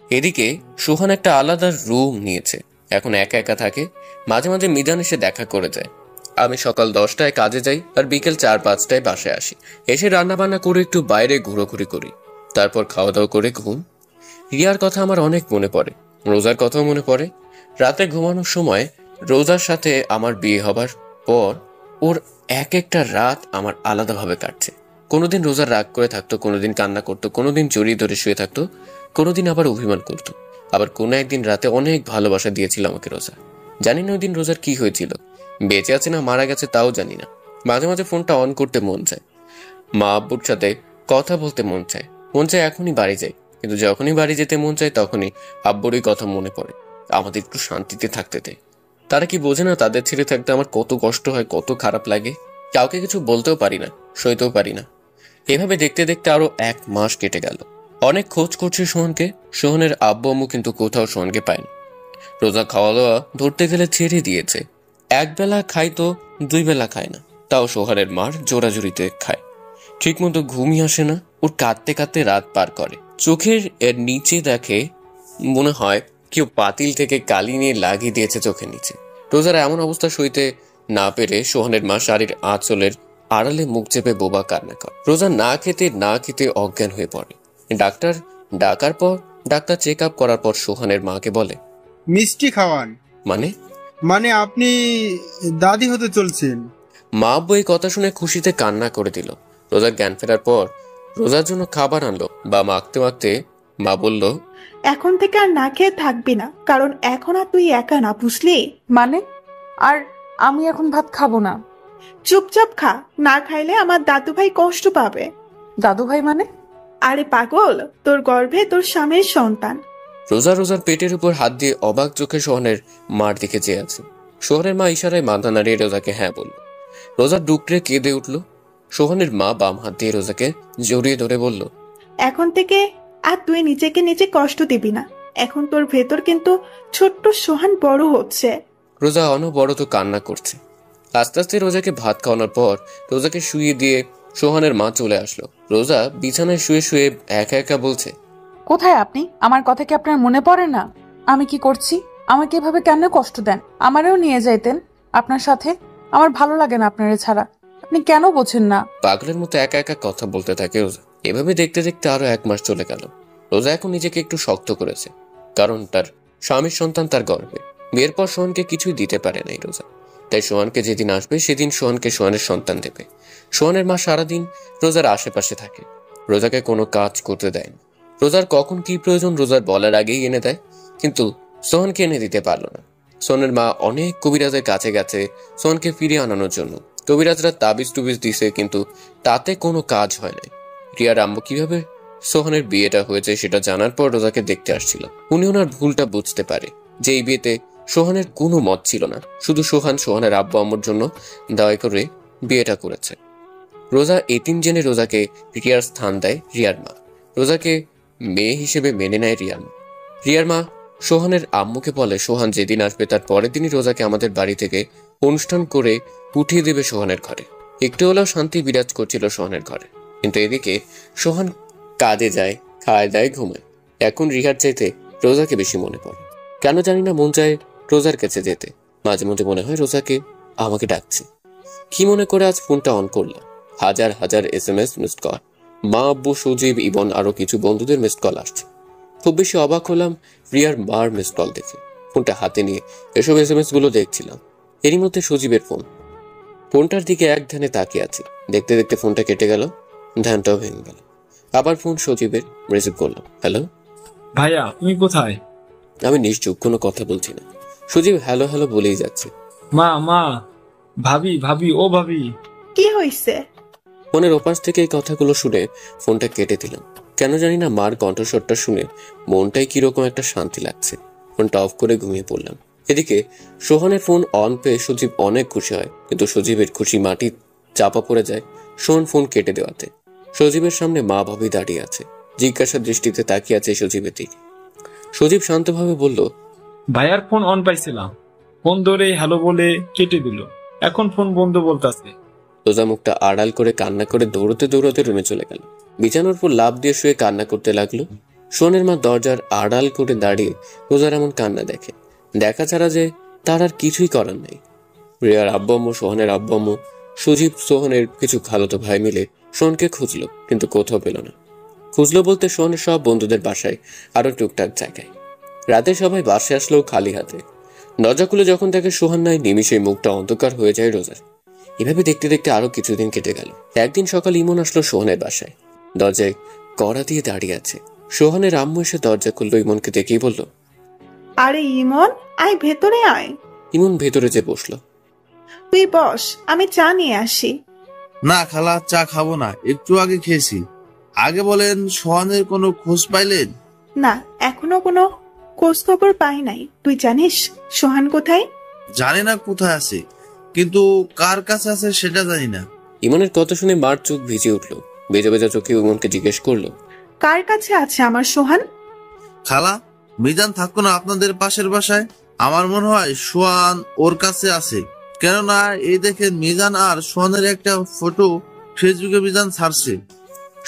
Speaker 2: এদিকে সোহান একটা আলাদা রুম নিয়েছে, এখন একা একা থাকে। মাঝে মাঝে মিজান এসে দেখা করে যায়। আমি সকাল 10টায় কাজে যাই আর বিকেল 4-5টায় বাসায় আসি। এসে রান্না বান্না করে একটু বাইরে ঘোরাঘুরি করি, তারপর খাওয়া দাওয়া করে ঘুম। রিয়ার কথা আমার অনেক মনে পড়ে, রোজার কথাও মনে পড়ে। রাতে ঘুমানোর সময় রোজার সাথে আমার বিয়ে হবার পর ওর এক একটা রাত আমার আলাদাভাবে কাটছে। কোনোদিন রোজার রাগ করে থাকতো, কোনোদিন কান্না করতো, কোনোদিন জড়িয়ে ধরে শুয়ে থাকতো, কোনোদিন আবার অভিমান করতো। আবার কোনো একদিন রাতে অনেক ভালোবাসা দিয়েছিল আমাকে রোজা। জানি না ওই দিন রোজার কি হয়েছিল, বেঁচে আছে না মারা গেছে তাও জানি না। মাঝে মাঝে ফোনটা অন করতে মন চায়, মা আব্বুর সাথে কথা বলতে মন চায় এখনই বাড়ি যাই। কিন্তু যখনই বাড়ি যেতে মন চায় তখনই আব্বুরই কথা মনে পড়ে, আমাদের একটু শান্তিতে থাকতে দেয়। তারা কি বোঝে না তাদের ছেড়ে থাকতে আমার কত কষ্ট হয়, কত খারাপ লাগে। কাউকে কিছু বলতেও পারি না, সইতেও পারি না। এভাবে দেখতে দেখতে আরো 1 মাস কেটে গেল। অনেক খোঁজ করছে সোহানকে, সোহানের আব্বু আম্মু কিন্তু কোথাও সোহানকে পায়নি। রোজা খাওয়া দাওয়া ধরতে গেলে ছেড়ে দিয়েছে, 1 বেলা খায় তো 2 বেলা খায় না, তাও সোহানের মার জোরাজুরিতে খায়। ঠিক মতো ঘুমই আসে না, ওর কাঁদতে কাঁদতে রাত পার করে। চোখের নিচে দেখে মনে হয় কেউ পাতিল থেকে কালি নিয়ে লাগিয়ে দিয়েছে চোখের নিচে। রোজার এমন অবস্থা সইতে না পেরে সোহানের মা শাড়ির আঁচলের আড়ালে মুখ চেপে বোবা কান্না করে। রোজা না খেতে অজ্ঞান হয়ে পড়ে। ডাক্তার ডাকার পর ডাক্তার চেক আপ করার পর সোহানের মাকে বলে,
Speaker 15: মিষ্টি খাওয়ান। মানে আপনি দাদি হতে চলছেন।
Speaker 2: মা আব্বু এই কথা শুনে খুশিতে কান্না করে দিল। রোজার জ্ঞান ফেরার পর রোজার জন্য খাবার আনলো, বা মাখতে মাখতে মা বলল,
Speaker 9: এখন থেকে আর না খেয়ে থাকবি না, কারণ এখন আর তুই একা না, বুঝলি?
Speaker 4: মানে? আর আমি এখন ভাত খাবো না।
Speaker 9: চুপচাপ খা, না খাইলে আমার দাদু ভাই কষ্ট পাবে।
Speaker 4: দাদু ভাই মানে?
Speaker 9: আরে পাগল, তোর গর্ভে তোর স্বামীর সন্তান।
Speaker 2: রোজার পেটের উপর হাত দিয়ে অবাক চোখে সোহানের মার দিকে চেয়ে আছে। সোহানের মা ইশারায় মাথা নাড়িয়ে রোজাকে হ্যাঁ বলল। রোজা ডুকরে কেঁদে উঠল। সোহানের মা বাম হাত দিয়ে রোজাকে জড়িয়ে ধরে বলল,
Speaker 9: এখন থেকে আর তুই নিজেকে নিজে কষ্ট দিবি না, এখন তোর ভেতর কিন্তু ছোট্ট সোহান বড় হচ্ছে।
Speaker 2: রোজা অনবরত কান্না করছে। আস্তে আস্তে রোজাকে ভাত খাওয়ানোর পর রোজাকে শুয়ে দিয়ে সোহানের মা চলে আসলো। রোজা বিছানায় শুয়ে শুয়ে একা একা বলছে,
Speaker 4: কোথায় আপনি? আমার কথা কি আপনার মনে পড়ে না? আমি কি করছি? আমাকে এভাবে কেন কষ্ট দেন? আমারও নিয়ে যাইতেন আপনার সাথে। আমার ভালো লাগে না আপনারে ছাড়া। আপনি কেন বোঝেন না?
Speaker 2: পাগলের মতো একা একা কথা বলতে থাকে রোজা। এভাবে দেখতে দেখতে আরো 1 মাস চলে গেল। রোজা এখন নিজেকে একটু শক্ত করেছে, কারণ তার স্বামীর সন্তান তার গর্বে। বিয়ের পর সোহানকে কিছুই দিতে পারে নাই রোজা, তাই সোহানকে যেদিন আসবে সেদিন সোহানকে সোহানের সন্তান দেবে। সোহানের মা সারাদিন রোজার আশেপাশে থাকে, রোজাকে কোনো কাজ করতে দেয় না। রোজার কখন কি প্রয়োজন রোজার বলার আগেই এনে দেয়, কিন্তু সোহানকে এনে দিতে পারল না। সোহানের মা অনেক কবিরাজের কাছে গেছে সোহানকে ফিরিয়ে আনানোর জন্য। কবিরাজরা তাবিজ টুবিজ দিছে, কিন্তু তাতে কোনো কাজ হয় নাই। রিয়ার আম্মু কিভাবে সোহানের বিয়েটা হয়েছে সেটা জানার পর রোজাকে দেখতে আসছিল। উনি ওনার ভুলটা বুঝতে পারে যে এই বিয়েতে সোহানের কোনো মত ছিল না, শুধু সোহানের আব্বু আম্মুর জন্য দয়া করে বিয়েটা করেছে। রোজা এতিম জেনে রোজাকে রিয়ার স্থান দেয় রিয়ার মা। রোজাকে মেয়ে হিসেবে মেনে নেয় রিয়ার মা। রিয়ার মা সোহানের আম্মুকে বলে সোহান যেদিন আসবে তার পরের দিনই রোজাকে আমাদের বাড়ি থেকে অনুষ্ঠান করে উঠিয়ে দেবে সোহানের ঘরে। একটু হলেও শান্তি বিরাজ করছিল সোহানের ঘরে, কিন্তু এদিকে সোহান কাজে যায়, খায় দায়, ঘুমায়। এখন রিহার চাইতে রোজাকে বেশি মনে পড়ে। কেন জানি না মন চায় রোজার কাছে যেতে। মাঝে মধ্যে মনে হয় রোজাকে আমাকে ডাকছে। কি মনে করে আজ ফোনটা অন করলাম, হাজার হাজার SMS মিসড কল। মা, আব্বু, সজীব, ইবন আরো কিছু বন্ধুদের মিসড কল আসছে। খুব বেশি অবাক হলাম রিয়ার মার মিসড কল দেখে। ফোনটা হাতে নিয়ে এসব SMS গুলো দেখছিলাম। এরই মধ্যে সজীবের ফোন। ফোনটার দিকে এক ধ্যানে তাকিয়ে আছে। দেখতে দেখতে ফোনটা কেটে গেল, ধ্যানটাও ভেঙে গেল। আবার ফোন সজীবের, রিসিভ করলাম। হ্যালো
Speaker 14: ভাইয়া, তুমি কোথায়?
Speaker 2: আমি নিশ্চুপ, কোনো কথা বলছি না। সজীব হ্যালো হ্যালো বলেই যাচ্ছে।
Speaker 14: মা, ভাবি, ও ভাবি।
Speaker 9: কি হয়েছে?
Speaker 2: ফোনের ওপাশ থেকে এই কথাগুলো শুনে ফোনটা কেটে দিলাম। কেন জানি না মার কণ্ঠস্বরটা শুনে মনটাই কিরকম একটা শান্তি লাগছে। ফোনটা অফ করে ঘুমিয়ে পড়লাম। এদিকে সোহানের ফোন অন পেয়ে সজীব অনেক খুশি হয়, কিন্তু সজীবের খুশি মাটি চাপা পড়ে যায় সোহান ফোন কেটে দেওয়াতে। সজীবের সামনে মা ভাবি দাঁড়িয়ে আছে, জিজ্ঞাসা দৃষ্টিতে তাকিয়ে আছে সজীবের দিকে। সজীব শান্তভাবে বলল,
Speaker 14: ভাইয়ার ফোন অন পাইছিলাম, ফোন ধরে হ্যালো বলে কেটে দিল, এখন ফোন বন্ধ বলতাছে।
Speaker 2: রোজা মুখটা আড়াল করে কান্না করে দৌড়তে দৌড়তে রুমে চলে গেল। বিছানার উপর লাফ দিয়ে শুয়ে কান্না করতে লাগলো। সোহানের মা দরজার আড়াল করে দাঁড়িয়ে রোজার এমন কান্না দেখে। দেখা ছাড়া যে তার আর কিছুই করার নেই। রিয়ার আব্বু আম্মু, সোহানের আব্বু আম্মু, সজীব, সোহানের কিছু খালাতো ভাই মিলে সোহানকে খুঁজলো, কিন্তু কোথাও পেল না। খুঁজলো বলতে সোহানের সব বন্ধুদের বাসায়, আরো টুকটাক জায়গায়। রাতে সবাই বাসায় আসলেও খালি হাতে। দরজা খুলে যখন দেখে সোহান নাই, নিমিষেই মুখটা অন্ধকার হয়ে যায় রোজার। এভাবে দেখতে দেখতে আরো কিছুদিন কেটে গেল। একদিন সকালে ইমন আসলো সোহানের বাসায়। দরজায় কড়া দিয়ে দাঁড়িয়ে আছে। সোহানের আম্মু এসে দরজা খুললো, ইমনকে দেখেই বলল,
Speaker 9: আরে ইমন, আয় ভেতরে আয়।
Speaker 2: ইমন ভেতরে যে বসলো।
Speaker 9: তুই বস, আমি চা নিয়ে আসি।
Speaker 11: না খালা, চা খাবো না, একটু আগে খেয়েছি। আগে বলেন, সোহানের কোনো খোঁজ পাইলেন?
Speaker 9: না, এখনো কোনো খোঁজ খবর পাই নাই। তুই জানিস সোহান কোথায়?
Speaker 11: জানি না কোথায় আছে, কিন্তু কার কাছে আছে সেটা জানি না।
Speaker 2: ইমনের কথা শুনে মার চোখ ভিজে উঠলো। বেজা বেজা চোখে ইমনকে জিজ্ঞেস করলো,
Speaker 9: কার কাছে আছে আমার সোহান?
Speaker 11: খালা, মিজান থাকতো না আপনাদের পাশের বাসায়? আমার মনে হয় সোহান ওর কাছে আছে। কেননা এই দেখেন, মিজান আর সোহানের একটা ফটো ফেসবুকে মিজান ছাড়ছে।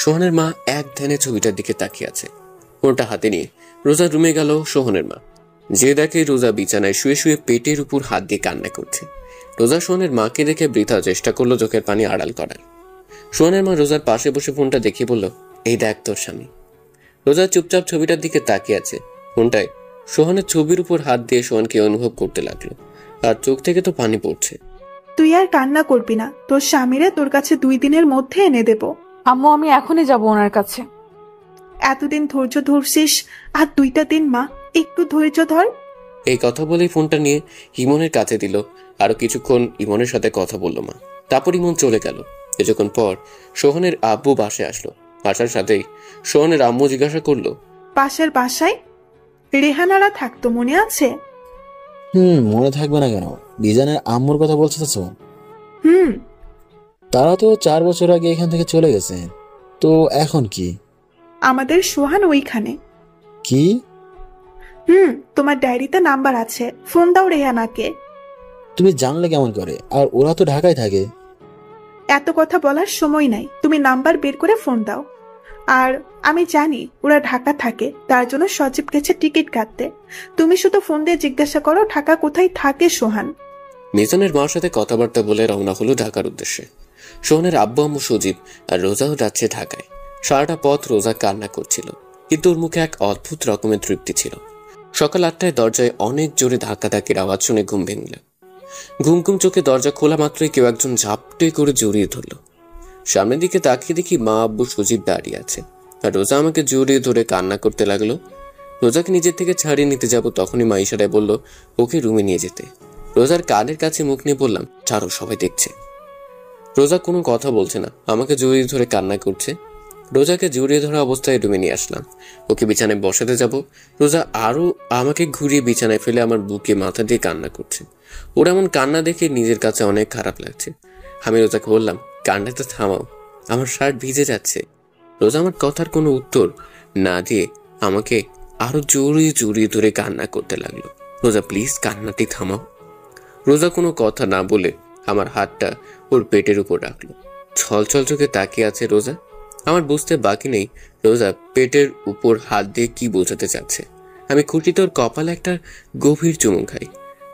Speaker 2: সোহানের মা এক ধ্যানে ছবিটার দিকে তাকিয়ে আছে। ফোনটা হাতে নিয়ে রোজা রুমে গেল সোহানের মা। যে দেখে রোজা বিছানায় শুয়ে শুয়ে পেটের উপর হাত দিয়ে কান্না করছে। রোজা সোহানের মাকে দেখে বৃথা চেষ্টা করলো চোখের পানি আড়াল করার। সোহানের মা রোজার পাশে বসে ফোনটা দেখিয়ে বলল, এই দেখ তোর স্বামী। রোজা চুপচাপ ছবিটার দিকে তাকিয়ে আছে। ফোনটায় সোহানের ছবির উপর হাত দিয়ে সোহানকে অনুভব করতে লাগলো, আর চোখ থেকে তো পানি পড়ছে।
Speaker 9: তুই আর কান্না করবি না, তোর স্বামীরে তোর কাছে 2 দিনের মধ্যে এনে দেব।
Speaker 4: আম্মু, আমি এখনই যাব ওনার কাছে।
Speaker 9: এতদিন ধৈর্য ধরছিস, আর 2টা দিন মা, একটু ধৈর্য ধর।
Speaker 2: এই কথা বলেই ফোনটা নিয়ে ইমনের কাছে দিল। আরো কিছুক্ষণ ইমনের সাথে কথা বললো মা। তারপর ইমন চলে গেল। কিছুক্ষণ পর সোহানের আব্বু বাসায় আসলো। আসার সাথেই সোহানের আম্মু জিজ্ঞাসা করলো,
Speaker 9: পাশের বাসায় রেহানারা থাকতো, মনে আছে?
Speaker 10: মনে থাকবে না কেন? বিজানের আম্মুর কথা বলছো তো? তারা তো 4 বছর আগে এখান থেকে চলে গেছে, তো এখন কি?
Speaker 9: আমাদের সোহান ওইখানে।
Speaker 10: কি?
Speaker 9: তোমার ডায়েরিতে নাম্বার আছে, ফোন দাও রেহানাকে।
Speaker 10: তুমি জানলে কেমন করে? আর ওরা তো ঢাকায় থাকে।
Speaker 9: এত কথা বলার সময় নাই, তুমি নাম্বার বের করে ফোন দাও। আর আমি জানি ওরা ঢাকা থাকে, তার জন্য সজীব গেছে টিকিট কাটতে। তুমি শুধু ফোন দিয়ে জিজ্ঞাসা করো ঢাকা কোথায় থাকে সোহান।
Speaker 2: মিজানের মার সাথে কথাবার্তা বলে রওনা হলো ঢাকার উদ্দেশ্যে। সোহানের আব্বু আম্মু সজীব আর রোজাও যাচ্ছে ঢাকায়। সারাটা পথ রোজা কান্না করছিল, কিন্তু ওর মুখে এক অদ্ভুত রকমের তৃপ্তি ছিল। সকাল 8টায় দরজায় অনেক জোরে ধাক্কাধাক্কির আওয়াজ শুনে ঘুম ভেঙল। ঘুম ঘুম চোখে দরজা খোলা মাত্রই কেউ একজন ঝাপটে করে জড়িয়ে ধরল। সামনের দিকে তাকিয়ে দেখি মা আব্বু সজীব দাঁড়িয়ে আছে, আর রোজা আমাকে জড়িয়ে ধরে কান্না করতে লাগলো। রোজাকে নিজের থেকে ছাড়িয়ে নিতে যাব, তখনই মা ইশারায় বলল ওকে রুমে নিয়ে যেতে। রোজার কানের কাছে মুখ নিয়ে বললাম, ছাড়ো, সবাই দেখছে। রোজা কোনো কথা বলছে না, আমাকে জড়িয়ে ধরে কান্না করছে। রোজাকে জড়িয়ে ধরা অবস্থায় রুমে নিয়ে আসলাম। ওকে বিছানায় বসাতে যাব, রোজা আরো আমাকে ঘুরিয়ে বিছানায় ফেলে আমার বুকে মাথা দিয়ে কান্না করছে। ওর এমন কান্না দেখে নিজের কাছে অনেক খারাপ লাগছে। আমি রোজাকে বললাম, কান্নাটা থামাও, আমার শার্ট ভিজে যাচ্ছে। রোজা আমার কথার কোনো উত্তর না দিয়ে আমাকে আরো জড়িয়ে জড়িয়ে ধরে কান্না করতে লাগলো। রোজা প্লিজ কান্নাটি থামাও। রোজা কোনো কথা না বলে আমার হাতটা ওর পেটের উপর রাখলো। ছলছল চোখে তাকিয়ে আছে রোজা। আমার বুঝতে বাকি নেই রোজা পেটের উপর হাত দিয়ে কি বোঝাতে চাচ্ছে। আমি খুঁটিতে ওর কপালে একটা গভীর চুমু খাই।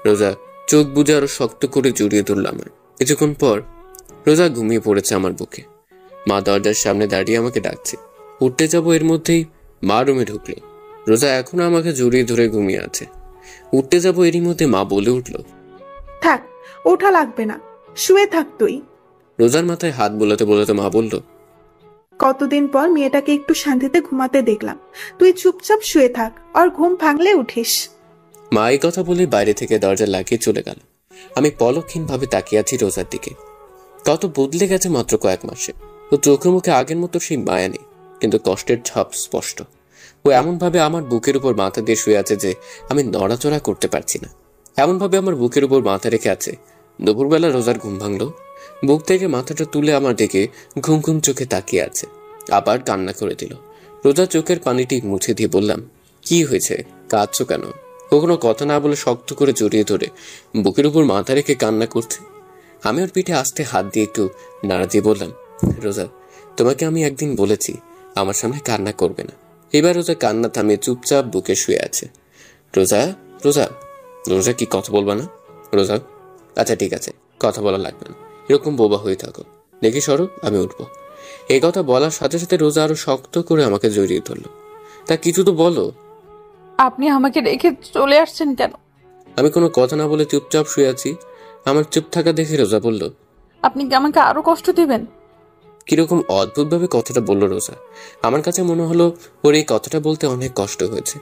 Speaker 2: রোজা চোখ বুজে আরো শক্ত করে জড়িয়ে ধরলাম। কিছুক্ষণ পর রোজা ঘুমিয়ে পড়েছে আমার বুকে। মা দরজার সামনে দাঁড়িয়ে আমাকে ডাকছে। উঠতে যাব, এর মধ্যেই মা রুমে ঢুকলো। রোজা এখনো আমাকে জড়িয়ে ধরে ঘুমিয়ে আছে। উঠতে যাব, এরই মধ্যে মা বলে উঠলো,
Speaker 9: থাক, ওঠা লাগবে না, শুয়ে থাক তুই।
Speaker 2: রোজার মাথায় হাত বোলাতে বোলাতে মা বলল,
Speaker 9: কতদিন পর মেয়েটাকে একটু শান্তিতে ঘুমাতে দেখলাম, তুই চুপচাপ শুয়ে থাক, আর ঘুম ভাঙলে উঠিস।
Speaker 2: মা এই কথা বলে বাইরে থেকে দরজা লাগিয়ে চলে গেল। আমি পলকহীন ভাবে তাকিয়ে আছি রোজার দিকে। কত বদলে গেছে মাত্র কয়েক মাসে। ও চোখে মুখে আগের মতো সেই মায়া নেই, কিন্তু কষ্টের ছাপ স্পষ্ট। ও এমন ভাবে আমার বুকের উপর মাথা দিয়ে শুয়ে আছে যে আমি নড়াচড়া করতে পারছি না। এমন ভাবে আমার বুকের উপর মাথা রেখে আছে। দুপুরবেলা রোজার ঘুম ভাঙলো। বুক থেকে মাথাটা তুলে আমার দিকে ঘুম ঘুম চোখে তাকিয়ে আছে, আবার কান্না করে দিল। রোজার চোখের পানিটি মুছে দিয়ে বললাম, কি হয়েছে, কাঁদছো কেন? কখনো কথা না বলে শক্ত করে জড়িয়ে ধরে বুকের উপর মাথা রেখে কান্না করছে। আমি ওর পিঠে আস্তে হাত দিয়ে একটু নাড়া দিয়ে বললাম, রোজা, তোমাকে আমি একদিন বলেছি আমার সামনে কান্না করবে না। এবার রোজা কান্না থামিয়ে চুপচাপ বুকে শুয়ে আছে। রোজা রোজা রোজা কি কথা বলবা না? রোজা, আচ্ছা ঠিক আছে, কথা বলা লাগবে না, এরকম বোবা হয়ে থাকো, দেখি সরো, আমি উঠবো। এই কথা বলার সাথে সাথে রোজা আরো শক্ত করে আমাকে জড়িয়ে ধরলো। তা কিছু তো বলো।
Speaker 4: আপনি আমাকে রেখে চলে আসছেন কেন?
Speaker 2: আমি কোনো কথা না বলে চুপচাপ শুয়ে আছি। আমার চুপ থাকা দেখে রোজা বলল,
Speaker 4: আপনি কি আমাকে আরো কষ্ট দিবেন?
Speaker 2: কিরকম অদ্ভুত ভাবে কথাটা বলল রোজা। আমার কাছে মনে হলো ওর এই কথাটা বলতে অনেক কষ্ট হয়েছে।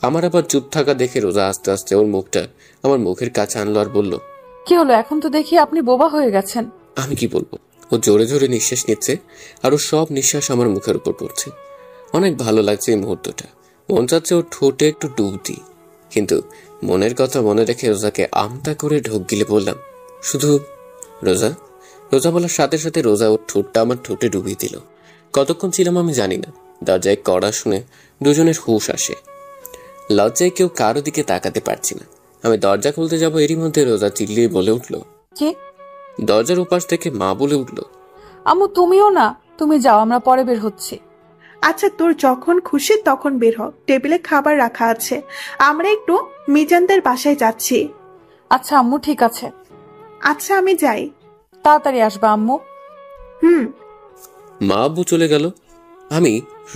Speaker 2: আমার আবার চুপ থাকা দেখে রোজা আস্তে আস্তে ওর মুখটা আমার মুখের কাছে আনলো আর বলল,
Speaker 4: কি হলো? এখন তো দেখি আপনি বোবা হয়ে গেছেন।
Speaker 2: আমি কি বলবো? ও জোরে জোরে নিঃশ্বাস নিচ্ছে, আর ওর সব নিঃশ্বাস আমার মুখের উপর পড়ছে। অনেক ভালো লাগছে এই মুহূর্তটা। মন চাচ্ছে ওর ঠোঁটে একটু ডুব দিই, কিন্তু মনের কথা মনে রেখে রোজাকে আমতা করে ঢোক গিলে বললাম, শুধু রোজা। রোজা বলার সাথে সাথে রোজা ওর ঠোঁটটা আমার ঠোঁটে ডুবিয়ে দিল। কতক্ষণ ছিলাম আমি জানি না। দরজায় কড়া শুনে দুজনের হুঁশ আসে। লজ্জায় কেউ কারো দিকে তাকাতে পারছি না। আমি দরজা খুলতে যাব, এরই মধ্যে রোজা চিল্লিয়ে বলে উঠলো,
Speaker 4: কে?
Speaker 2: দরজার উপাস থেকে মা বলে উঠলো,
Speaker 4: আম্মু তুমিও না, তুমি যাও, আমরা পরে বের হচ্ছি।
Speaker 9: আচ্ছা, তোর যখন খুশি তখন বের হ, টেবিলে খাবার রাখা আছে, আমরা একটু মিজানদের বাসায় যাচ্ছি।
Speaker 4: আচ্ছা আম্মু, ঠিক আছে।
Speaker 9: আচ্ছা আমি যাই।
Speaker 4: তাড়াতাড়ি আসবা আম্মু।
Speaker 2: মা আব্বু চলে গেল। আমি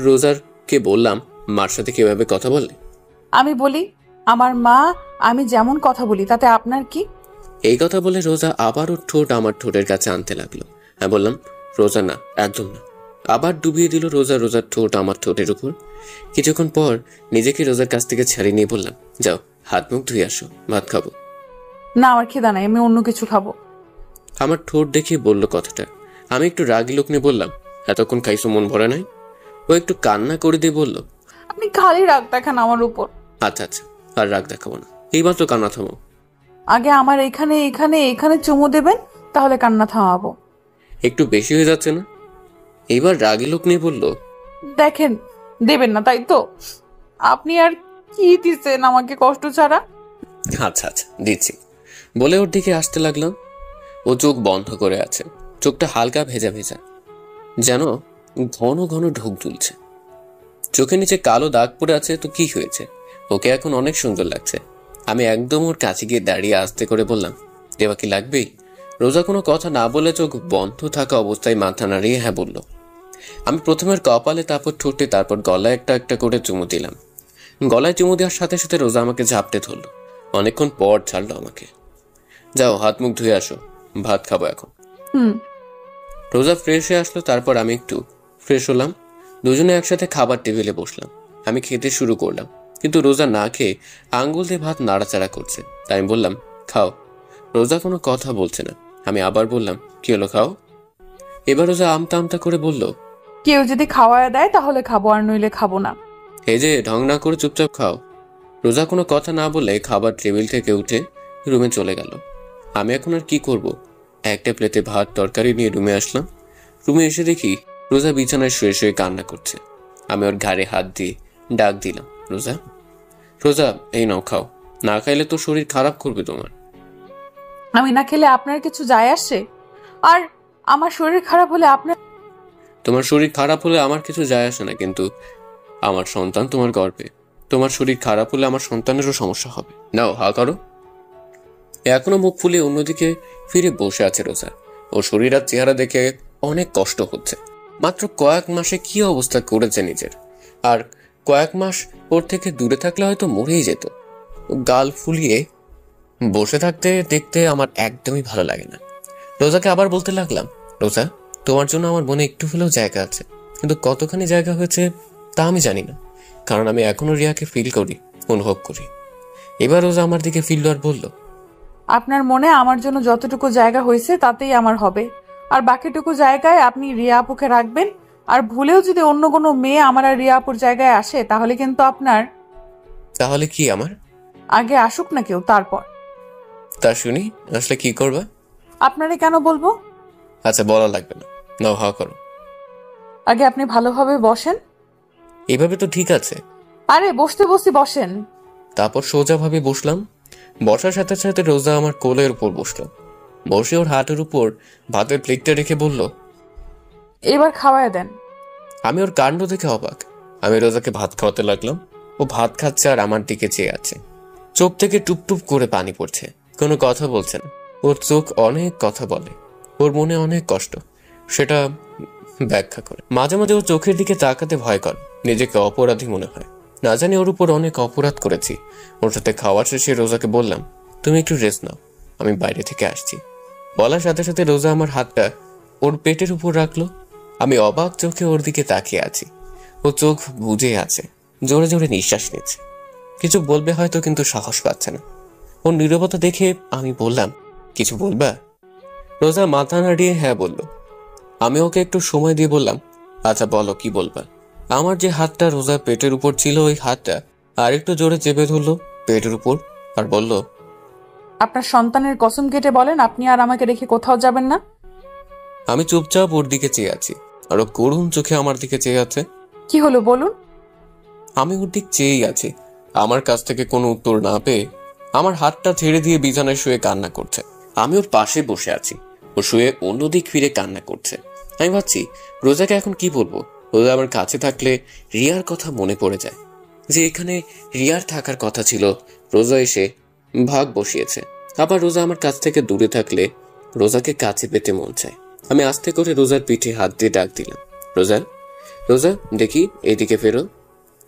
Speaker 2: রোজারকে বললাম, মার সাথে কিভাবে কথা বলে?
Speaker 4: আমি বলি, আমার মা, আমি যেমন কথা বলি তাতে আপনার কি?
Speaker 2: এই কথা বলে রোজা আবার ওর ঠোঁট আমার ঠোঁটের কাছে আনতে লাগলো। আমি বললাম, রোজা না, একদম না। আবার ডুবিয়ে দিল রোজা রোজার ঠোঁট আমার ঠোঁটের উপর। কিছুক্ষণ পর নিজেকে রোজার কাছ থেকে ছাড়িয়ে নিয়ে বললাম, যাও হাত মুখ ধুয়ে আসো, ভাত খাবো।
Speaker 4: না, আমার খিদা নাই, আমি অন্য কিছু খাবো।
Speaker 2: আমার ঠোঁট দেখিয়ে বললো কথাটা। আমি একটু রাগি লোক নিয়ে বললাম, এতক্ষণ খাইছো, মন ভরে নাই? ও একটু কান্না করে দিয়ে বলল,
Speaker 4: আপনি খালি রাগ দেখান আমার উপর।
Speaker 2: আচ্ছা আচ্ছা, আর রাগ দেখাবো না, এইবার তো কান্না থামো।
Speaker 4: আগে আমার এখানে এখানে এখানে চুমু দেবেন, তাহলে কান্না থামাবো।
Speaker 2: একটু বেশি হয়ে যাচ্ছে না? এইবার রাগি লোক নিয়ে বলল,
Speaker 4: দেখেন, দেবেন না তাই তো? আপনি আর কি দিচ্ছেন আমাকে কষ্ট ছাড়া?
Speaker 2: আচ্ছা আচ্ছা দিচ্ছি বলে ওর দিকে আসতে লাগলাম। ও চোখ বন্ধ করে আছে, চোখটা হালকা ভেজা ভেজা, যেন ঘন ঘন ঢোক তুলছে, চোখের নিচে কালো দাগ পড়ে আছে। তো কি হয়েছে? ওকে এখন অনেক সুন্দর লাগছে। আমি একদম ওর কাছে গিয়ে দাঁড়িয়ে আস্তে করে বললাম, দেওয়া কি লাগবেই? রোজা কোনো কথা না বলে চোখ বন্ধ থাকা অবস্থায় মাথা নাড়িয়ে হ্যাঁ বলল। আমি প্রথমে কপালে, তারপর ঠোঁটে, তারপর গলায় একটা একটা করে চুমু দিলাম। গলায় চুমু দেওয়ার সাথে সাথে রোজা আমাকে ঝাপটে ধরলো। অনেকক্ষণ পর ছাড়লো আমাকে। যাও হাত মুখ ধুয়ে আসো, ভাত খাবো এখন। রোজা ফ্রেশ হয়ে আসলো, তারপর আমি একটু ফ্রেশ হলাম। দুজনে একসাথে খাবার টেবিলে বসলাম। আমি খেতে শুরু করলাম, কিন্তু রোজা না খেয়ে আঙ্গুল দিয়ে ভাত নাড়াচাড়া করছে। তাই আমি বললাম, খাও। রোজা কোনো কথা বলছে না। আমি আবার বললাম, কি হলো, খাও। এবার রোজা আমতা আমতা করে বলল,
Speaker 4: কেউ যদি খাওয়ায় দেয় তাহলে খাবো, আর নইলে খাবো না।
Speaker 2: এই যে ঢং না করে চুপচাপ খাও। রোজা কোনো কথা না বলে খাবার টেবিল থেকে উঠে রুমে চলে গেল। আমি এখন আর কি করব? একটা প্লেটে ভাত তরকারি নিয়ে রুমে আসলাম। রুমে এসে দেখি রোজা বিছানায় শুয়ে শুয়ে কান্না করছে। আমি ওর ঘাড়ে হাত দিয়ে ডাক দিলাম, রোজা, রোজা, এই নাও খাও। না খাইলে তো শরীর খারাপ করবে তোমার।
Speaker 4: আমি না খেলে আপনার কিছু যায় আসে? আর আমার শরীর খারাপ হলে আপনার?
Speaker 2: তোমার শরীর খারাপ হলে আমার কিছু যায় আসে না, কিন্তু আমার সন্তান তোমার গর্বে। তোমার শরীর খারাপ হলে আমার সন্তানেরও সমস্যা হবে। নাও হা করো। এখনো মুখ ফুলিয়ে অন্যদিকে ফিরে বসে আছে রোজা। ওর শরীর আর চেহারা দেখে অনেক কষ্ট হচ্ছে। মাত্র কয়েক মাসে কি অবস্থা করেছে নিজের, আর কয়েক মাস ওর থেকে দূরে থাকলে হয়তো মরেই যেত। গাল ফুলিয়ে বসে থাকতে দেখতে আমার একদমই ভালো লাগে না। রোজাকে আবার বলতে লাগলাম, রোজা, তোমার জন্য আমার মনে একটু হলেও জায়গা আছে, কিন্তু কতখানি জায়গা হয়েছে তা আমি জানি না, কারণ আমি এখনো রিয়াকে ফিল করি, অনুভব করি। এবার রোজা আমার দিকে ফিরল আর বলল,
Speaker 4: আপনার মনে আমার জন্য যতটুকু জায়গা হয়েছে তাতেই আমার হবে, আর বাকিটুকু জায়গায় আপনি রিয়া আপুকে রাখবেন। আর ভুলেও যদি অন্য কোনো মেয়ে আমার আর রিয়া আপুর জায়গায় আসে তাহলে কিন্তু আপনার।
Speaker 2: তাহলে কি আমার?
Speaker 4: আগে আসুক না কেউ, তারপর।
Speaker 2: তা শুনি, আসলে কি করবা?
Speaker 4: আপনারে কেন বলবো?
Speaker 2: আচ্ছা বলা লাগবে না, নাও হা করো।
Speaker 4: আগে আপনি ভালোভাবে বসেন।
Speaker 2: এভাবে তো ঠিক আছে।
Speaker 4: আরে বসতে বসতে বসেন।
Speaker 2: তারপর সোজাভাবে বসলাম। বসার সাথে সাথে রোজা আমার কোলের উপর বসলো। বসে ওর হাতের উপর ভাতের প্লেটটা রেখে বলল,
Speaker 4: এবার খাওয়ায় দেন।
Speaker 2: আমি ওর কাণ্ড দেখে অবাক। আমি রোজাকে ভাত খাওয়াতে লাগলাম। ও ভাত খাচ্ছে আর আমার দিকে চেয়ে আছে। চোখ থেকে টুপটুপ করে পানি পড়ছে, কোনো কথা বলছে না। ওর চোখ অনেক কথা বলে, ওর মনে অনেক কষ্ট, সেটা ব্যাখ্যা করে। মাঝে মাঝে ওর চোখের দিকে তাকাতে ভয় করে, নিজেকে অপরাধী মনে হয়। না জানি ওর উপর অনেক অপরাধ করেছি। ওর সাথে খাওয়ার শেষে রোজাকে বললাম, তুমি একটু রেস্ট নাও, আমি বাইরে থেকে আসছি। বলার সাথে সাথে রোজা আমার হাতটা ওর পেটের উপর রাখলো। আমি অবাক চোখে ওর দিকে তাকিয়ে আছি। ও চোখ বুজে আছে, জোরে জোরে নিঃশ্বাস নিচ্ছে। কিছু বলবে হয়তো, কিন্তু সাহস পাচ্ছে না। ওর নীরবতা দেখে আমি বললাম, কিছু বলবা? রোজা মাথা নাড়িয়ে হ্যাঁ বলল। আমি ওকে একটু সময় দিয়ে বললাম, আচ্ছা বলো কি বলবা। আমার যে হাতটা রোজার পেটের উপর ছিল, ওই হাতটা আর একটু জোরে চেপে ধরলো পেটের উপর আর বলল,
Speaker 4: আপনার সন্তানের কসম কেটে বলেন আপনি আর আমাকে রেখে কোথাও যাবেন না।
Speaker 2: আমি চুপচাপ ওর দিকে চেয়ে আছি, আর ও করুণ চোখে আমার দিকে চেয়ে আছে।
Speaker 4: কি হলো বলুন?
Speaker 2: আমি ওর দিক চেয়েই আছি। আমার কাছ থেকে কোনো উত্তর না পেয়ে আমার হাতটা ছেড়ে দিয়ে বিছানায় শুয়ে কান্না করছে। আমি ওর পাশে বসে আছি, ও শুয়ে অন্যদিক ফিরে কান্না করছে। আমি ভাবছি রোজাকে এখন কি বলবো। রোজা আমার কাছে থাকলে রিয়ার কথা মনে পড়ে যায়, যে এখানে রিয়ার থাকার কথা ছিল। রোজা এসে ভাগ বসিয়েছে। আবার রোজা আমার কাছ থেকে দূরে থাকলে রোজাকে কাছে পেতে মন চায়। আমি আস্তে করে রোজার পিঠে হাত দিয়ে ডাক দিলাম, রোজা, রোজা দেখি এদিকে ফেরো।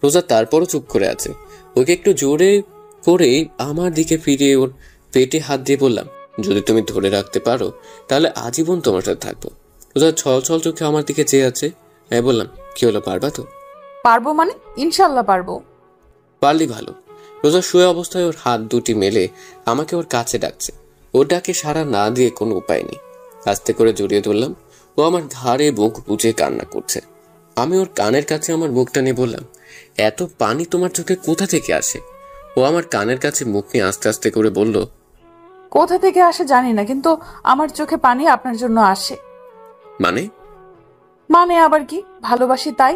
Speaker 2: রোজা তারপরও চুপ করে আছে। ওকে একটু জোরে করে আমার দিকে ফিরিয়ে ওর পেটে হাত দিয়ে বললাম, যদি তুমি ধরে রাখতে পারো তাহলে আজীবন তোমার সাথে থাকবো। রোজা ছল ছল চোখে আমার দিকে চেয়ে আছে। আমি বললাম, কি হলো, পারবা তো?
Speaker 4: পারবো মানে? ইনশাল্লাহ পারবো।
Speaker 2: পারলি ভালো। রোজা শুয়ে অবস্থায় ওর হাত দুটি মেলে আমাকে ওর কাছে ডাকছে। ও ডাকে সাড়া না দিয়ে কোনো উপায় নেই। আস্তে করে জড়িয়ে ধরলাম। ও আমার ঘাড়ে মুখ বুঝে কান্না করছে। আমি ওর কানের কাছে আমার মুখটা নিয়ে বললাম, এত পানি তোমার চোখে কোথা থেকে আসে? ও আমার কানের কাছে মুখ নিয়ে আস্তে আস্তে করে বলল,
Speaker 4: কোথা থেকে আসে জানি না, কিন্তু আমার চোখে পানি আপনার জন্য আসে।
Speaker 2: মানে?
Speaker 4: মানে আবার কি, ভালোবাসি তাই।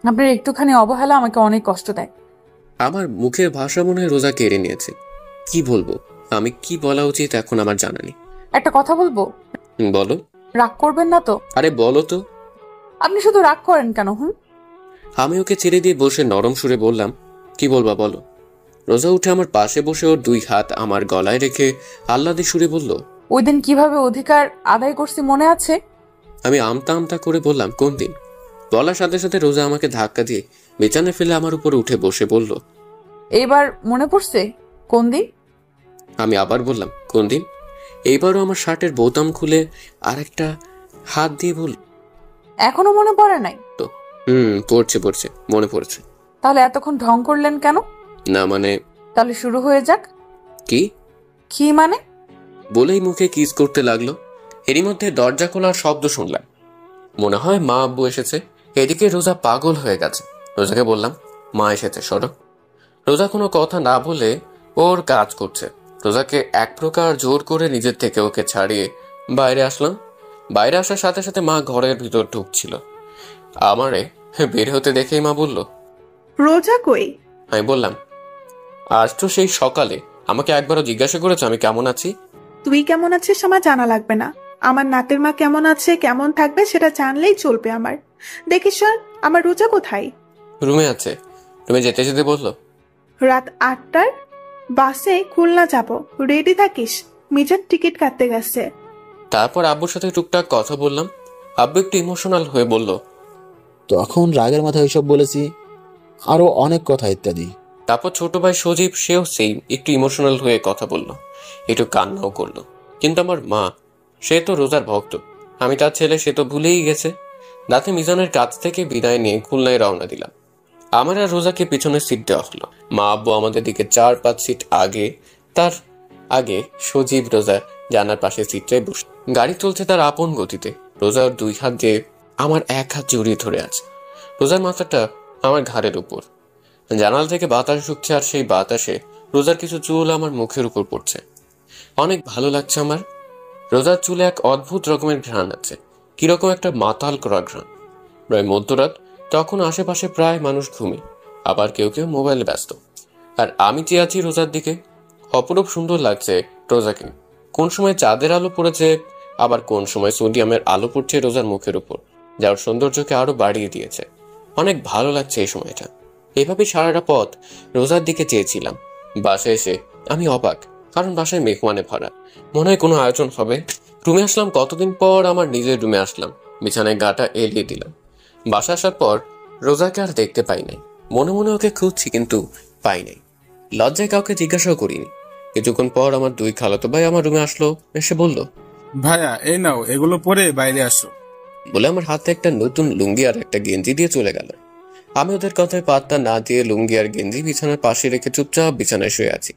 Speaker 4: আপনার একটুখানি অবহেলা আমাকে অনেক কষ্ট দেয়।
Speaker 2: আমার মুখের ভাষা মনে হয় রোজা কেড়ে নিয়েছে। কি বলবো, আমি কি বলা উচিত এখন আমার জানা নেই।
Speaker 4: একটা কথা বলবো?
Speaker 2: বলো।
Speaker 4: রাগ করবেন না তো?
Speaker 2: আরে বলো তো।
Speaker 4: আপনি শুধু রাগ করেন কেন?
Speaker 2: আমি ওকে ছেড়ে দিয়ে বসে নরম সুরে বললাম, কি বলবা বলো। রোজা উঠে আমার পাশে বসে ওর 2 হাত আমার গলায় রেখে আহ্লাদে সুরে বলল,
Speaker 4: ওই দিন কিভাবে অধিকার আদায় করছি মনে আছে?
Speaker 2: আমি আমতা আমতা করে বললাম, কোন দিন? বলার সাথে সাথে রোজা আমাকে ধাক্কা দিয়ে বিছানায় ফেলে আমার উপর উঠে বসে বলল,
Speaker 4: এবার মনে পড়ছে কোন দিন?
Speaker 2: আমি আবার বললাম, কোন দিন? এইবারও আমার শার্টের বোতাম খুলে আরেকটা হাত দিয়ে বলল,
Speaker 4: এখনো মনে পড়ে নাই?
Speaker 2: পড়ছে মনে পড়ছে।
Speaker 4: তাহলে এতক্ষণ ঢং করলেন কেন?
Speaker 2: না মানে।
Speaker 4: তাহলে শুরু হয়ে যাক।
Speaker 2: কি
Speaker 4: মানে?
Speaker 2: বলেই মুখে কিস করতে লাগলো। এরই মধ্যে দরজা খোলার শব্দ শুনলাম। মনে হয় মা আব্বু এসেছে। এদিকে রোজা পাগল হয়ে গেছে। রোজাকে বললাম, মা এসেছে, সরো। রোজা কোনো কথা না বলে ওর কাজ করছে। রোজাকে এক প্রকার জোর করে নিজের থেকে ওকে ছাড়িয়ে বাইরে আসলাম। বাইরে আসার সাথে সাথে মা ঘরের ভিতর ঢুকছিল। আমারে বের হতে দেখেই মা বলল,
Speaker 9: রোজা কই?
Speaker 2: আমি বললাম, আজ তো সেই সকালে আমাকে একবারও জিজ্ঞাসা করেছো আমি কেমন আছি।
Speaker 9: তুই কেমন আছিস আমার জানা লাগবে না। আমার নাতের মা কেমন আছে কেমন থাকবে সেটা জানলেই চলবে আমার। দেখিস স্যার, আমার রোজা কোথায়?
Speaker 2: রুমে আছে। রুমে যেতে যেতে বললো,
Speaker 9: রাত 8টার বাসে খুলনা যাব, রেডি থাকিস, মিজান টিকিট কাটতে গেছে।
Speaker 2: তারপর আব্বুর সাথে টুকটাক কথা বললাম। আব্বু একটু ইমোশনাল হয়ে বলল,
Speaker 10: তখন রাগের মাথায় ওইসব বলেছি, আরো অনেক কথা ইত্যাদি।
Speaker 2: তারপর ছোট ভাই সজীব, সেও সেম একটু ইমোশনাল হয়ে কথা বলল, একটু কান্নাও করলো। কিন্তু আমার মা, সে তো রোজার ভক্ত, আমি তার ছেলে, সে তো ভুলেই গেছে। রাতে মিজানের কাছ থেকে বিদায় নিয়ে খুলনায় রওনা দিলাম। আমার আর রোজাকে পিছনের সিট দেওয়া হলো। মা আব্বু আমাদের দিকে 4-5 সিট আগে, তার আগে সজীব রোজা জানার পাশে সিটটায় বসে। গাড়ি চলছে তার আপন গতিতে। রোজার 2 হাত দিয়ে আমার 1 হাত জড়িয়ে ধরে আছে। রোজার মাথাটা আমার ঘাড়ের উপর। জানালা থেকে বাতাস ঢুকছে, আর সেই বাতাসে রোজার কিছু চুল আমার মুখের উপর পড়ছে। অনেক ভালো লাগছে আমার। রোজার চুলে এক অদ্ভুত রকমের ঘ্রাণ আছে, কিরকম একটা মাতাল করা ঘ্রাণ। প্রায় মধ্যরাত, তখন আশেপাশে প্রায় মানুষ ঘুমে, আবার কেউ কেউ মোবাইলে ব্যস্ত। আর আমি চেয়ে আছি রোজার দিকে। অপরূপ সুন্দর লাগছে রোজাকে। কোন সময় চাঁদের আলো পড়েছে, আবার কোন সময় সোডিয়ামের আলো পড়ছে রোজার মুখের উপর, যার সৌন্দর্যকে আরো বাড়িয়ে দিয়েছে। অনেক ভালো লাগছে এই সময়টা। এভাবে সারাটা পথ রোজার দিকে চেয়েছিলাম। বাসায় এসে আমি অবাক, কারণ বাসায় মেহমানে ভরা। মনে হয় কোনো আয়োজন হবে। রুমে আসলাম, কতদিন পর আমার নিজের রুমে আসলাম। বিছানায় গাটা এলিয়ে দিলাম। বাসা আসার পর রোজাকে আর দেখতে পাই নাই। মনে মনে ওকে খুঁজছি, কিন্তু পাই নাই। লজ্জায় কাউকে জিজ্ঞাসাও করিনি। কিছুক্ষণ পর আমার 2 খালাতো ভাই আমার রুমে আসলো। এসে বলল,
Speaker 15: ভাইয়া এই নাও, এগুলো পরে বাইরে আসো,
Speaker 2: বলে আমার হাতে একটা নতুন লুঙ্গি আর একটা গেঞ্জি দিয়ে চলে গেল। আমি ওদের কথায় পাত্তা না দিয়ে লুঙ্গি আর গেঞ্জি বিছানার পাশে রেখে চুপচাপ বিছানায় শুয়ে আছি।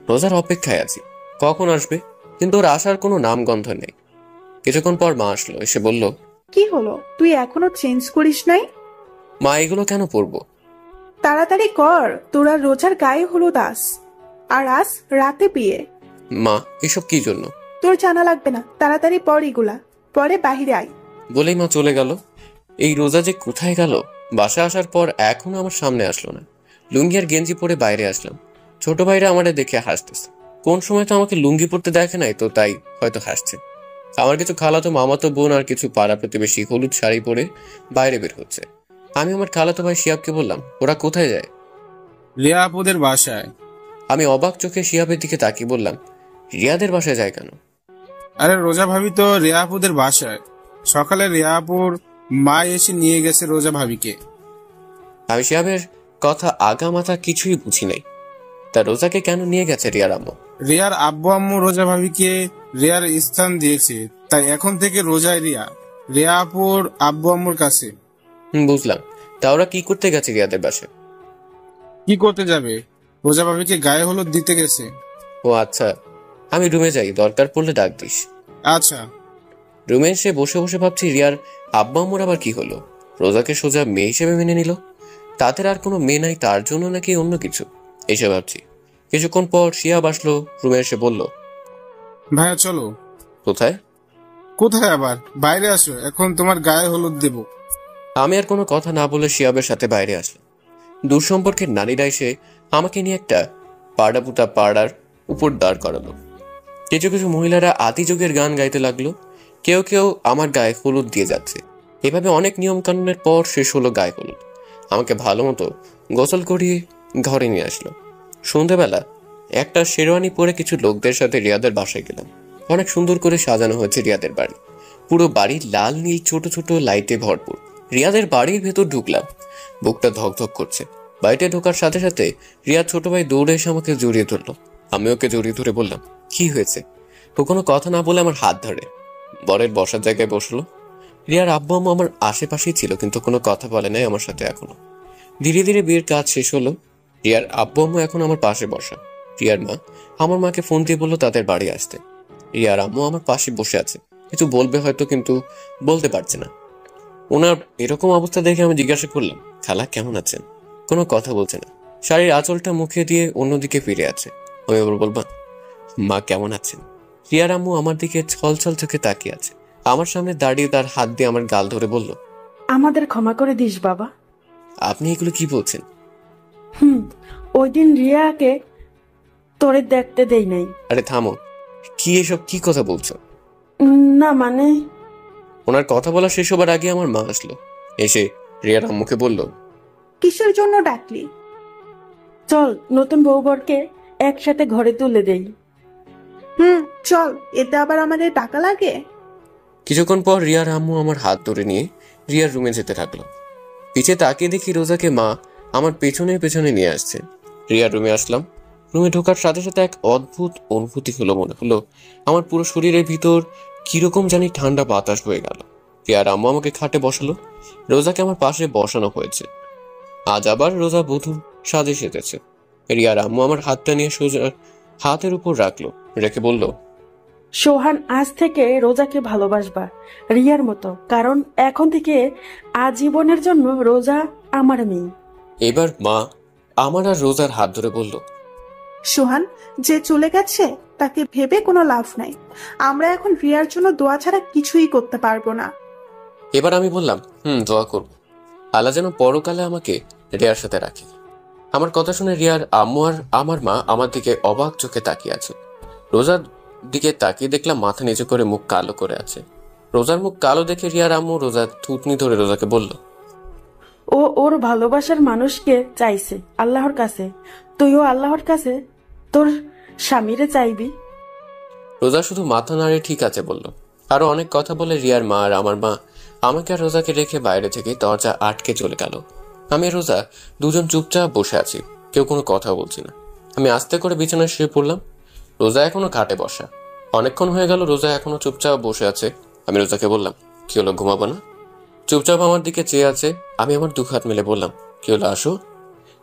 Speaker 2: রোজার অপেক্ষায় আছি কখন আসবে, কিন্তু ওর আসার কোনো নামগন্ধ নেই। কিছুক্ষণ পর মা আসলো। এসে বলল,
Speaker 9: কি হলো, তুই এখনো চেঞ্জ করিস নাই?
Speaker 2: মা, এগুলো কেন পরবো?
Speaker 9: তাড়াতাড়ি কর, তোরা রোজার গায়ে হলুদ আস, আর আজ রাতে বিয়ে।
Speaker 2: মা, এসব কি জন্য?
Speaker 9: তোর জানা লাগবে না, তাড়াতাড়ি পর এগুলা, পরে বাহিরে আয়।
Speaker 2: বলেই মা চলে গেল। এই রোজা যে কোথায় গেল? বাসা আসার পর এখনো আমার সামনে আসলো না। লুঙ্গি আর গেঞ্জি পরে বাইরে আসলাম। ছোট ভাইরা আমাদের দেখে হাসতেছে। কোন সময় তো আমাকে লুঙ্গি পরতে দেখে নাই, তো তাই হয়তো হাসছে। আমার কিছু খালাতো মামাতো বোন আর কিছু পাড়া প্রতিবেশী হলুদ শাড়ি পরে বাইরে বের হচ্ছে। আমি আমার খালাতো ভাই শিয়াবকে বললাম, ওরা কোথায় যায়?
Speaker 15: রিয়া আপুদের বাসায়।
Speaker 2: আমি অবাক চোখে শিয়াবের দিকে তাকিয়ে বললাম, রিয়াদের বাসায় যায় কেন?
Speaker 15: আরে রোজা ভাবি তো রিয়া আপুদের বাসায়। সকালে রিয়া আপুর মা এসে নিয়ে গেছে রোজা ভাবিকে।
Speaker 2: আমি শিয়াবের কথা আগা মাথা কিছুই বুঝি নাই। তা রোজাকে কেন নিয়ে গেছে রিয়ার আম্মু?
Speaker 15: রিয়ার আব্বু আম্মু রোজা ভাবিকে রিয়ার স্থান দিয়েছে, তাই এখন থেকে রোজায় রিয়া আপুর আব্বু আম্মুর কাছে।
Speaker 2: বুঝলাম। তা ওরা কি করতে গেছে রিয়াদের বাসায়?
Speaker 15: কি করতে যাবে, রোজা ভাবিকে গায়ে হলুদ দিতে গেছে।
Speaker 2: ও আচ্ছা, আমি রুমে যাই, দরকার পড়লে ডাক দিস।
Speaker 15: আচ্ছা।
Speaker 2: রুমে এসে বসে বসে ভাবছি, রিয়ার আব্বা আম্মুর আবার কি হলো? রোজাকে সোজা মেয়ে হিসেবে মেনে নিল। তাদের আর কোনো মেয়ে নাই, তার জন্য নাকি অন্য কিছু, এসে ভাবছি। কিছুক্ষণ পর শিয়াব আসলো। রুমে এসে বলল,
Speaker 15: ভাইয়া চলো।
Speaker 2: কোথায়?
Speaker 15: কোথায় আবার, বাইরে আসো, এখন তোমার গায়ে হলুদ দেব।
Speaker 2: আমি আর কোনো কথা না বলে শিয়াবের সাথে বাইরে আসলাম। দূর সম্পর্কের নারীরা এসে আমাকে নিয়ে একটা পাড়াপুতা পাড়ার উপর দাঁড় করালো। কিছু কিছু মহিলারা আদি যুগের গান গাইতে লাগলো। কেউ কেউ আমার গায়ে হলুদ দিয়ে যাচ্ছে। এভাবে অনেক নিয়ম কানুনের পর শেষ হলো গায়ে হলুদ। আমাকে ভালো মতো গোসল করিয়ে ঘরে নিয়ে আসলো। সন্ধ্যেবেলা একটা শেরওয়ানি পরে কিছু লোকদের সাথে রিয়াদের বাসায় গেলাম। অনেক সুন্দর করে সাজানো হয়েছে রিয়াদের বাড়ি। পুরো বাড়ি লাল নীল ছোট ছোট লাইটে ভরপুর। রিয়াদের বাড়ির ভেতর ঢুকলাম, বুকটা ধকধক করছে। বাড়িতে ঢোকার সাথে সাথে রিয়ার ছোট ভাই দৌড়ে এসে আমাকে জড়িয়ে ধরলো। আমি ওকে জড়িয়ে ধরে বললাম, কি হয়েছে? ও কোনো কথা না বলে আমার হাত ধরে বরের বসার জায়গায় বসলো। রিয়ার আব্বু আম্মু আমার আশেপাশেই ছিল, কিন্তু কোনো কথা বলে নাই আমার সাথে এখনো। ধীরে ধীরে বিয়ের কাজ শেষ হলো। রিয়ার আব্বু আম্মু এখন আমার পাশে বসা। রিয়ার মা আমার মাকে ফোন দিয়ে বললো তাদের বাড়ি আসতে। রিয়ার আম্মু আমার পাশে বসে আছে, কিছু বলবে হয়তো, কিন্তু বলতে পারছে না। ওনার এরকম অবস্থা দেখে আমি জিজ্ঞাসা করলাম, খালা কেমন আছেন? কোনো কথা বলছে না, শাড়ির আঁচলটা মুখে দিয়ে অন্যদিকে ফিরে আছে। আমি আবার বলবা, মা কেমন আছেন? রিয়ার আম্মু আমার দিকে ছল ছল চোখে তাকিয়ে আছে। আমার সামনে দাঁড়িয়ে তার হাত দিয়ে আমার গাল ধরে বলল,
Speaker 13: আমাদের ক্ষমা করে দিস বাবা।
Speaker 2: আপনি এগুলো কি বলছেন?
Speaker 13: ওই দিন রিয়াকে তোরে দেখতে দেই নাই।
Speaker 2: আরে থামো, কি এসব কি কথা বলছো?
Speaker 13: না মানে।
Speaker 2: ওনার কথা বলা শেষ হবার আগে আমার মা আসলো। এসে রিয়ার আম্মুকে বলল,
Speaker 9: কিসের জন্য ডাকলি?
Speaker 13: চল নতুন বউবরকে একসাথে ঘরে তুলে দেই।
Speaker 9: চল, এতে আবার আমাদের টাকা লাগে।
Speaker 2: কিছুক্ষণ পর রিয়ার আম্মু আমার হাত ধরে নিয়ে রিয়ার রুমে যেতে থাকলো। পিছে তাকিয়ে দেখি রোজাকে মা আমার পেছনে পেছনে নিয়ে আসছে। রিয়ার রুমে আসলাম। রুমে ঢোকার সাথে সাথে এক অদ্ভুত অনুভূতি হলো। মনে হলো আমার পুরো শরীরের ভিতর কিরকম জানি ঠান্ডা বাতাস বয়ে গেল। রিয়ার আম্মু আমাকে খাটে বসালো। রোজাকে আমার পাশে বসানো হয়েছে। আজ আবার রোজা বধূর সাজে সেজেছে। রিয়ার আম্মু আমার হাতটা নিয়ে সোজা হাতের উপর রাখলো, রেখে বলল,
Speaker 13: সোহান আজ থেকে রোজাকে ভালোবাসবা রিয়ার মতো, কারণ এখন থেকে আজীবনের জন্য রোজা আমার মেয়ে।
Speaker 2: এবার মা আমার আর রোজার হাত ধরে বলল,
Speaker 9: সোহান যে চলে গেছে তাকে ভেবে কোনো লাভ নাই। আমরা এখন রিয়ার জন্য দোয়া ছাড়া কিছুই করতে পারবো না।
Speaker 2: এবার আমি বললাম, দোয়া করব, আল্লাহ যেন পরকালে আমাকে রিয়ার সাথে রাখে। আমার কথা শুনে রিয়ার আম্মু আর আমার মা আমার দিকে অবাক চোখে তাকিয়ে আছে। রোজার দিকে তাকিয়ে দেখলাম মাথা নিচু করে মুখ কালো করে আছে। রোজার মুখ কালো দেখে রিয়ার আম্মু রোজার থুতনি ধরে রোজাকে বলল,
Speaker 13: ও ওর ভালোবাসার মানুষকে চাইছে আল্লাহর কাছে, তুইও আল্লাহর কাছে তোর স্বামীরে চাইবি।
Speaker 2: রোজা শুধু মাথা নাড়ে ঠিক আছে বলল। আরো অনেক কথা বলে রিয়ার মা আর আমার মা আমাকে আর রোজাকে রেখে বাইরে থেকে দরজা আটকে চলে গেল। আমি আর রোজা দুজন চুপচাপ বসে আছি, কেউ কোনো কথা বলছি না। আমি আস্তে করে বিছানায় শুয়ে পড়লাম। রোজা এখনো খাটে বসা। অনেকক্ষণ হয়ে গেল রোজা এখনো চুপচাপ বসে আছে। আমি রোজাকে বললাম, কি হলো, ঘুমাবো না? চুপচাপ আমার দিকে চেয়ে আছে। আমি আমার দু হাত মেলে বললাম, কি হলো, আসো।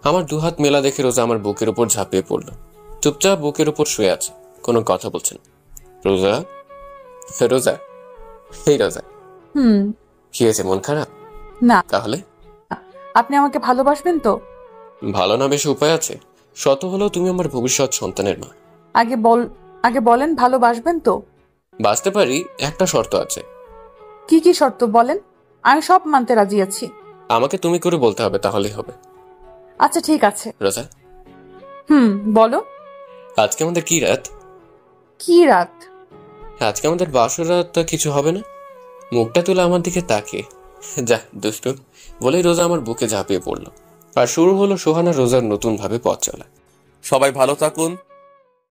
Speaker 2: আমার দু হাত মেলা দেখে রোজা আমার বুকের উপর ঝাঁপিয়ে পড়লো। চুপচাপ বুকের উপর শুয়ে আছে, কোনো কথা বলছেন। রোজা, রোজা, এই রোজা, কি হয়েছে, মন খারাপ?
Speaker 4: না।
Speaker 2: তাহলে
Speaker 4: আপনি আমাকে ভালোবাসবেন তো?
Speaker 2: ভালো না বেশি উপায় আছে? শত হলেও তুমি আমার ভবিষ্যৎ সন্তানের মা।
Speaker 4: আগে বলেন, ভালোবাসবেন তো?
Speaker 2: বাঁচতে পারি, একটা শর্ত আছে।
Speaker 4: কি কি শর্ত বলেন? আমি সব মানতে রাজি আছি।
Speaker 2: আমাকে তুমি করে বলতে হবে, তাহলেই হবে।
Speaker 4: আচ্ছা ঠিক আছে।
Speaker 2: রোজা,
Speaker 4: বলো।
Speaker 2: আজকে আমাদের কি রাত?
Speaker 4: কি রাত?
Speaker 2: আজকে আমাদের বাসর রাত। কিছু হবে না? মুখটা তুলে আমার দিকে তাকিয়ে, যা দুষ্টু বলেই রোজা আমার বুকে ঝাঁপিয়ে পড়লো। আর শুরু হলো সোহানা রোজার নতুন ভাবে পথ চলা।
Speaker 16: সবাই ভালো থাকুন।